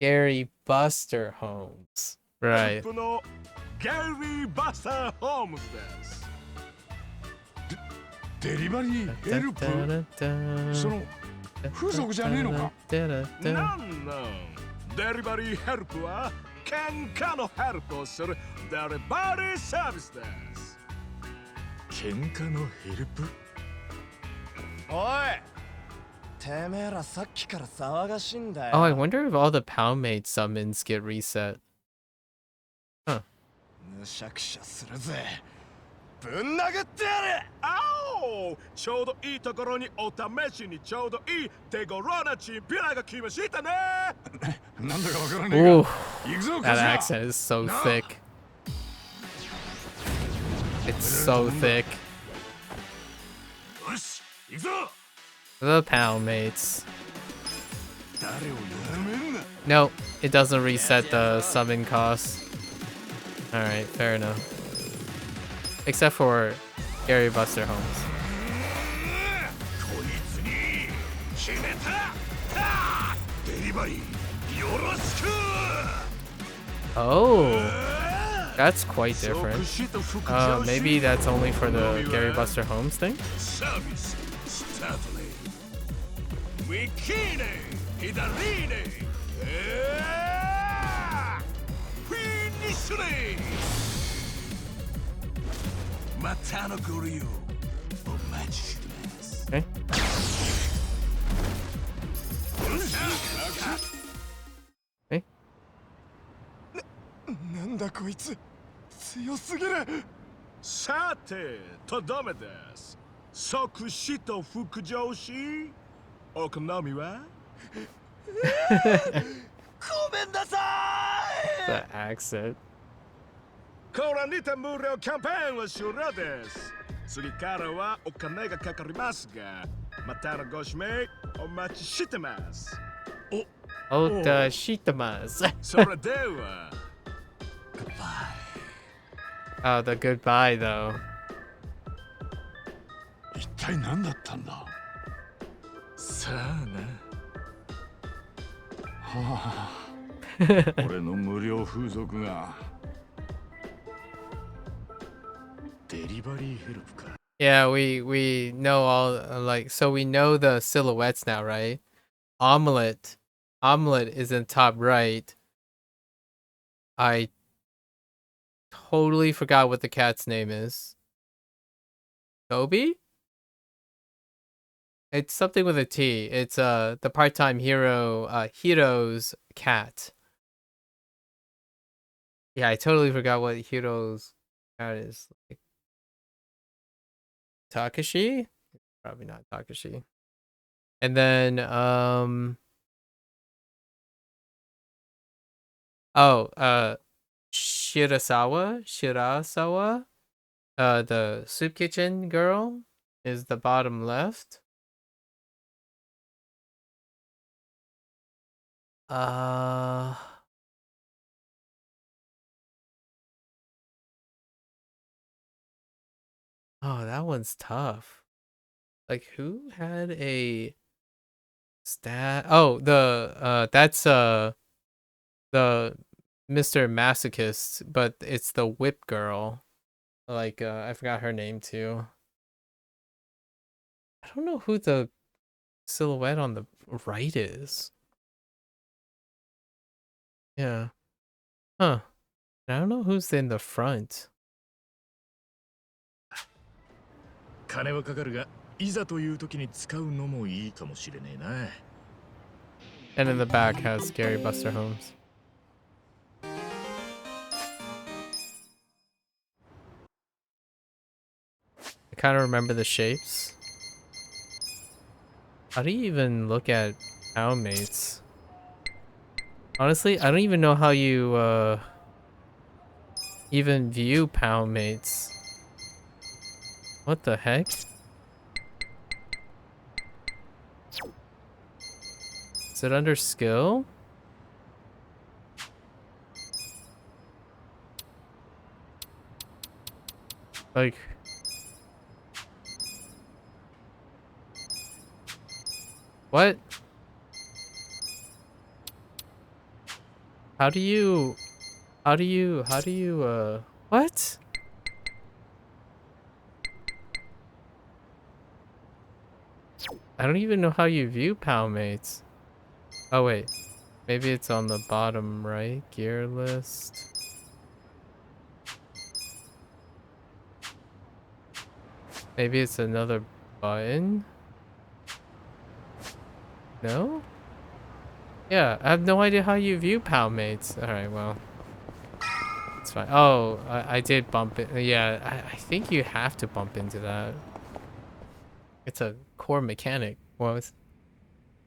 Gary Buster Holmes. Right. のゲリー・バスター・ホームズです。デリバリーヘルプ？その風俗じゃねえのか？なんなんデリバリーヘルプは喧嘩のヘルプをするデリバリーサービスです。喧嘩のヘルプ？おい、てめえらさっきから騒がしいんだよ。 Oh, I wonder if all the Poundmaid summons get reset. Huh. むしゃくしゃするぜ。ぶん殴ってやれ。おー、ちょうどいいところにお試しにちょうどいい手頃なチンピラが来ましたね。なんだかわからねえが。 Ooh, 行くぞ、 that accent is so thick. It's so thick. よし、行くぞ。 The Poundmates. 誰をやめんな。 No, it doesn't reset the summon cost. Alright, fair enough. Except for Gary Buster Holmes. こいつに決めた。デリバリーよろしく。 Oh, that's quite different. Maybe that's only for the Gary Buster Holmes thing? サービススタートね。ウィキーネ、ヒダリーネ、フィニッシュね。またのご利用お待ちしてます。Okay. なんだこいつ、強すぎる。さて、とどめです。即死と副上司。お好みは？ごめんなさい。 The accent. これにて無料キャンペーンは終了です。次からはお金がかかりますが、またのご指名お待ちしてます。Oh, the shitamas. それでは。Oh, the goodbye though. 一体何だったんだ。さあな。はあ。俺の無料風俗が。デリバリーヘルプか。Yeah, we know all like so we know the silhouettes now, right? Omelette is in top right. I totally forgot what the cat's name is. Toby? It's something with a T. It's the part-time hero Hiro's cat. Yeah, I totally forgot what Hiro's cat is. Like Takashi? Probably not Takashi. And then Shirasawa, the soup kitchen girl is the bottom left. Oh, that one's tough. Like who had a stat? Oh, that's the Mr. Masochist, but it's the whip girl. Like I forgot her name too. I don't know who the silhouette on the right is. Yeah. Huh. I don't know who's in the front. 金はかかるが、いざという時に使うのもいいかもしれねえな。And in the back has Gary Buster Holmes. I kind of remember the shapes. How do you even look at pound mates? Honestly, I don't even know how you even view pound mates. What the heck? Is it under skill? Like... What? How do you... What? I don't even know how you view pound mates. Oh wait, maybe it's on the bottom right gear list. Maybe it's another button? No? Yeah, I have no idea how you view pound mates. Alright, well. It's fine. Oh, I did bump it. Yeah, I think you have to bump into that. It's a core mechanic. Well,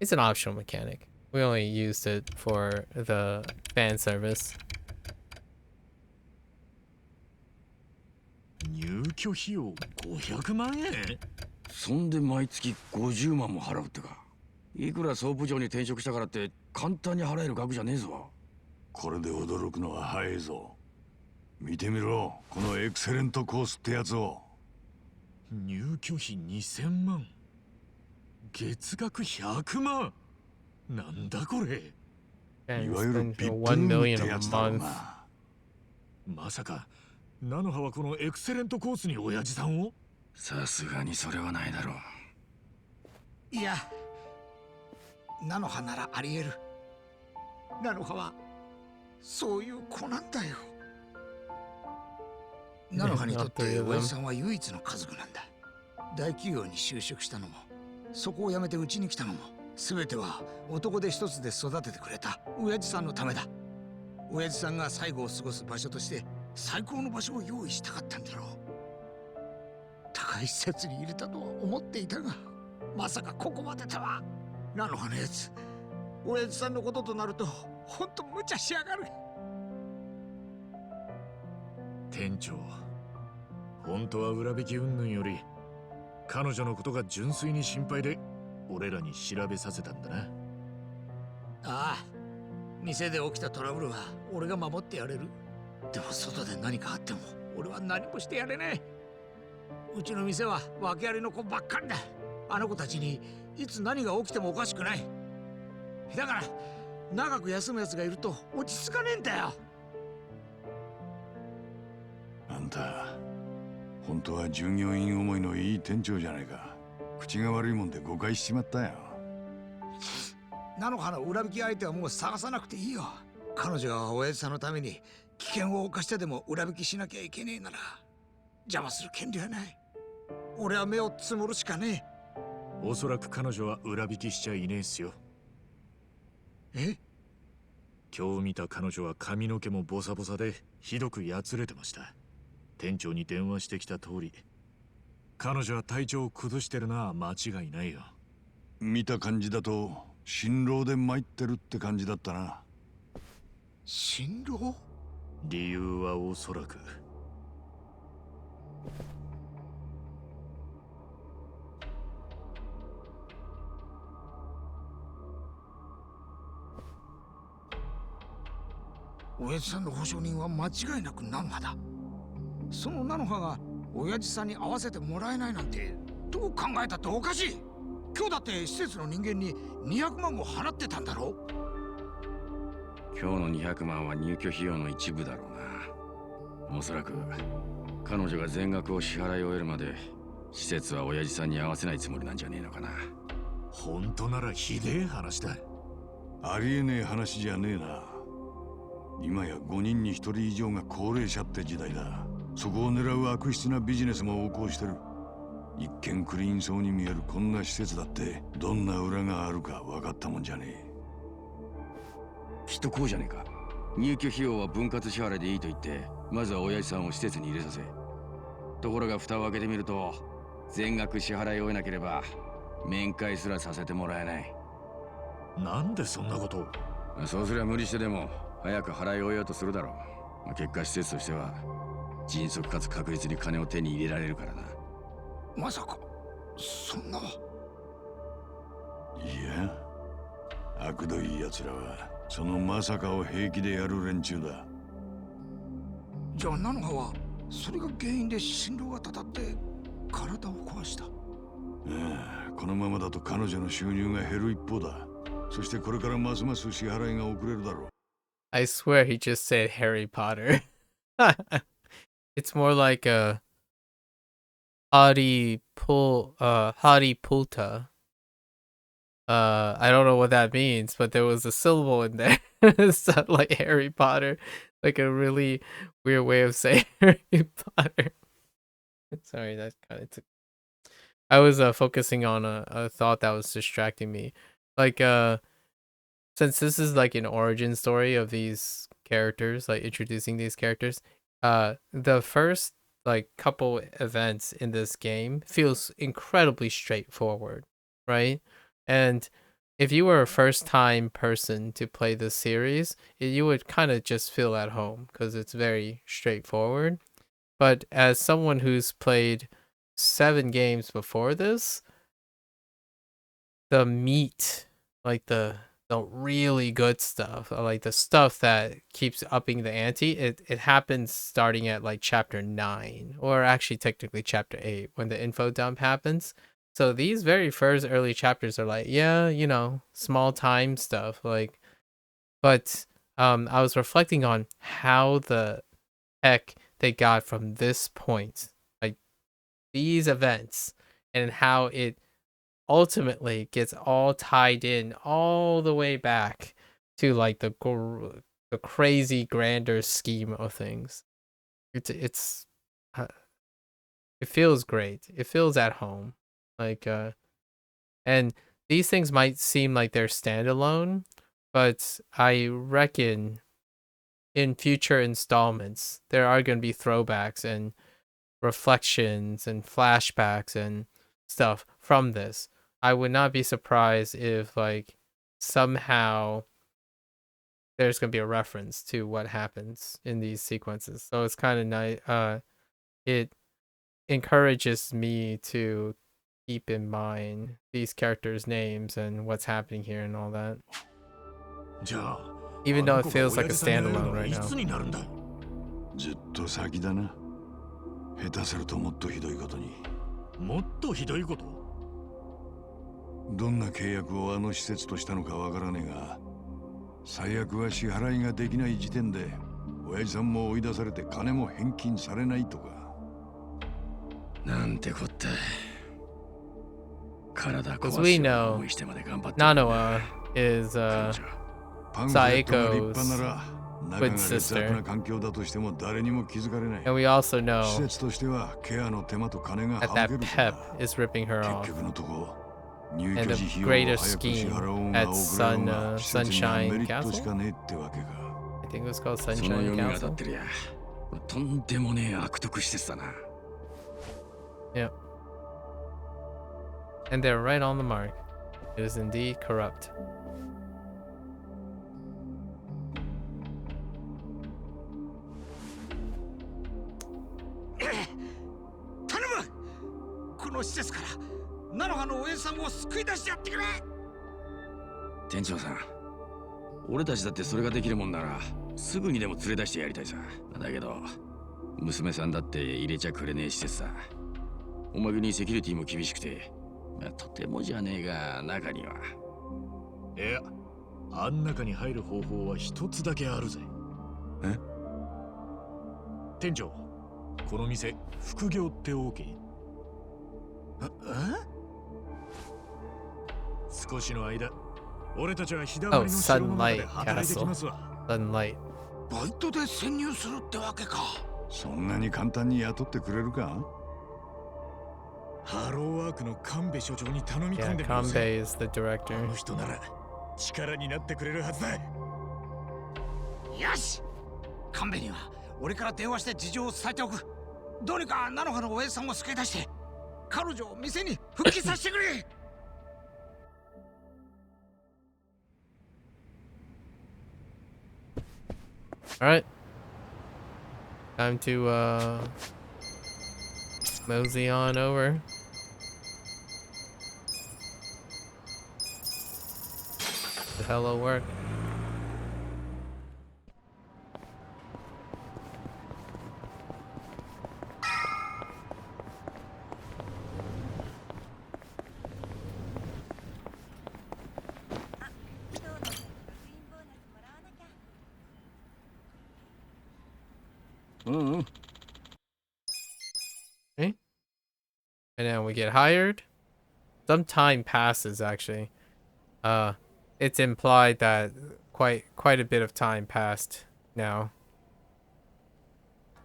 it's an optional mechanic. We only used it for the fan service. 入居費用500万円？そんで毎月50万も払うってか。いくら総部長に転職したからって簡単に払える額じゃねえぞ。これで驚くのは早いぞ。見てみろ、このエクセレントコースってやつを。入居費2000万。月額100万。なんだこれ。いわゆるビップルームってやつだろうな。まさか菜の葉はこのエクセレントコースに親父さんを？さすがにそれはないだろう。いや、菜の葉ならあり得る。菜の葉はそういう子なんだよ。菜の葉にとって親父さんは唯一の家族なんだ。大企業に就職したのも、そこを辞めてうちに来たのも、全ては男手一つで育ててくれた親父さんのためだ。親父さんが最後を過ごす場所として最高の場所を用意したかったんだろう。高い施設に入れたとは思っていたが、まさかここまでとは。菜の葉のやつ、親父さんのこととなるとほんと無茶しやがる。店長、本当は裏引き云々より彼女のことが純粋に心配で俺らに調べさせたんだな。ああ、店で起きたトラブルは俺が守ってやれる。でも外で何かあっても俺は何もしてやれない。うちの店は訳ありの子ばっかりだ。あの子たちにいつ何が起きてもおかしくない。だから長く休むやつがいると落ち着かねえんだよ。あんた本当は従業員思いのいい店長じゃないか。口が悪いもんで誤解しちまったよ。菜の花の裏引き相手はもう探さなくていいよ。彼女が親父さんのために危険を冒してでも裏引きしなきゃいけねえなら邪魔する権利はない。俺は目をつむるしかねおそらく彼女は裏引きしちゃいねえっすよ。え？今日見た彼女は髪の毛もボサボサでひどくやつれてました。店長に電話してきた通り、彼女は体調を崩してるのは間違いないよ。見た感じだと心労で参ってるって感じだったな。心労？理由はおそらく親父さんの保証人は間違いなく菜の葉だ。その菜の葉が親父さんに会わせてもらえないなんてどう考えたっておかしい。今日だって施設の人間に200万も払ってたんだろ。今日の200万は入居費用の一部だろうな。おそらく彼女が全額を支払い終えるまで施設は親父さんに会わせないつもりなんじゃねえのかな。本当ならひでえ話だ。ありえねえ話じゃねえな。今や5人に1人以上が高齢者って時代だ。そこを狙う悪質なビジネスも横行してる。一見クリーンそうに見えるこんな施設だってどんな裏があるか分かったもんじゃねえ。きっとこうじゃねえか。入居費用は分割支払いでいいと言ってまずは親父さんを施設に入れさせ、ところが蓋を開けてみると全額支払い終えなければ面会すらさせてもらえない。なんでそんなことを。そうすりゃ無理してでも早く払い終えようとするだろう。結果施設としては迅速かつ確実に金を手に入れられるからな。まさかそんな。いや、悪どい奴らはそのまさかを平気でやる連中だ。じゃあ菜の葉はそれが原因で心労がたたって体を壊した。このままだと彼女の収入が減る一方だ。そしてこれからますます支払いが遅れるだろう。I swear he just said Harry Potter. It's more like a Hari Pulta. I don't know what that means, but there was a syllable in there. It's not like Harry Potter, like a really weird way of saying Harry Potter. Sorry, that kind of took. I was focusing on a thought that was distracting me. Like since this is like an origin story of these characters, like introducing these characters, the first like couple events in this game feels incredibly straightforward, right? And if you were a first time person to play this series, you would kind of just feel at home because it's very straightforward. But as someone who's played 7 games before this, the meat, like the really good stuff, like the stuff that keeps upping the ante, it happens starting at like chapter 9, or actually technically chapter 8 when the info dump happens. So these very first early chapters are like, yeah, you know, small time stuff, like, but I was reflecting on how the heck they got from this point, like these events, and how it ultimately gets all tied in all the way back to like the crazy grander scheme of things. It feels great. It feels at home. Like and these things might seem like they're standalone, but I reckon in future installments there are going to be throwbacks and reflections and flashbacks and stuff from this. I would not be surprised if like somehow there's gonna be a reference to what happens in these sequences. So it's kind of nice. It encourages me to keep in mind these characters' names and what's happening here and all that. じゃあ Even あ though の it 子が feels like 親 a 父さんに会える standalone のは right い now. つになるんだ。ずっと先だな。下手するともっとひどいことに。もっとひどいこと。どんな契約をあの施設としたのかわからねえが、最悪は支払いができない時点で親父さんも追い出されて金も返金されないとか。なんてこった。体 Because 壊 we すような know 思いしてまで頑張ってるんだ。 Nanoa is パンフレットが立派 Saeko's なら中 good が劣悪 sister. な環境だとしても誰にも気づかれない。 And we also 施 know 設としてはケアの手間と金が that 省 that けるか Pep is ripping her ら。 off. 結局のとこ入 And 居 the 時費用を greater 早く支 scheme 払おう at が遅れようが施設には Sunshine メリットし Castle? かねえってわけか。 I think it was called その Sunshine 読みが当た Castle. ってるや。とんでもねえ悪徳施設だな。Yep. And they're right on the mark. It is indeed corrupt. 頼む。この施設から菜の葉のおやじさんを救い出してやってくれ。店長さん、俺たちだってそれができるもんならすぐにでも連れ出してやりたいさ。だけど娘さんだって入れちゃくれねえ施設さ。おまけにセキュリティも厳しくて、まあ、とてもじゃねえが中には。いや、あん中に入る方法は一つだけあるぜ。え？店長、この店副業って OK？ 少しの間、俺たちは日だま Oh, りの城の中で Sunlight 働いてきます Castle. わ。 Sunlight. バイトで潜入するってわけか。そんなに簡単に雇ってくれるか？ハローワークの神戸所長に頼み込 Yeah, んでみようぜ。 Kanbei is the あ director. の人なら力になってくれるはずだ。よし。神戸には俺から電話して事情を伝えておく。どうにか菜の葉のおやじさんを救い出して彼女を店に復帰させてくれ。Alright. Time to mosey on over. The hello work. Okay. And then we get hired. Some time passes actually. It's implied that quite a bit of time passed now.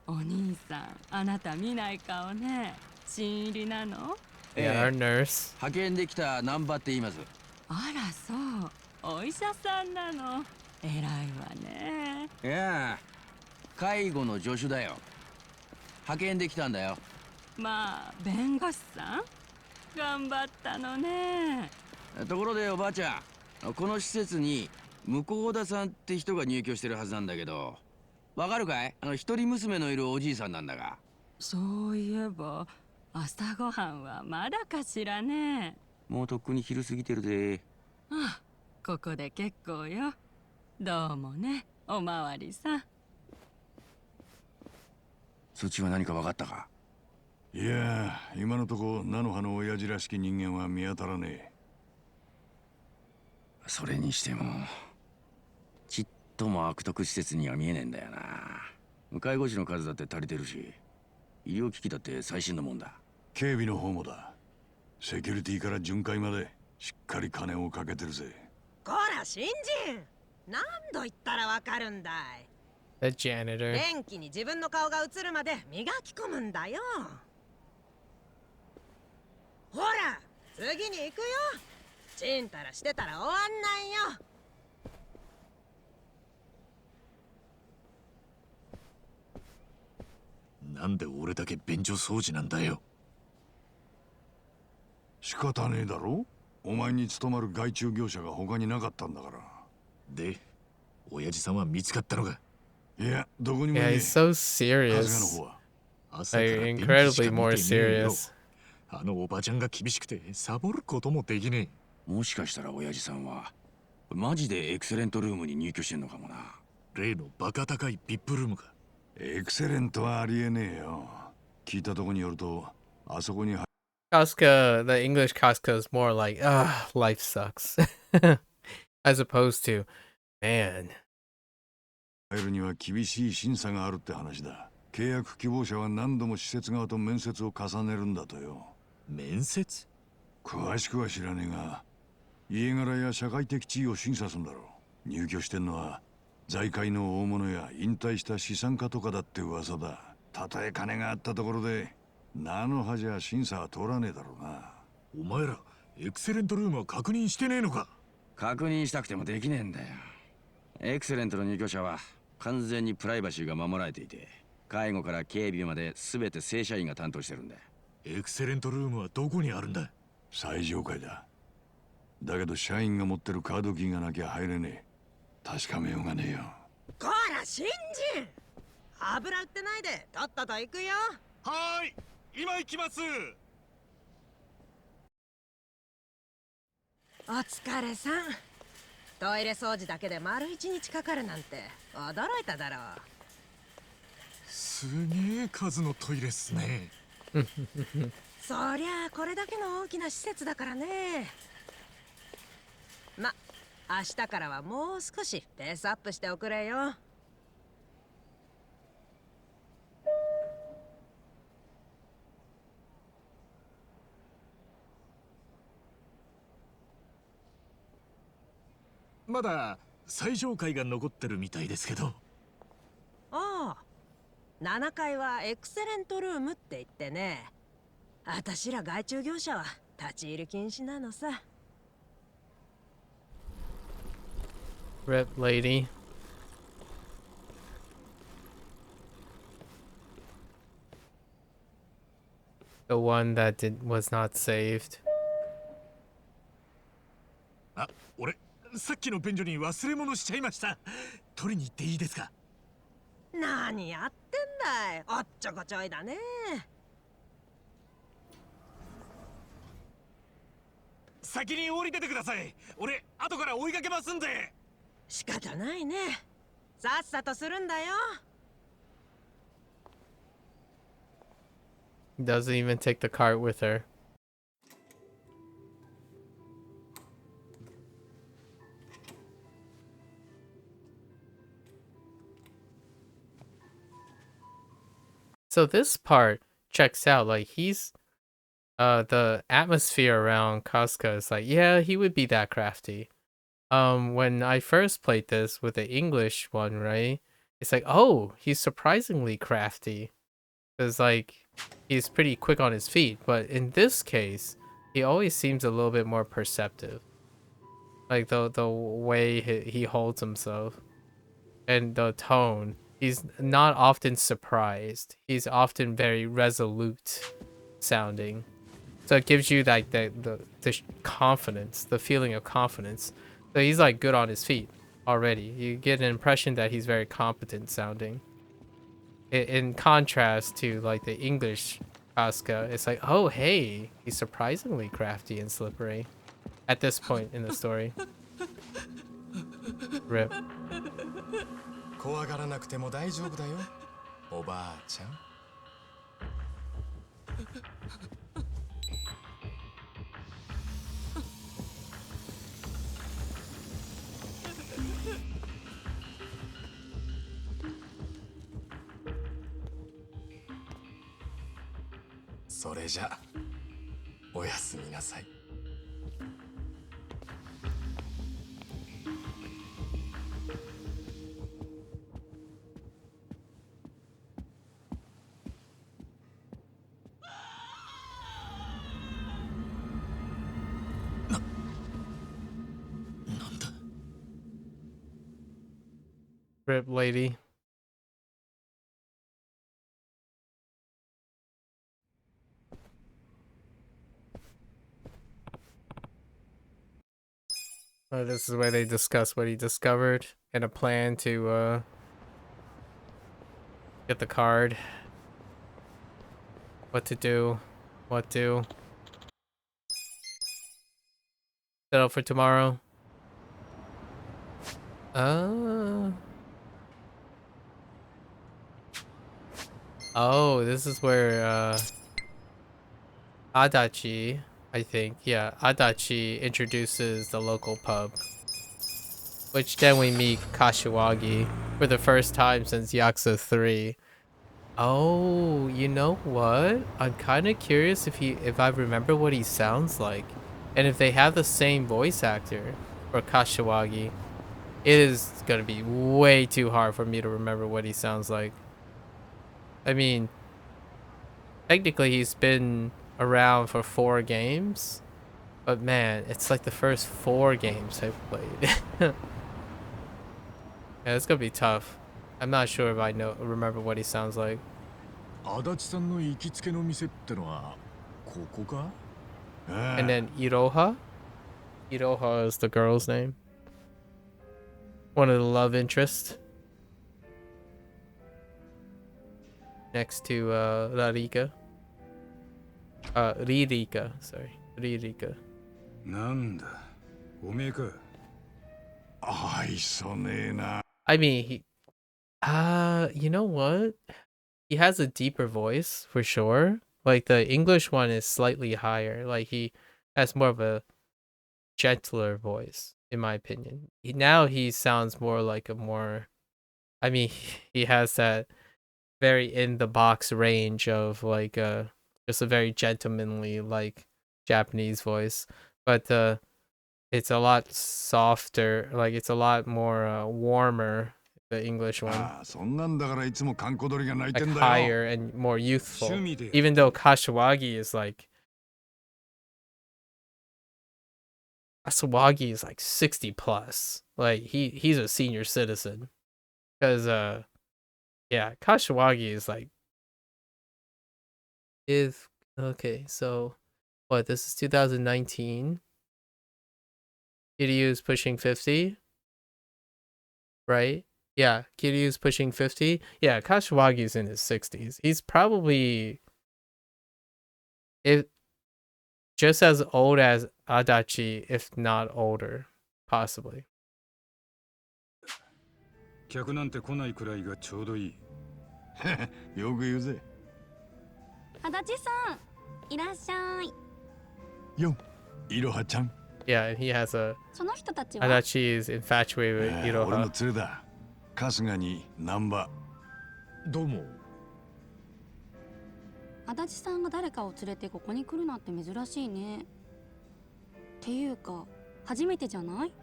お兄さん、あなた見ない顔ね。新入りなの？ Yeah, our nurse. 派遣できた難波って言います。あらそう、お医者さんなの。偉いわね。いや、介護の助手だよ。派遣できたんだよ。まあ、弁護士さん頑張ったのね。ところでおばあちゃん、この施設に向田さんって人が入居してるはずなんだけど、わかるかい？一人娘のいるおじいさんなんだが。そういえば、朝ごはんはまだかしらね。もうとっくに昼過ぎてるぜ。あ、ここで結構よ。どうもね、おまわりさん。そっちは何かわかったか？いや、今のとこ菜の葉の親父らしき人間は見当たらねえ。それにしてもちっとも悪徳施設には見えねえんだよな。介護士の数だって足りてるし、医療機器だって最新のもんだ。警備の方もだ。セキュリティから巡回までしっかり金をかけてるぜ。こら新人、何度言ったらわかるんだい。 The janitor. 電気に自分の顔が映るまで磨き込むんだよ。ほら次に行くよ。ちんたらしてたら終わんないよ。なんで俺だけ便所掃除なんだよ。仕方ねえだろ。お前に勤まる外注業者が他になかったんだから。で、親父さんは見つかったのか？いや、どこにもね Yeah, え。 he's so 春日の serious. 方は。朝から Like 便器し incredibly か見 more てねえよ。 serious. あのおばちゃんが厳しくてサボることもできねえ。もしかしたら親父さんはマジでエクセレントルームに入居してんのかもな。え。例のバカ高い VIP ルームか。エクセレントはありえねえよ。聞いたとこによると、あそこに Casca, the English Casca is more like, life sucks. As opposed to, man. 入るには厳しい審査があるって話だ。契約希望者は何度も施設側と面接を重ねるんだとよ。面接？詳しくは知らねえが、家柄や社会的地位を審査するんだろう。入居してんのは財界の大物や引退した資産家とかだって噂だ。たとえ金があったところで菜の葉じゃ審査は通らねえだろうな。お前らエクセレントルームは確認してねえのか？確認したくてもできねえんだよ。エクセレントの入居者は完全にプライバシーが守られていて、介護から警備まで全て正社員が担当してるんだ。エクセレントルームはどこにあるんだ？最上階だ。だけど社員が持ってるカードキーがなきゃ入れねえ。確かめようがねえよ。こら新人、油売ってないでとっとと行くよ。はーい、今行きます。お疲れさん。トイレ掃除だけで丸一日かかるなんて驚いただろう。すげえ数のトイレっすね。そりゃあこれだけの大きな施設だからね。ま、明日からはもう少しペースアップしておくれよ。まだ最上階が残ってるみたいですけど。ああ、7階はエクセレントルームって言ってね。あたしら外注業者は立ち入り禁止なのさ。Rip lady. The one that was not saved. あ、俺さっきの便所に忘れ物しちゃいました。取りに行っていいですか？何やってんだい、おっちょこちょいだね。先に降りててください。俺後から追いかけますんで。仕方ないね。さっさとするんだよ。Doesn't even take the cart with her. So this part checks out. Like he's the atmosphere around Casca is like, yeah, he would be that crafty. When I first played this with the English one, right? It's like, oh, he's surprisingly crafty. Cause like he's pretty quick on his feet, but in this case, he always seems a little bit more perceptive. Like the way he holds himself and the tone. He's not often surprised. He's often very resolute sounding. So it gives you like the confidence, the feeling of confidence. So he's like good on his feet already. You get an impression that he's very competent sounding. In contrast to like the English Casca, it's like, oh hey, he's surprisingly crafty and slippery at this point in the story. Rip. 怖がらなくても大丈夫だよ、おばあちゃん。それじゃおやすみなさい。Rip lady. This is where they discuss what he discovered and a plan to get the card. What to do. What to. Set up for tomorrow. Oh, this is where Adachi, I think, yeah, Adachi introduces the local pub. Which then we meet Kashiwagi for the first time since Yakuza 3. Oh, you know what? I'm kind of curious if I remember what he sounds like. And if they have the same voice actor for Kashiwagi, it is going to be way too hard for me to remember what he sounds like. I mean, technically he's been around for 4 games, but man, it's like the first 4 games I've played. Yeah, it's gonna be tough. I'm not sure if I remember what he sounds like. 足立さんの行きつけの店ってのはここか? And then Iroha? Iroha is the girl's name. One of the love interests. Next to Larika. Ririka, sorry. Ririka. なんだ、おめえか。愛想ねえな。I mean, you know what? He has a deeper voice for sure. Like the English one is slightly higher. Like he has more of a gentler voice, in my opinion. Now he sounds more like I mean, he has that very in the box range of like just a very gentlemanly like Japanese voice, but it's a lot softer, like it's a lot more warmer, the English one. Like higher and more youthful. Even though Kashiwagi is like 60 plus. Like he's a senior citizen. Cause yeah, Kashiwagi is like okay, so what, this is 2019. Kiryu's pushing 50. Right? Yeah, Kiryu's pushing 50. Yeah, Kashiwagi's in his 60s. He's probably just as old as Adachi, if not older, possibly. 客なんて来ないくらいがちょうどいい。よく言うぜ。足立さん、いらっしゃい。よ、いろはちゃん。Yeah, and he has a その人たちは Adachi is infatuated with 俺 Iroha. の連れだ。春日に難波。どうも。足立さんが誰かを連れてここに来るなんて珍しいね。っていうか、初めてじゃない？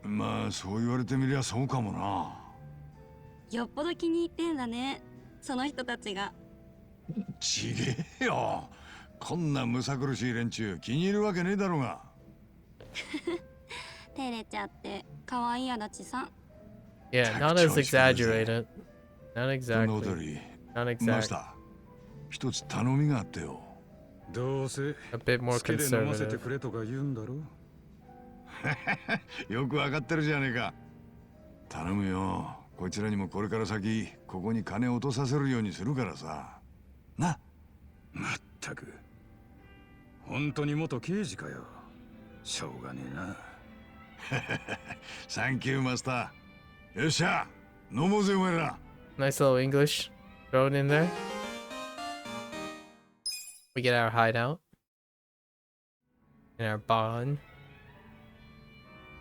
まあそう言われてみりゃそうかもな。よっぽど気に入ってんだね、その人たちが。ちげえよ。こんなむさ苦しい連中気に入るわけねえだろうが。照れちゃって可愛い足立さん。Yeah, not as exaggerated. Not exactly. Not exactly. マスター、一つ頼みがあってよ。どうせ A bit more 好きで飲ませて conservative. くれとか言うんだろ。よくわかってるじゃねえか。頼むよ。こちらにもこれから先ここに金を落とさせるようにするからさ。な。まったく。本当に元刑事かよ。しょうがねえな。サンキューマスター。よっしゃ、飲もうぜお前ら。Nice little English thrown in there. We get our hideout. And our bond.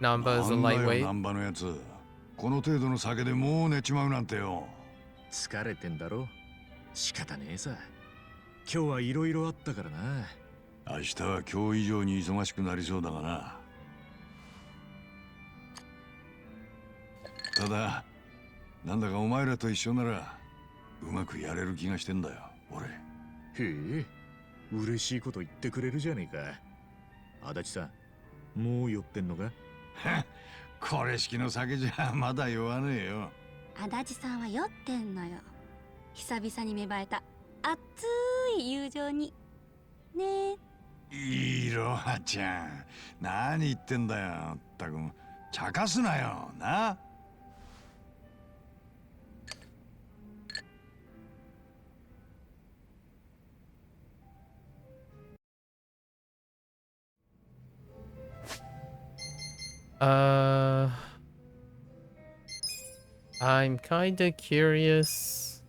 Namba is a なんだよ lightweight. 難波のやつ。この程度の酒でもう寝ちまうなんてよ。疲れてんだろ。仕方ねえさ。今日はいろいろあったからな。明日は今日以上に忙しくなりそうだがな。ただ、なんだかお前らと一緒ならうまくやれる気がしてんだよ、俺。へえ、嬉しいこと言ってくれるじゃねえか。足立さん、もう酔ってんのか？これ式の酒じゃまだ酔わねえよ。足立さんは酔ってんのよ。久々に芽生えた熱い友情に。ねえ。いろはちゃん、何言ってんだよ。ったく茶化すなよな。I'm kinda curious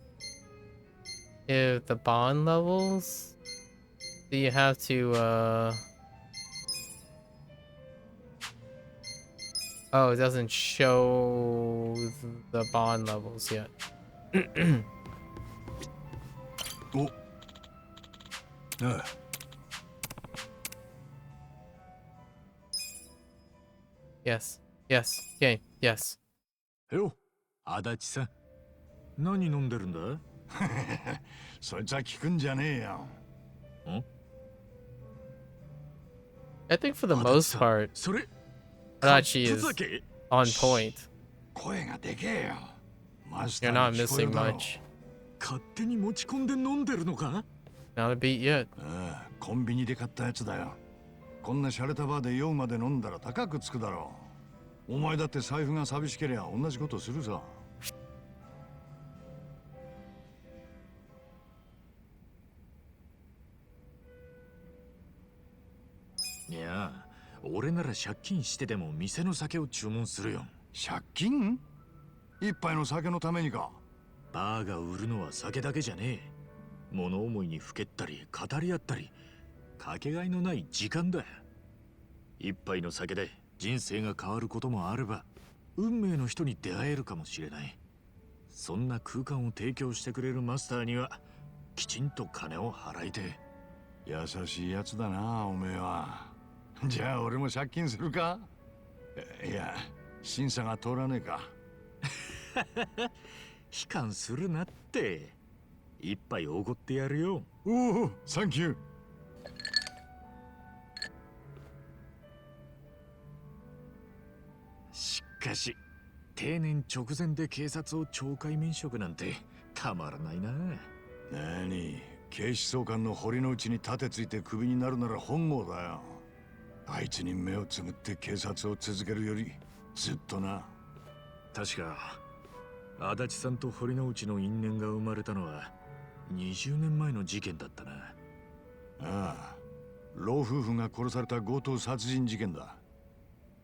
if the bond levels, do you have to, oh, it doesn't show the bond levels yet. Oh. Yes. Yes. Okay. Yes. よ、足立さん。何飲んでるんだ？そいつは聞くんじゃねえよ。ん？ I think for the most part, Adachi is on point. 声がでけえよ。You're not missing much. 勝手に持ち込んで飲んでるのか？ Not a beat yet. ああ、コンビニで買ったやつだよ。こんな洒落たバーで酔うまで飲んだら高くつくだろう。お前だって財布が寂しけりゃ同じことするさ。いや、俺なら借金してでも店の酒を注文するよ。借金？一杯の酒のためにか。バーが売るのは酒だけじゃねえ。物思いにふけったり語り合ったり、かけがえのない時間だ。一杯の酒で人生が変わることもあれば、運命の人に出会えるかもしれない。そんな空間を提供してくれるマスターにはきちんと金を払いてえ。優しいやつだな、おめえは。じゃあ俺も借金するか？いや、審査が通らねえか。悲観するなって。一杯おごってやるよ。おお、サンキュー。しかし、定年直前で警察を懲戒免職なんてたまらないな。何？警視総監の堀の内に盾ついてクビになるなら本望だよ。あいつに目をつむって警察を続けるよりずっとな。確か足立さんと堀之内の因縁が生まれたのは20年前の事件だったな。ああ、老夫婦が殺された強盗殺人事件だ。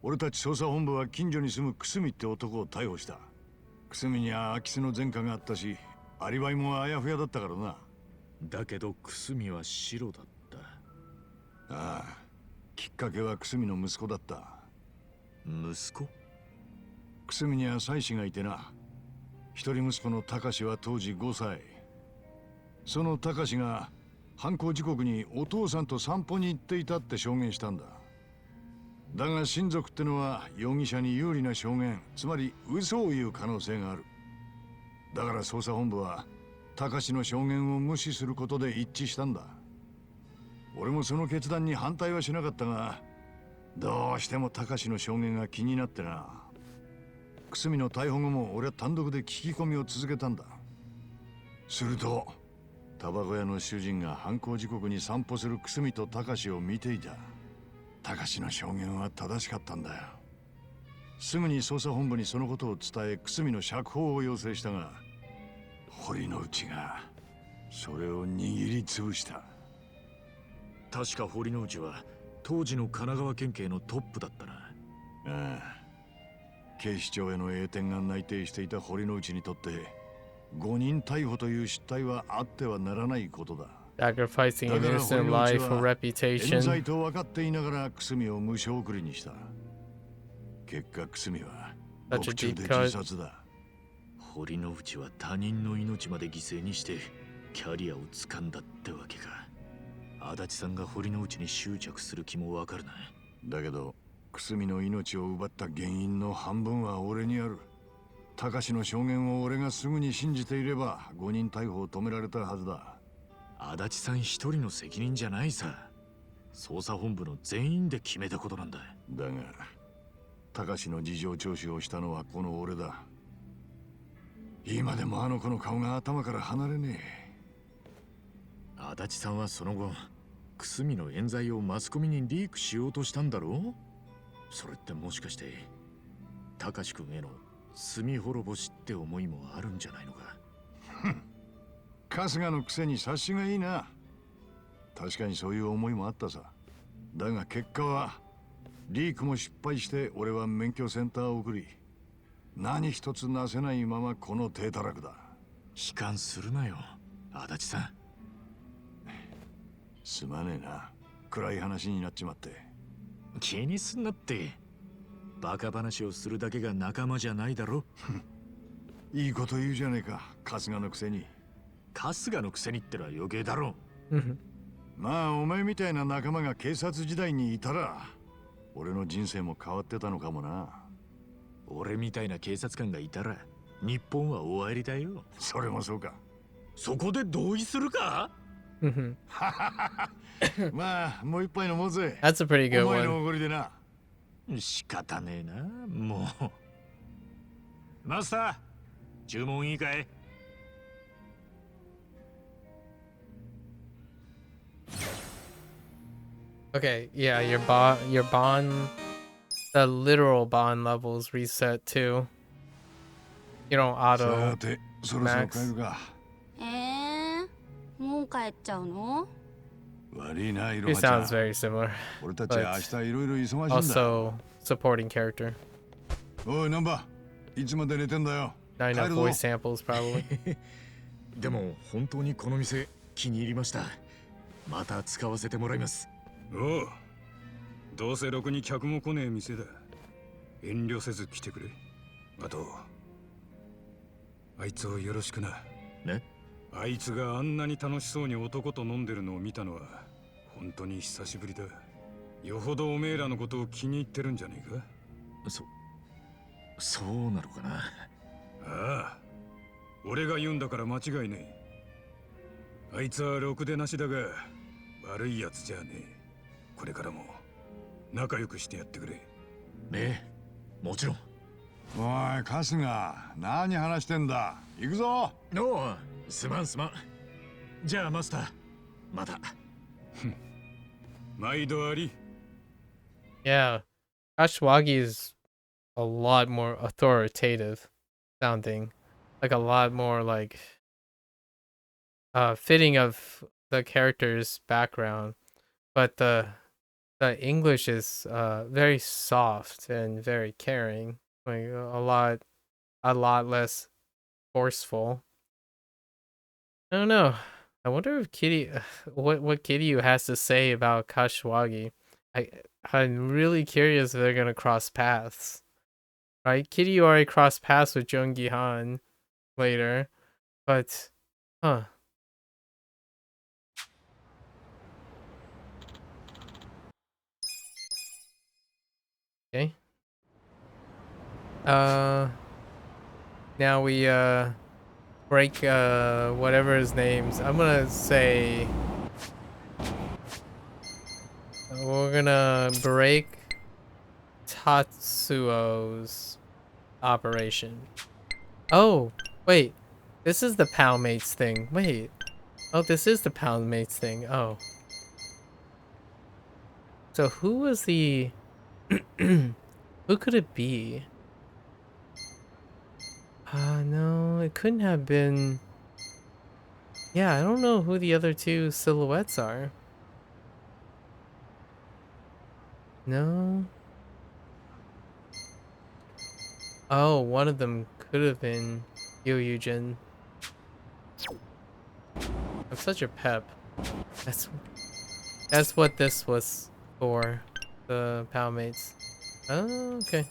俺たち捜査本部は近所に住む久住って男を逮捕した。久住には空き巣の前科があったし、アリバイもあやふやだったからな。だけど久住は白だった。ああ、きっかけは久住の息子だった。息子？久住には妻子がいてな。一人息子の隆は当時5歳。その隆が犯行時刻にお父さんと散歩に行っていたって証言したんだ。だが親族ってのは容疑者に有利な証言、つまり嘘を言う可能性がある。だから捜査本部は隆の証言を無視することで一致したんだ。俺もその決断に反対はしなかったが、どうしても隆の証言が気になってな。久住の逮捕後も俺は単独で聞き込みを続けたんだ。するとタバコ屋の主人が犯行時刻に散歩する久住と隆を見ていた。隆の証言は正しかったんだよ。すぐに捜査本部にそのことを伝え、久住の釈放を要請したが、堀之内がそれを握りつぶした。確か堀之内は当時の神奈川県警のトップだったな。ああ、警視庁への栄転が内定していた堀之内にとって誤認逮捕という失態はあってはならないことだ。Sacrificing an innocent life for 冤 reputation. 罪と分かっていながら久住を無償送りにした。結果久住は獄中で自殺だ。堀之内は他人の命まで犠牲にしてキャリアを掴んだってわけか。足立さんが堀之内に執着する気もわかるな。だけど久住の命を奪った原因の半分は俺にある。隆の証言を俺がすぐに信じていれば誤認逮捕を止められたはずだ。足立さん一人の責任じゃないさ。捜査本部の全員で決めたことなんだ。だが隆の事情聴取をしたのはこの俺だ。今でもあの子の顔が頭から離れねえ。足立さんはその後くすみの冤罪をマスコミにリークしようとしたんだろう。それってもしかしてたかしくんへの罪滅ぼしって思いもあるんじゃないのか。春日のくせに察しがいいな。確かにそういう思いもあったさ。だが結果はリークも失敗して俺は免許センターを送り、何一つなせないままこの低たらくだ。悲観するなよ足立さん。すまねえな、暗い話になっちまって。気にすんなって。バカ話をするだけが仲間じゃないだろ。いいこと言うじゃねえか、春日のくせに。春日のくせにってのは余計だろ。まあお前みたいな仲間が警察時代にいたら俺の人生も変わってたのかもな。俺みたいな警察官がいたら日本は終わりだよ。それもそうか。そこで同意するか。まあもう一杯飲もうぜ。 That's a pretty good お前の one. おごりでな。仕方ねえなもう。マスター注文いいかい。Okay, yeah, your bond, the literal bond levels reset too. You don't さ auto てそろそろ帰 max. るか。もう帰っちゃうの？悪いな、いろ He はちゃん。 sounds very similar, 俺たちは明日いろいろ忙しいんだ。 also supporting character. おい、ナンバー、いつまで寝てんだよ。 I 帰 know るぞ。 voice samples probably. でも本当にこの店気に入りました。また使わせてもらいます。おう、どうせろくに客も来ねえ店だ。遠慮せず来てくれ。あとあいつをよろしくな。ね。あいつがあんなに楽しそうに男と飲んでるのを見たのは本当に久しぶりだ。よほどおめえらのことを気に入ってるんじゃねえか。そうなのかな。ああ、俺が言うんだから間違いねえ。あいつはろくでなしだが悪いやつじゃねえ。これからも仲良くしてやってくれ。ねえ、もちろん。おい、春日、何話してんだ。行くぞ。おう、すまん。じゃあマスター、また。毎度あり。 Yeah, Ashwagi is a lot more authoritative sounding, like a lot more like fitting of the character's background, but the English is very soft and very caring, like a lot less forceful. I don't know. I wonder if what Kiryu has to say about Kashwagi. I'm really curious if they're gonna cross paths. Right? Kiryu already crossed paths with Jungi Han later, but huh. Okay. Now we break whatever his name's. I'm gonna say we're gonna break Tatsuo's operation. Oh, wait. This is the Pound Mates thing. Wait. Oh, this is the Pound Mates thing. Oh. So who was the who could it be? No, it couldn't have been. Yeah, I don't know who the other two silhouettes are. No. Oh, one of them could have been Yujin. I'm such a pep. That's what this was for, the Pound Mates. Oh, okay.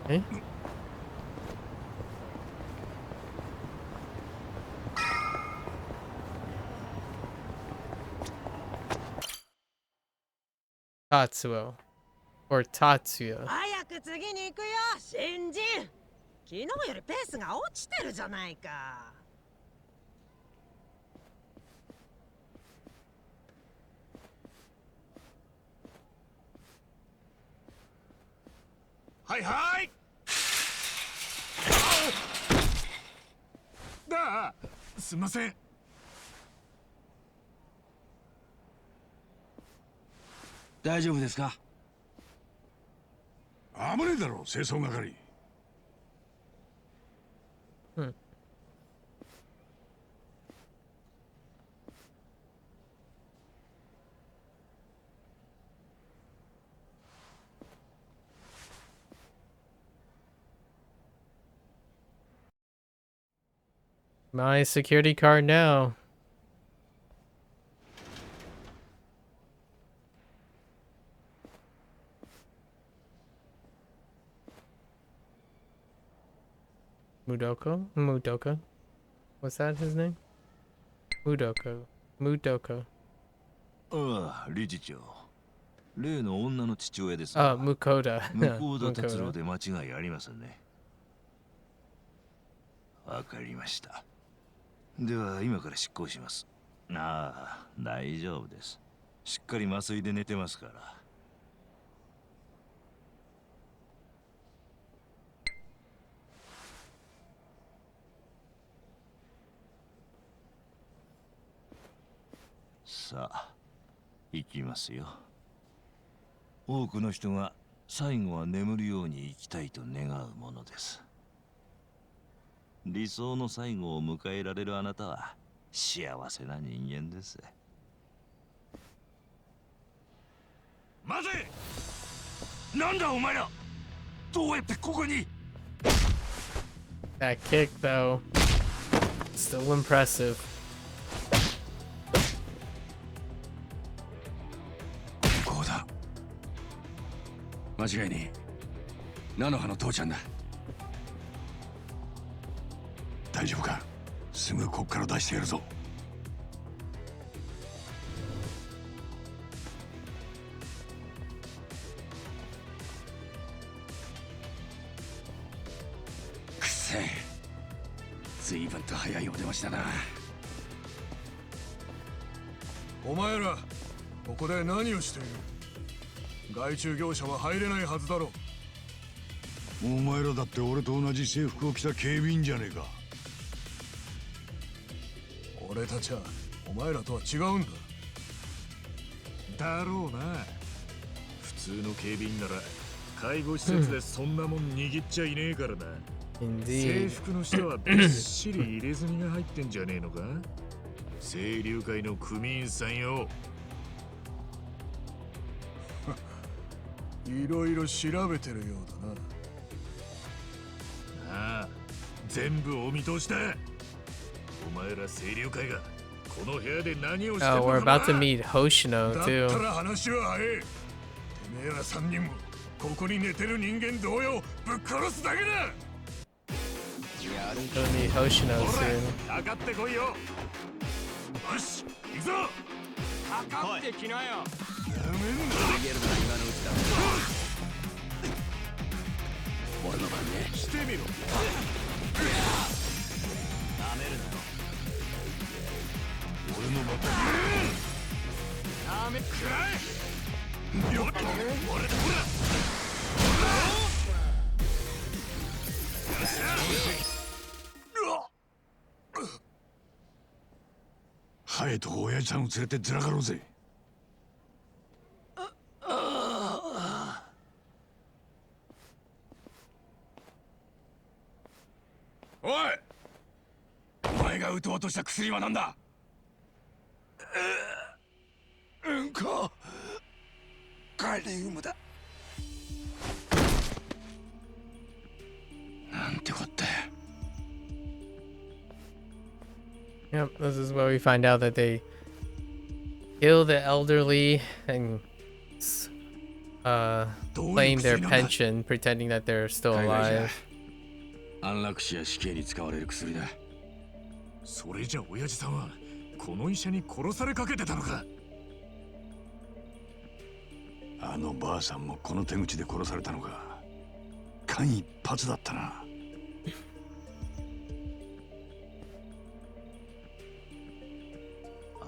Okay. Tatsuo. Or Tatsuya. 早く次に行くよ、新人。昨日よりペースが落ちてるじゃないか。はいはい。すみません。大丈夫ですか？危ねえだろ清掃係。My security card now. Mudoko? What's that his name? Mudoko. ああ、理事長。例の女の父親ですが。Mukoda. 向田達郎で間違いありませんね。わかりました。では今から執行します。ああ、大丈夫です。しっかり麻酔で寝てますから。さあ、行きますよ。多くの人が最後は眠るように生きたいと願うものです。理想の最後を迎えられるあなたは幸せな人間です。待て！なんだお前ら！どうやってここに？ That kick though, still impressive. こうだ。間違いねえ。菜の葉の父ちゃんだ。大丈夫か？すぐこっから出してやるぞ。くせえ。随分と早いお出ましだな。お前らここで何をしている？外注業者は入れないはずだろお前らだって俺と同じ制服を着た警備員じゃねえか。俺たちはお前らとは違うんだ。だろうな。普通の警備員なら介護施設でそんなもん握っちゃいねえからな。制服の下はびっしり入れ墨が入ってんじゃねえのか？清流会の組員さんよ。いろいろ調べてるようだな。ああ、全部お見通しだ。お前ら清流会がこの部屋で何をしてるのかな。Oh, we're about to meet Hoshino だ too. ったら話は早い。てめえら3人もここに寝てる人間同様ぶっ殺すだけだ。We'll meet Hoshino soon. かかってこいよ。よし、行くぞ。かかってきなよ。やめんな。逃げるなら今のうちだ。俺の番ね。してみろ。なめるなよ。俺の番だ。やめくらえ。よっ、俺だ、ほら。ハエと親父さんを連れてずらかろうぜ。おい！お前が撃とうとした薬は何だ？うんこ。カリウムだ。なんてこった。Yep, this is where we find out that they kill the elderly and claim their pension, pretending that they're still alive. 安楽死や死刑に使われる薬だ。それじゃ親父さんはこの医者に殺されかけてたのか。あのばあさんもこの手口で殺されたのか。間一髪だったな。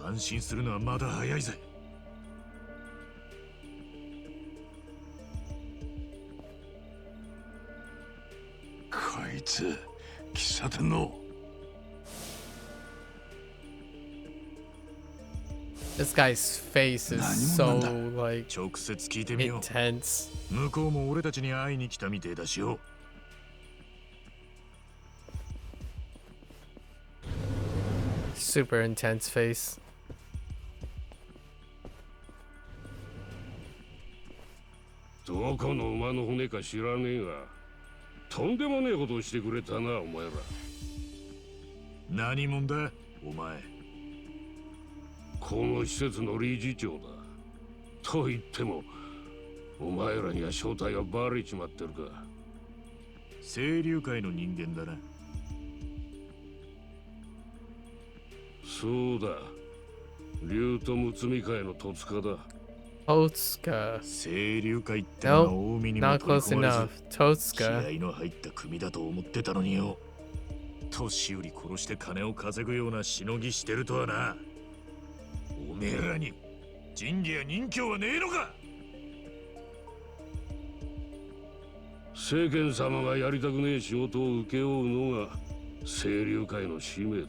安心するのはまだ早いぜ。こいつ喫茶店の。This guy's face is so like 直接聞いてみよう。 intense. 向こうも俺たちに会いに来たみてえだしよ。Super intense face. どこの馬の骨か知らねえが、とんでもねえことをしてくれたな、お前ら。何者だ、お前。この施設の理事長だ。と言っても、お前らには正体がバレちまってるか。清流会の人間だな。そうだ。竜とむつみ会の戸塚だ。Totsuka. 清流会ってのが Nope, 近江にも not 取り close 込まれ enough. ず、気 Totsuka. 合の入った組だと思ってたのによ。年寄り殺して金を稼ぐようなしのぎしてるとはな。おめえらに仁義や任侠はねえのか。世間様がやりたくねえ仕事を請け負うのが清流会の使命だ。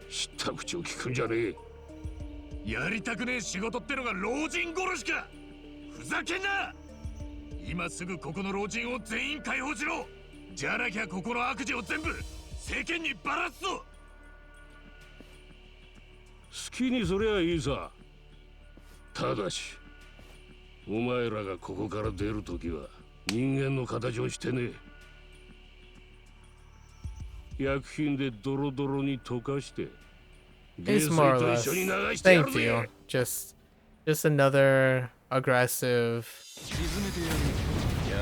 知った口を聞くんじゃねえ。やりたくねえ仕事ってのが老人殺しか。ふざけんな。今すぐここの老人を全員解放しろ。じゃなきゃここの悪事を全部世間にばらすぞ。好きにすりゃいいさ。ただしお前らがここから出るときは人間の形をしてねえ。薬品でドロドロに溶かして It's more or less. Thank you. Just another aggressive,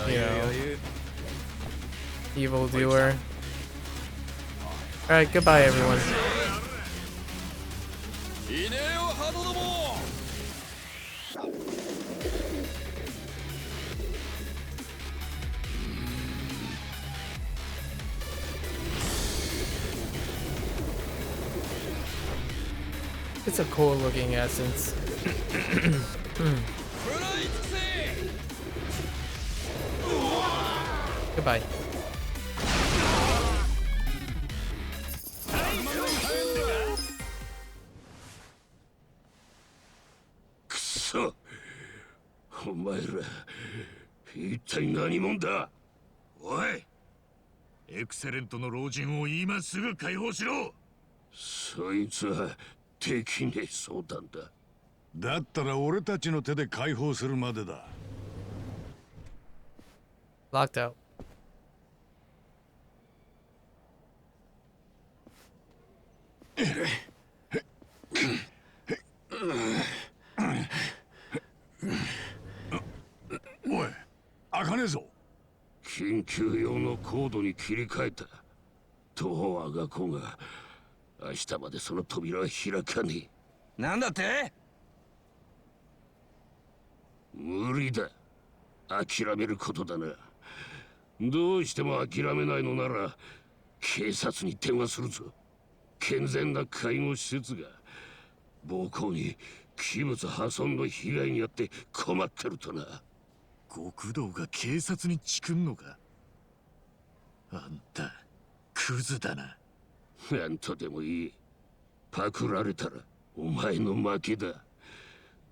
you know, evil doer. Alright, goodbye everyone. It's a cool looking essence. Goodbye. Kuso! お前ら、一体何者だ。おい！エクセレントの老人を今すぐ解放しろ。そいつはできねえ相談だ。だったら俺たちの手で解放するまでだ。Locked out. おい、開かねえぞ。緊急用のコードに切り替えた。どうあがこうが明日までその扉は開かねえ。なんだって？無理だ。諦めることだな。どうしても諦めないのなら警察に電話するぞ。健全な介護施設が暴行に器物破損の被害に遭って困ってるとな。極道が警察にチクんのか。あんたクズだな。なんとでもいい。パクられたらお前の負けだ。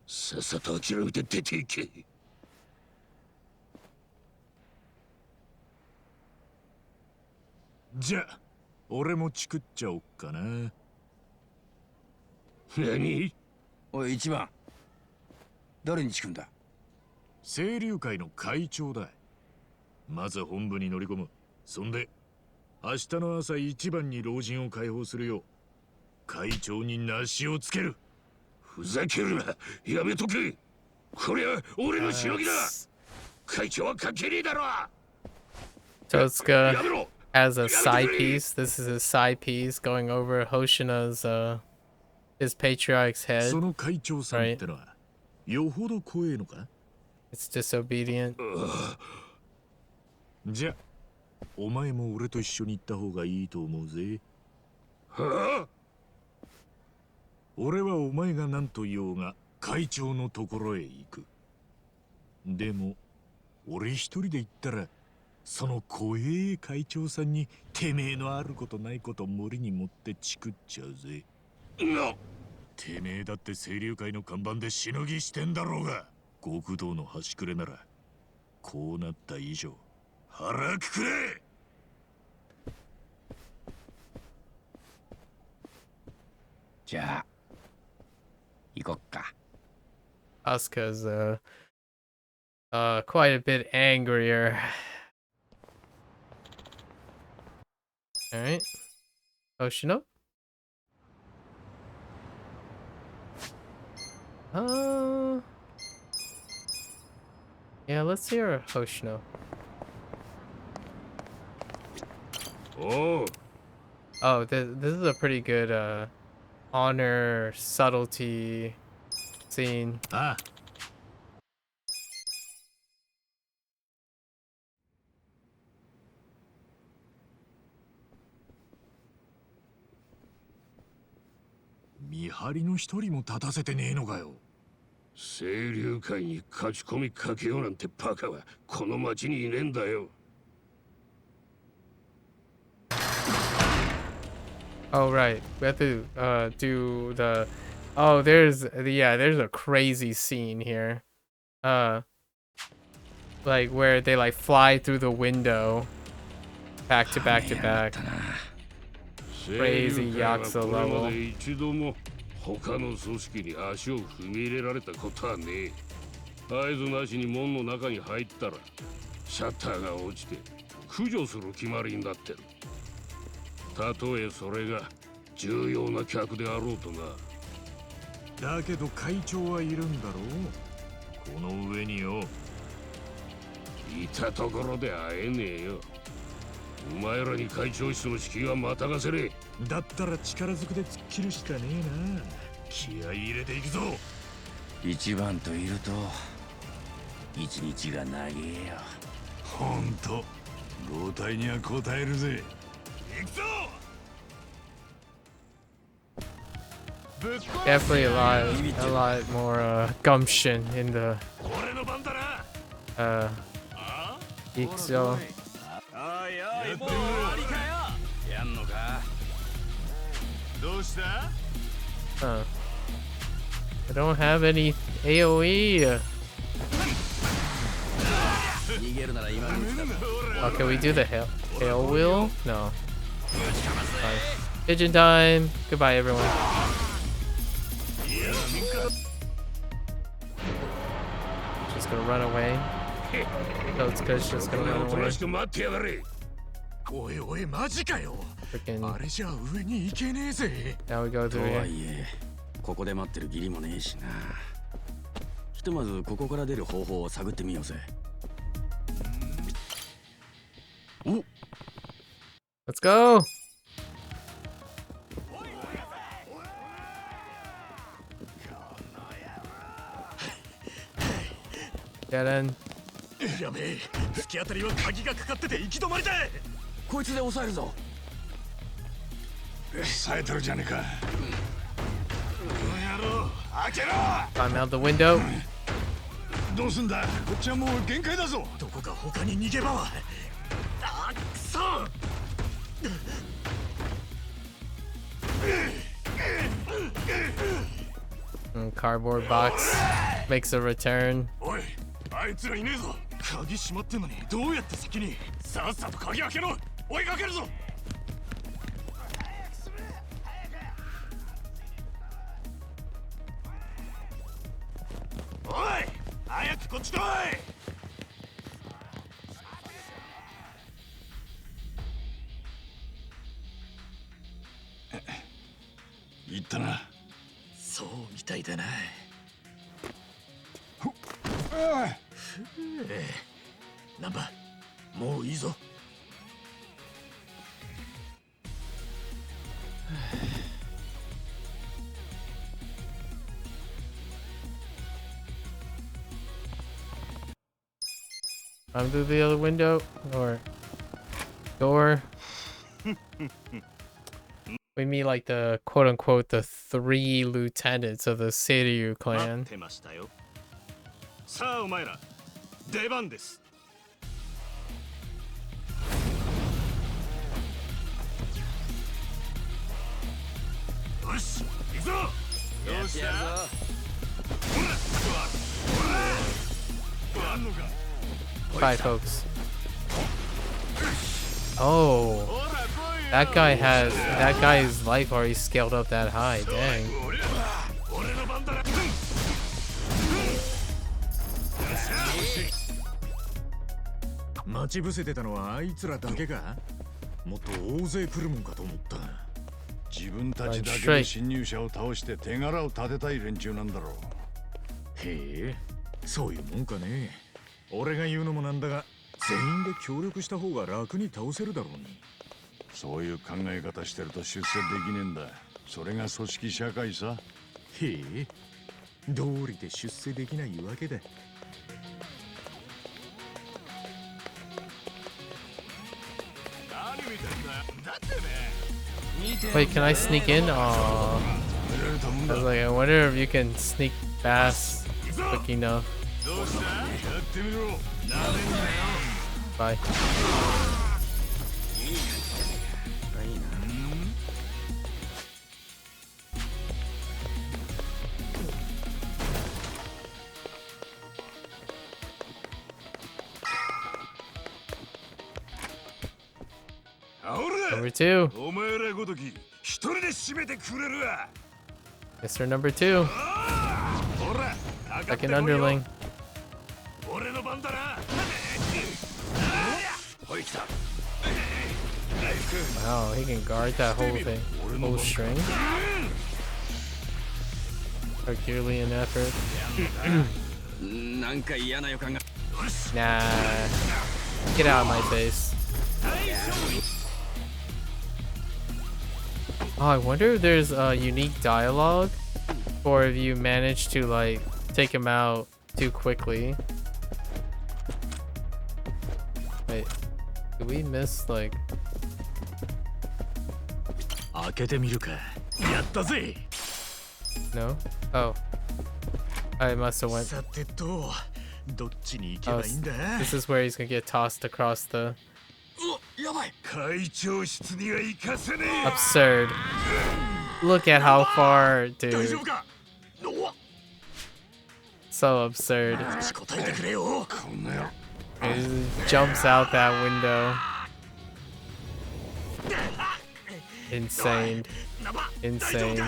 さっさと諦めて出ていけ。じゃあ俺もチクっちゃおっかな。何？おい一番、誰にチクんだ？清流会の会長だ。まず本部に乗り込む。そんで明日の朝一番に老人を解放するよう会長に梨をつける。ふざけるな。やめとけ。こりゃ俺のしのぎだ。会長は関係ねえだろ。 Totsuka has a side piece. This is a side piece going over Hoshina's his patriarch's head. その会長さんってのはよほど怖えのか。 It's disobedient. じゃあお前も俺と一緒に行った方がいいと思うぜ。はあ？俺はお前が何と言おうが会長のところへ行く。でも俺一人で行ったらその怖え会長さんにてめえのあることないこと森に持ってチクっちゃうぜ。な！ててめえだって清流会の看板でしのぎしてんだろうが。極道の端くれならこうなった以上腹くくれ。じゃあ行こっか。Asuka's quite a bit angrier. All right. Hoshino? Yeah, let's hear Hoshino. Oh, this is a pretty good honor subtlety scene. Ah. 見張りの一人も立たせてねえのかよ。清流会に勝ち込みかけようなんてバカはこの町にいねえんだよ。Oh right, we have to do the. Oh, there's a crazy scene here. Like where they like fly through the window, back to back to back. Crazy Yakuza level. 一度も他の組織に足を踏み入れられたことはねえ。合図なしに門の中に入ったらシャッターが落ちて駆除する決まりになってる。たとえそれが重要な客であろうとな。だけど会長はいるんだろう。この上によ。いたところで会えねえよ。お前らに会長室の指揮はまたがせれ。だったら力ずくで突っ切るしかねえな。気合い入れていくぞ。一番といると一日が長えよ。ほんと老体には応えるぜ。行くぞ。Definitely a lot more gumption in the Yakuza. やんのか。どうした？ Huh. I don't have any AoE. Oh, can we do the hail wheel? No. Fine. Pigeon time. Goodbye, everyone. Just gonna run away. No, it's good. Just gonna run away. おいおいマジかよ。 Freaking. あれじゃ上に行けねえぜ。 Now we go と through は here. いえここで待ってる義理もねえしな。ひとまずここから出る方法を探ってみようぜ。お Let's go. Get in. やべえ、突き当たりは鍵がかかってて行き止まりだ。こいつで抑えるぞ。冴えてるじゃねえか。この野郎、開けろ。 Climb out the window. どうすんだ。こっちはもう限界だぞ。どこか他に逃げ場は。あっくそ。 Cardboard box makes a return. おい、あいつらいねえぞ。鍵閉まってんのにどうやって先に。さっさと鍵開けろ。追いかけるぞ。おい、早くこっち来い。行ったな。そうみたいだな。ナンバもういいぞ。I'm through the other window or door. We meet like the quote unquote the 3 lieutenants of the Seiryu clan. 出ましたよ。さあお前ら出番です。よし行くぞ。Bye, folks. Oh, that guy's life already scaled up that high. Dang. 待ち伏せてたのはあいつらだけか？もっと大勢来るもんかと思った。自分たちだけで侵入者を倒して手柄を立てたい連中なんだろう。へえ、そういうもんかね。俺が言うのもなんだが、全員で協力した方が楽に倒せるだろうに。そういう考え方してると出世できねえんだ。それが組織社会さ。へえ、道理で出世できないわけだ。Wait, can I sneak in? Aww. I was like, I wonder if you can sneak fast quick enough. Bye. Number 2. Mr. Number 2. Second underling. Wow, he can guard that whole thing. Whole string. Herculean effort. Nah. Get out of my face. Oh, I wonder if there's a unique dialogue, or if you manage to like take him out too quickly. Wait, did we miss like? No? Oh, I must have went. Oh, this is where he's gonna get tossed across the. Absurd. Look at how far, dude. So absurd. He just jumps out that window. Insane. Insane.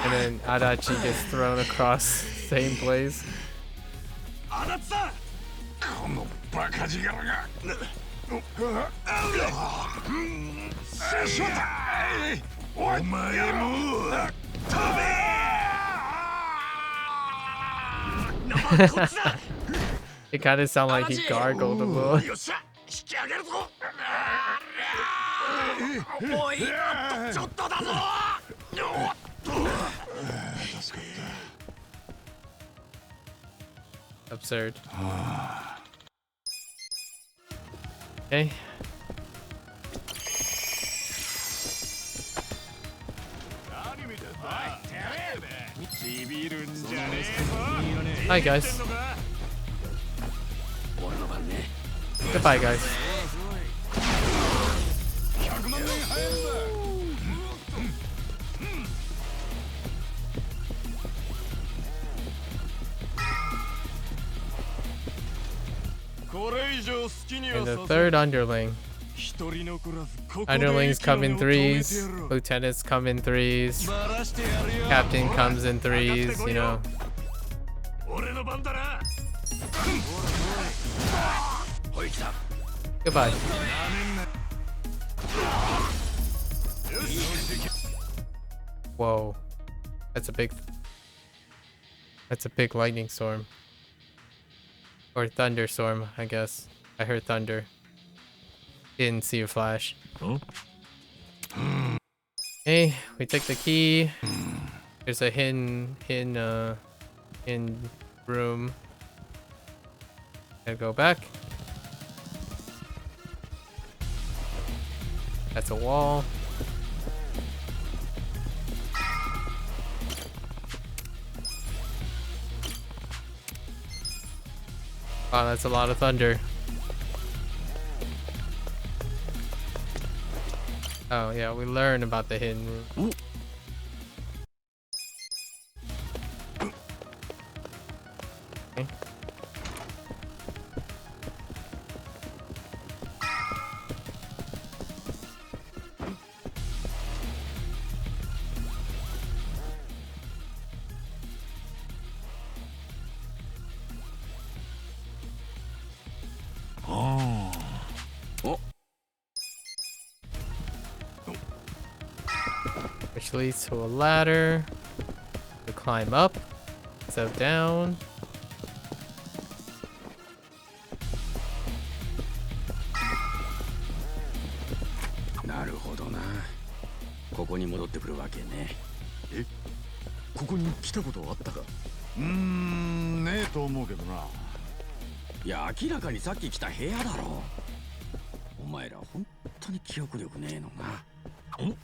And then Adachi gets thrown across same place. It kind of sounded like he gargled a little. Absurd. Okay. Hi guys. Goodbye guys. And the third underling. Underlings come in threes. Lieutenants come in threes. Captain comes in threes, you know. Goodbye. Whoa. That's a big lightning storm. Or thunderstorm, I guess. I heard thunder. Didn't see a flash. Huh? Hey, we took the key. There's a hidden room. Gotta go back. That's a wall. Wow, that's a lot of thunder. Oh yeah, we learn about the hidden room. Okay. Which leads to a ladder to climb up, so down.なるほどな。ここに戻ってくるわけね。え、ここに来たことあったか？ねえと思うけどな。いや、明らかにさっき来た部屋だろ。お前ら本当に記憶力ねえのな。ん？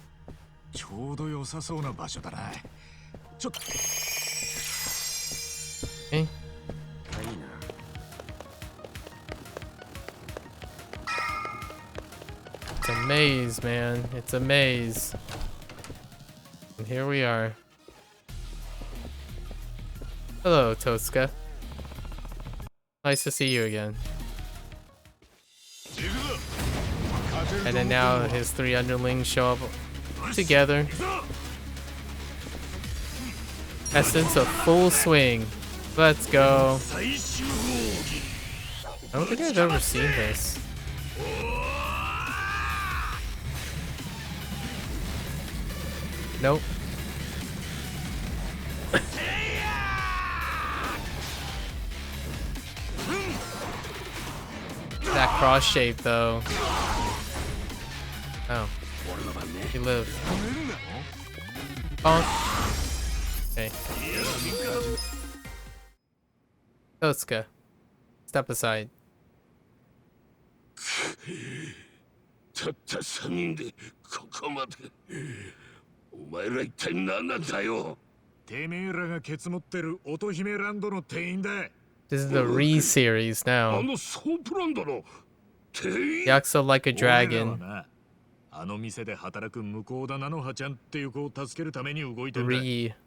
ちょうど良さそうな場所だな。ちょっと。え？いいな。It's a maze, man. It's a maze. And here we are. Hello, Totsuka. Nice to see you again. And then now his 3 underlings show up together. Essence of full swing. Let's go. I don't think I've ever seen this. Nope. That cross shape though. Oh. He lived. Bonk. Okay. Totsuka. Step aside. たった3人でここまで。お前ら一体何なんだよ。てめえらがケツ持ってる乙姫ランドの店員だ。This is the Re series now. あのソープランドの店員。Yakuza Like a Dragon. あの店で働く向田菜乃葉ちゃんっていう子を助けるために動いてんだ。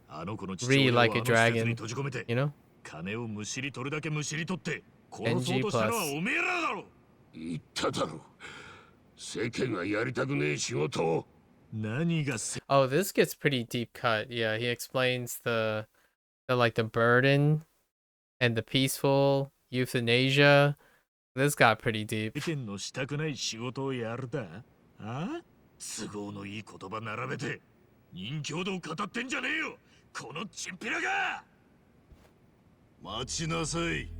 あの子の父親をあの施設に閉じ込めて、金をむしり取るだけむしり取って殺そうとしたのはおめえらだろ。言っただろ。世間がやりたくねえ仕事を。Oh, this gets pretty deep cut. Yeah, he explains the like the burden and the peaceful euthanasia. This got pretty deep. 世間のしたくない仕事をやるだ。あ？都合のいい言葉並べて人形道語ってんじゃねえよ。このチンピラが。待ちなさい。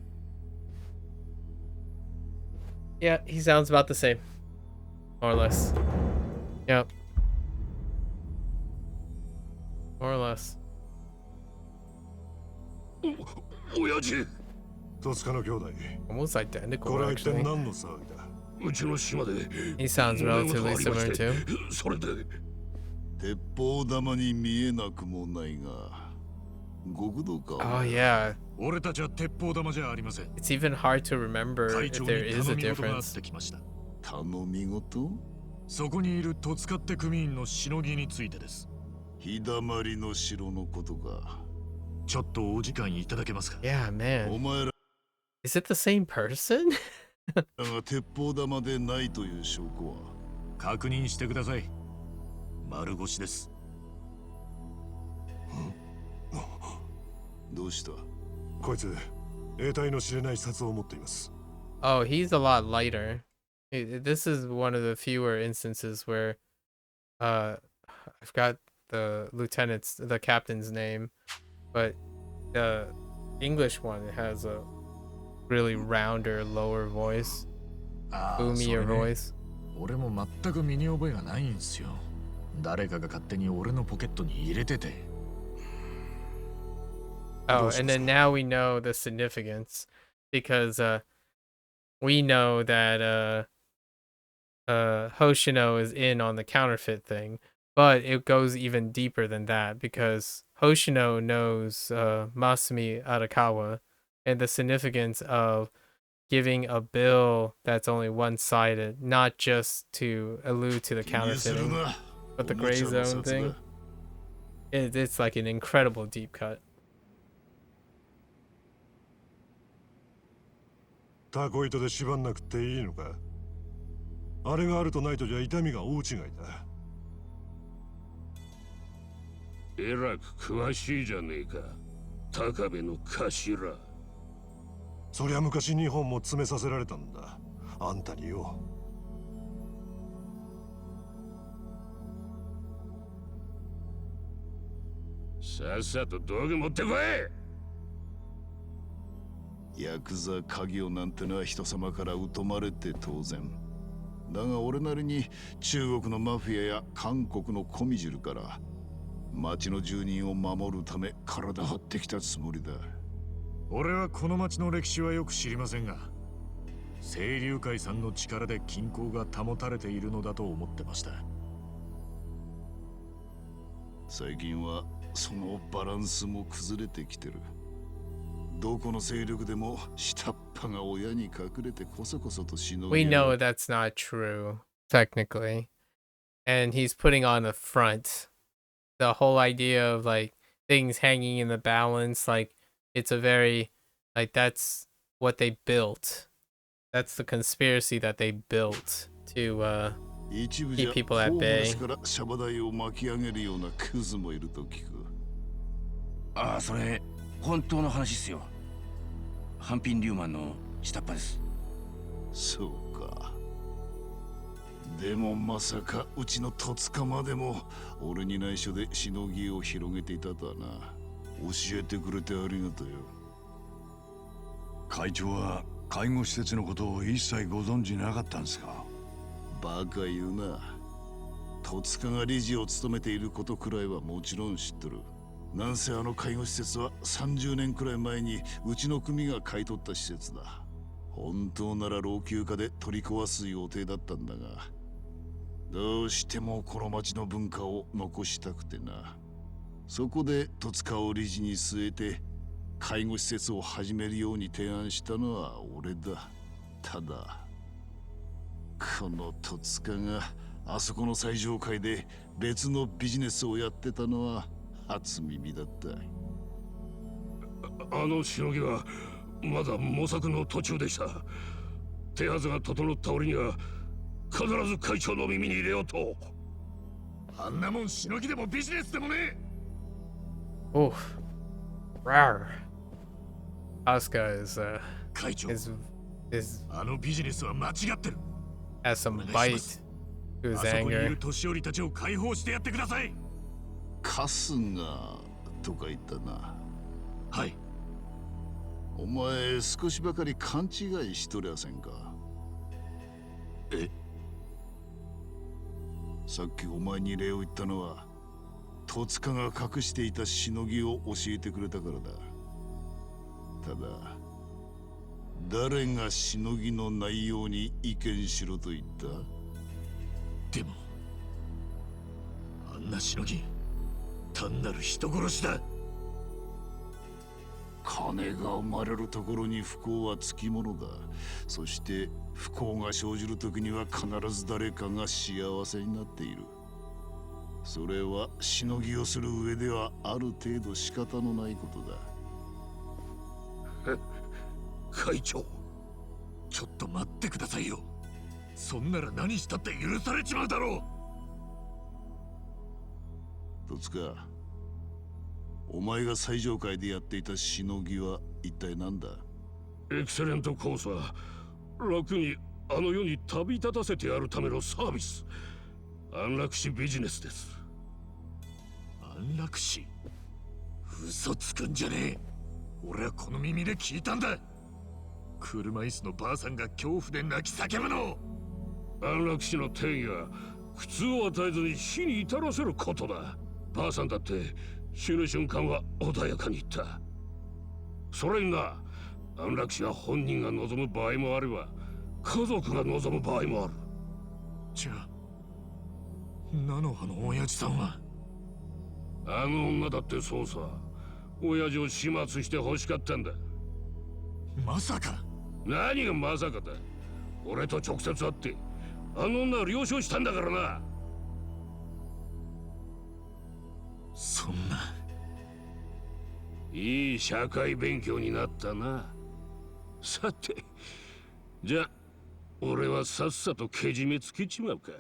Yeah, he sounds about the same, more or less. Yep. More or less. 親父。戸塚の兄弟。Almost identical, これは一体 actually. 何の騒ぎだ。うちの島で。He sounds relatively similar too. それで。鉄砲玉に見えなくもないが。極道か。Oh yeah. 俺たちは鉄砲玉じゃありません。 It's even hard to remember if there is a difference. 頼み事？そこにいる戸塚って組員のしのぎについてです。日だまりの城のことか。ちょっとお時間いただけますか？ Yeah, man. お前ら。Is it the same person? だが鉄砲玉でないという証拠は？確認してください。丸腰です。どうした？こいつ、得体の知れない札を持っています。Oh, he's a lot lighter. This is one of the fewer instances where, I forgot the captain's name, but the English one has a really rounder, lower voice, boomier voice. 俺も全く身に覚えがないんすよ。誰かが勝手に俺のポケットに入れてて。Oh, and then now we know the significance because we know that Hoshino is in on the counterfeit thing, but it goes even deeper than that because Hoshino knows Masumi Arakawa and the significance of giving a bill that's only one-sided, not just to allude to the counterfeiting, but the gray zone thing. It's like an incredible deep cut. タコ糸で縛んなくていいのか。あれがあるとないとじゃ痛みが大違いだ。えらく詳しいじゃねえか、高部の頭。そりゃ昔日本も詰めさせられたんだ。あんたによ。さっさと道具持ってこい。ヤクザ家業なんてのは人様から疎まれて当然。だが俺なりに中国のマフィアや韓国のコミジルから町の住人を守るため体張ってきたつもりだ。俺はこの町の歴史はよく知りませんが、清流会さんの力で均衡が保たれているのだと思ってました。最近はそのバランスも崩れてきてる。どこの勢力でも下っ端が親に隠れてこそこそとしのぎ。 We know that's not true, technically. And he's putting on a front. The whole idea of like things hanging in the balance, like it's a very, like that's what they built. That's the conspiracy that they built to keep people at bay. ああ、それ本当の話っすよ。ハンピンリューマンの下っ端です。そうか。でもまさかうちの戸塚までも俺に内緒でしのぎを広げていたとはな。教えてくれてありがとうよ。会長は介護施設のことを一切ご存じなかったんですか。バカ言うな。戸塚が理事を務めていることくらいはもちろん知っとる。なんせあの介護施設は30年くらい前にうちの組が買い取った施設だ。本当なら老朽化で取り壊す予定だったんだが、どうしてもこの町の文化を残したくてな。そこで戸塚を理事に据えて介護施設を始めるように提案したのは俺だ。ただこの戸塚があそこの最上階で別のビジネスをやってたのは初耳だった。あのしのぎはまだ模索の途中でした。手はずが整った折には必ず会長の耳に入れようと。あんなもんしのぎでもビジネスでもね。Oh, rawr. Asuka is 会長、 is あのビジネスは間違ってる。 has some bite to his あそこにい anger. る年寄りたちを解放してやってください。春日とか言ったな。はい。お前少しばかり勘違いしとりゃせんか。え？さっきお前に礼を言ったのは戸塚が隠していたしのぎを教えてくれたからだ。ただ誰がしのぎの内容に意見しろと言った？でもあんなしのぎ単なる人殺しだ。金が生まれるところに不幸はつきものだ。そして不幸が生じるときには必ず誰かが幸せになっている。それはしのぎをする上ではある程度仕方のないことだ。会長、ちょっと待ってくださいよ。そんなら何したって許されちまうだろう。戸塚、お前が最上階でやっていたしのぎは一体何だ？エクセレントコースは楽にあの世に旅立たせてやるためのサービス、安楽死ビジネスです。安楽死？嘘つくんじゃねえ。俺はこの耳で聞いたんだ。車椅子のばあさんが恐怖で泣き叫ぶの。安楽死の定義は苦痛を与えずに死に至らせることだ。ばあさんだって死ぬ瞬間は穏やかに言った。それにな、安楽死は本人が望む場合もあれば家族が望む場合もある。じゃあ菜の葉の親父さんは？あの女だってそうさ。親父を始末して欲しかったんだ。まさか何がまさかだ。俺と直接会ってあの女を了承したんだからな。そんな。いい社会勉強になったな。さてじゃあ俺はさっさとけじめつけちまうか。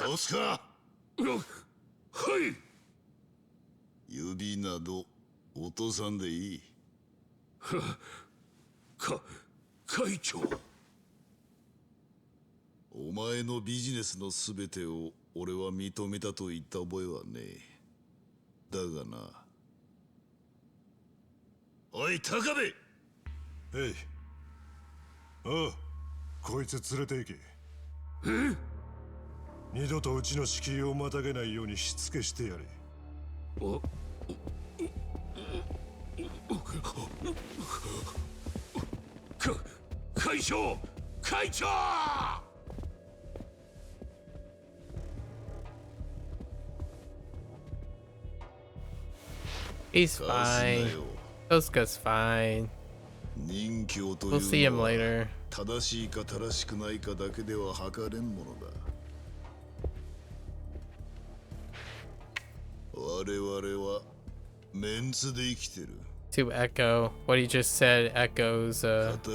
どうすか。はい指など落とさんでいい。会長。お前のビジネスのすべてを俺は認めたと言った覚えはねえ。だがな。おい高部。えい。ああ、こいつ連れて行け。二度とうちの敷居をまたげないようにしつけしてやれ。会長会長。He's fine. Tosuka's fine. We'll see him later. 正しいか正しくないかだけでは測れんものだ。我々はメンツで生きてる。To echo what he just said echoes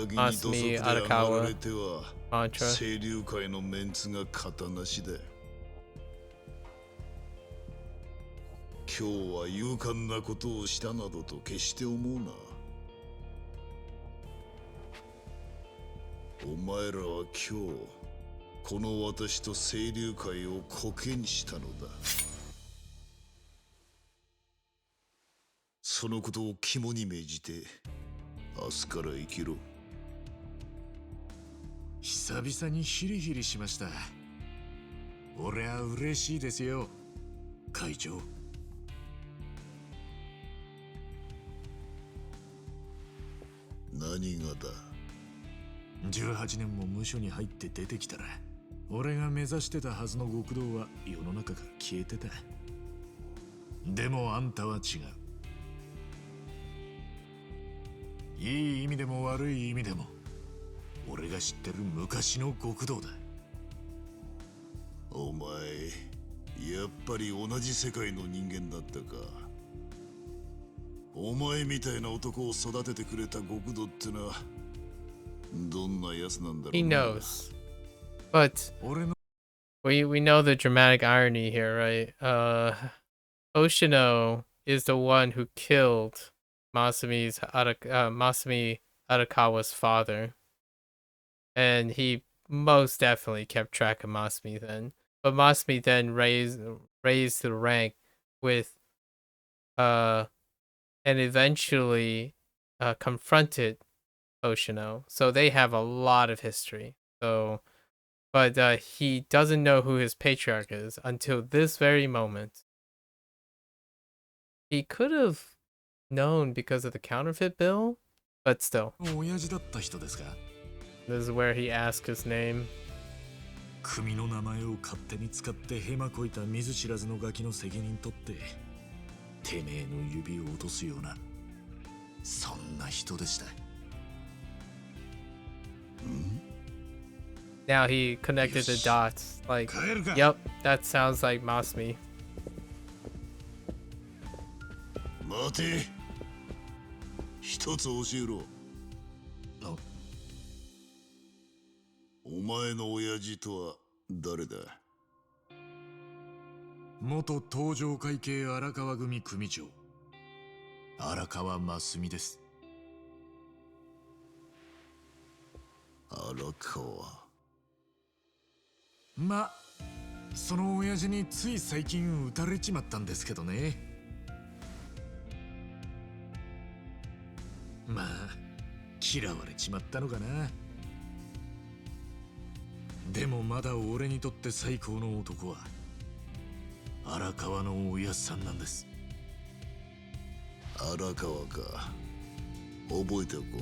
Masumi Arakawa mantra. 清流会のメンツが型なしだ。今日は勇敢なことをしたなどと決して思うな。お前らは今日この私と清流会をコケにしたのだ。そのことを肝に銘じて明日から生きろ。久々にヒリヒリしました。俺は嬉しいですよ会長。何がだ。18年も無所に入って出てきたら俺が目指してたはずの極道は世の中から消えてた。でもあんたは違う。いい意味でも悪い意味でも俺が知ってる昔の極道だ。お前やっぱり同じ世界の人間だったか。お前みたいな男を育ててくれた極道ってのはどんなやつなんだろうな。 He knows. But we know the dramatic irony here, right? Oshino is the one who killed Masumi Arakawa's father. And he most definitely kept track of Masumi then. But Masumi then raised the rank with and eventually confronted Oshino. So they have a lot of history. So but he doesn't know who his patriarch is until this very moment. He could have known because of the counterfeit bill, but still. 親父だった人ですか。 This is where he asked his name. 組の名前を勝手に使ってヘマこいた見ず知らずのガキの責任取っててめえの指を落とすようなそんな人でした。Now he connected the dots. Like, yep, that sounds like Masumi. 待て。一つ教えろ。お前の親父とは誰だ。元東上会系荒川組組長荒川真澄です。荒川。ま、その親父につい最近撃たれちまったんですけどね。まあ嫌われちまったのかな。でもまだ俺にとって最高の男は荒川のおやっさんなんです。荒川か。覚えておこう。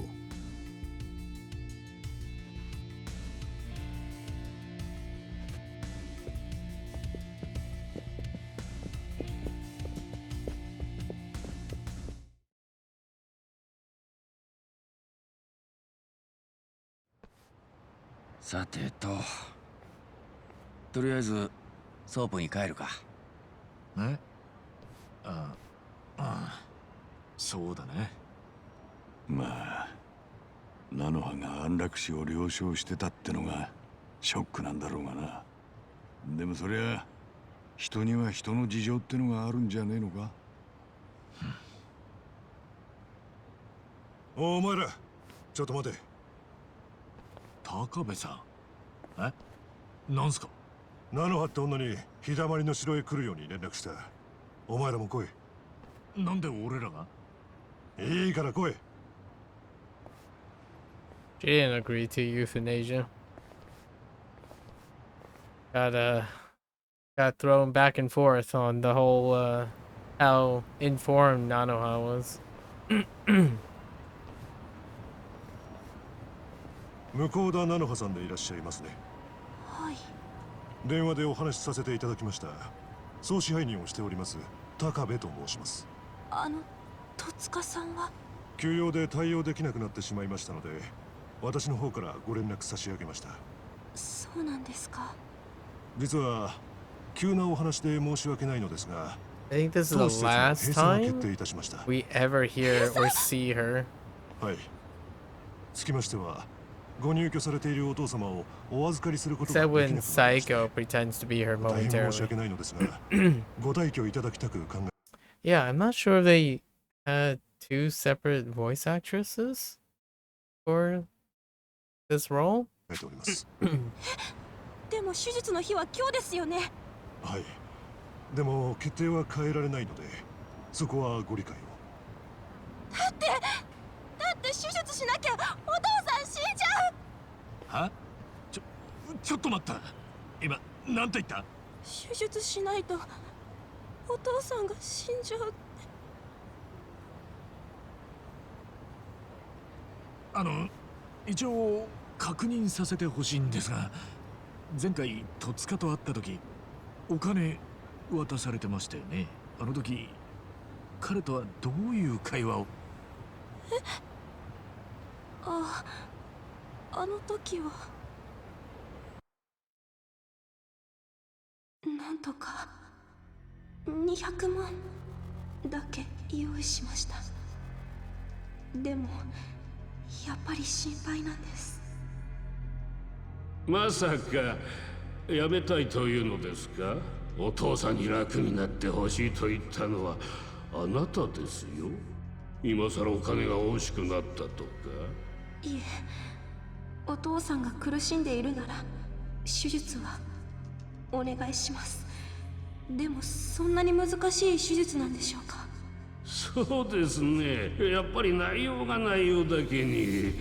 さてとりあえずソープに帰るか。え？ああ、そうだね。まあ菜の葉が安楽死を了承してたってのがショックなんだろうがな。でもそりゃ人には人の事情ってのがあるんじゃねえのか。お前らちょっと待て。高部さん、なんすか？菜の葉って女に日だまりの城へ来るように連絡した。お前らも来い。なんで俺らが？いいから来い。She didn't agree to euthanasia. Got thrown back and forth on the whole how informed Nanoha was. 向田菜の葉さんでいらっしゃいますね。はい。電話でお話しさせていただきました。総支配人をしております高部と申します。戸塚さんは？休養で対応できなくなってしまいましたので、私の方からご連絡差し上げました。そうなんですか。実は急なお話で申し訳ないのですが、 I think this is the last time we ever hear or see her. はい。つきましては、ご入居されているお父様をお預かりすることができなくなりました。 Psycho pretends to be her 大変申し momentarily. 訳ないのですが、ご退去いただきたく考え。Yeah, I'm not sure if they had two separate voice actresses for this role. でも手術の日は今日ですよね。はい。でも決定は変えられないので、そこはご理解を。だって手術しなきゃお父さん死んじゃう。は？ちょっと待った。今なんて言った？手術しないとお父さんが死んじゃうって。一応確認させてほしいんですが、前回戸塚と会った時お金渡されてましたよね。あの時彼とはどういう会話を？あの時はなんとか200万だけ用意しました。でもやっぱり心配なんです。まさかやめたいというのですか？お父さんに楽になってほしいと言ったのはあなたですよ。今さらお金が欲しくなったとか？いえ、お父さんが苦しんでいるなら手術はお願いします。でもそんなに難しい手術なんでしょうか？そうですね。やっぱり内容が内容だけに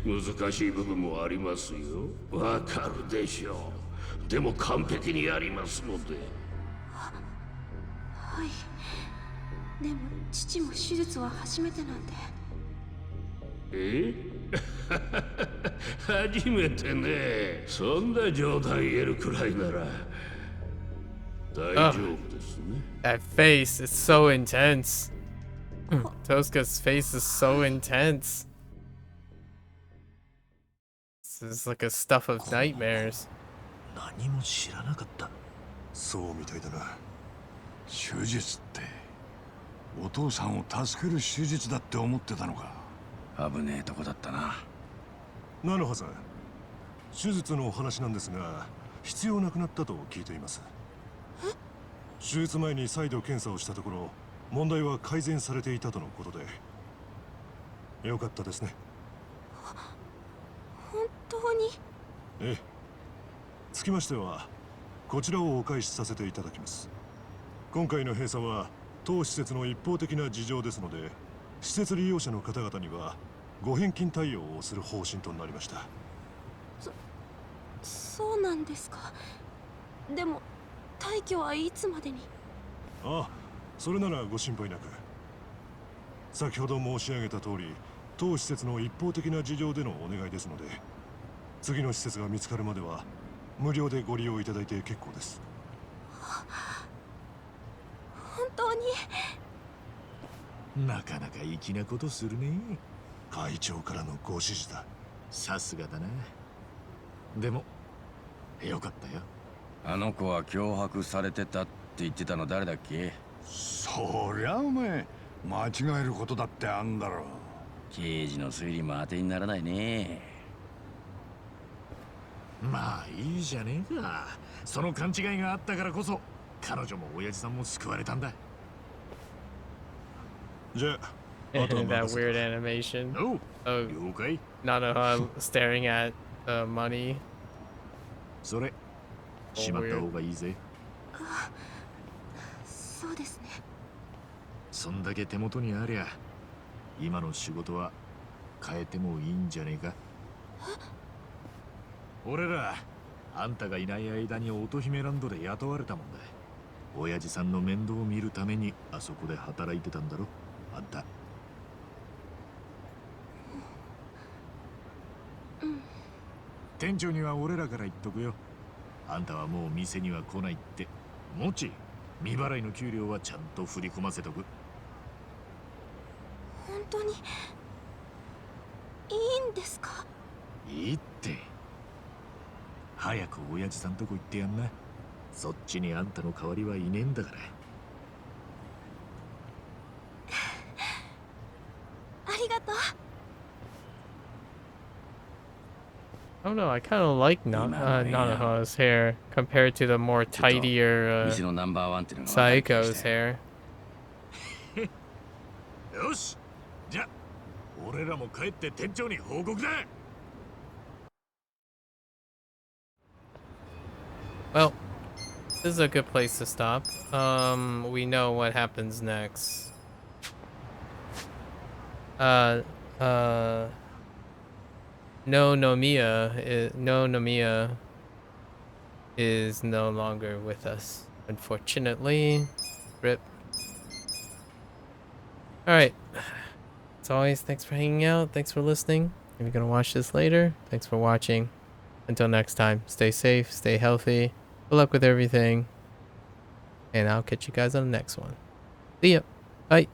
難しい部分もありますよ。わかるでしょう。でも完璧にやりますので。はい。でも父も手術は初めてなんで。え？初めてね。そんな冗談言えるくらいなら大丈夫ですね。That face is so intense. Tosca's face is so intense. This is like a stuff of nightmares. 何も知らなかった。そうみたいだな。手術ってお父さんを助ける手術だって思ってたのか。危ねえとこだったな。菜の葉さん、手術のお話なんですが、必要なくなったと聞いています。手術前に再度検査をしたところ、問題は改善されていたとのことで、よかったですね。本当に？ええ。つきましてはこちらをお返しさせていただきます。今回の閉鎖は当施設の一方的な事情ですので、施設利用者の方々にはご返金対応をする方針となりました。そうなんですか。でも退去はいつまでに？ああ、それならご心配なく。先ほど申し上げた通り、当施設の一方的な事情でのお願いですので、次の施設が見つかるまでは無料でご利用いただいて結構です。本当に？なかなか粋なことするね。会長からのご指示だ。さすがだな。でもよかったよ。あの子は脅迫されてたって言ってたの誰だっけ？そりゃお前間違えることだってあんだろ。刑事の推理も当てにならないね。まあいいじゃねえか。その勘違いがあったからこそ彼女も親父さんも救われたんだ。じゃあ That weird animation of Nanoha staring at money. それしまった方がいいぜ。そうですね。そんだけ手元にありゃ今の仕事は変えてもいいんじゃねえか。俺らあんたがいない間に乙姫ランドで雇われたもんだ。親父さんの面倒を見るためにあそこで働いてたんだろあんた。店長には俺らから言っとくよ。あんたはもう店には来ないって。もち未払いの給料はちゃんと振り込ませとく。本当にいいんですか？いいって。早く親父さんとこ行ってやんな。そっちにあんたの代わりはいねえんだから。ありがとう。I don't know, I kind of like Nanoha's hair compared to the more tidier Saiko's hair. よし、じゃ俺らも帰って店長に報告だ。Well, this is a good place to stop. We know what happens next. No Nomiya is no longer with us, unfortunately. Rip. Alright. As always, thanks for hanging out. Thanks for listening. If you're gonna watch this later, thanks for watching. Until next time, stay safe, stay healthy. Good luck with everything. And I'll catch you guys on the next one. See ya. Bye.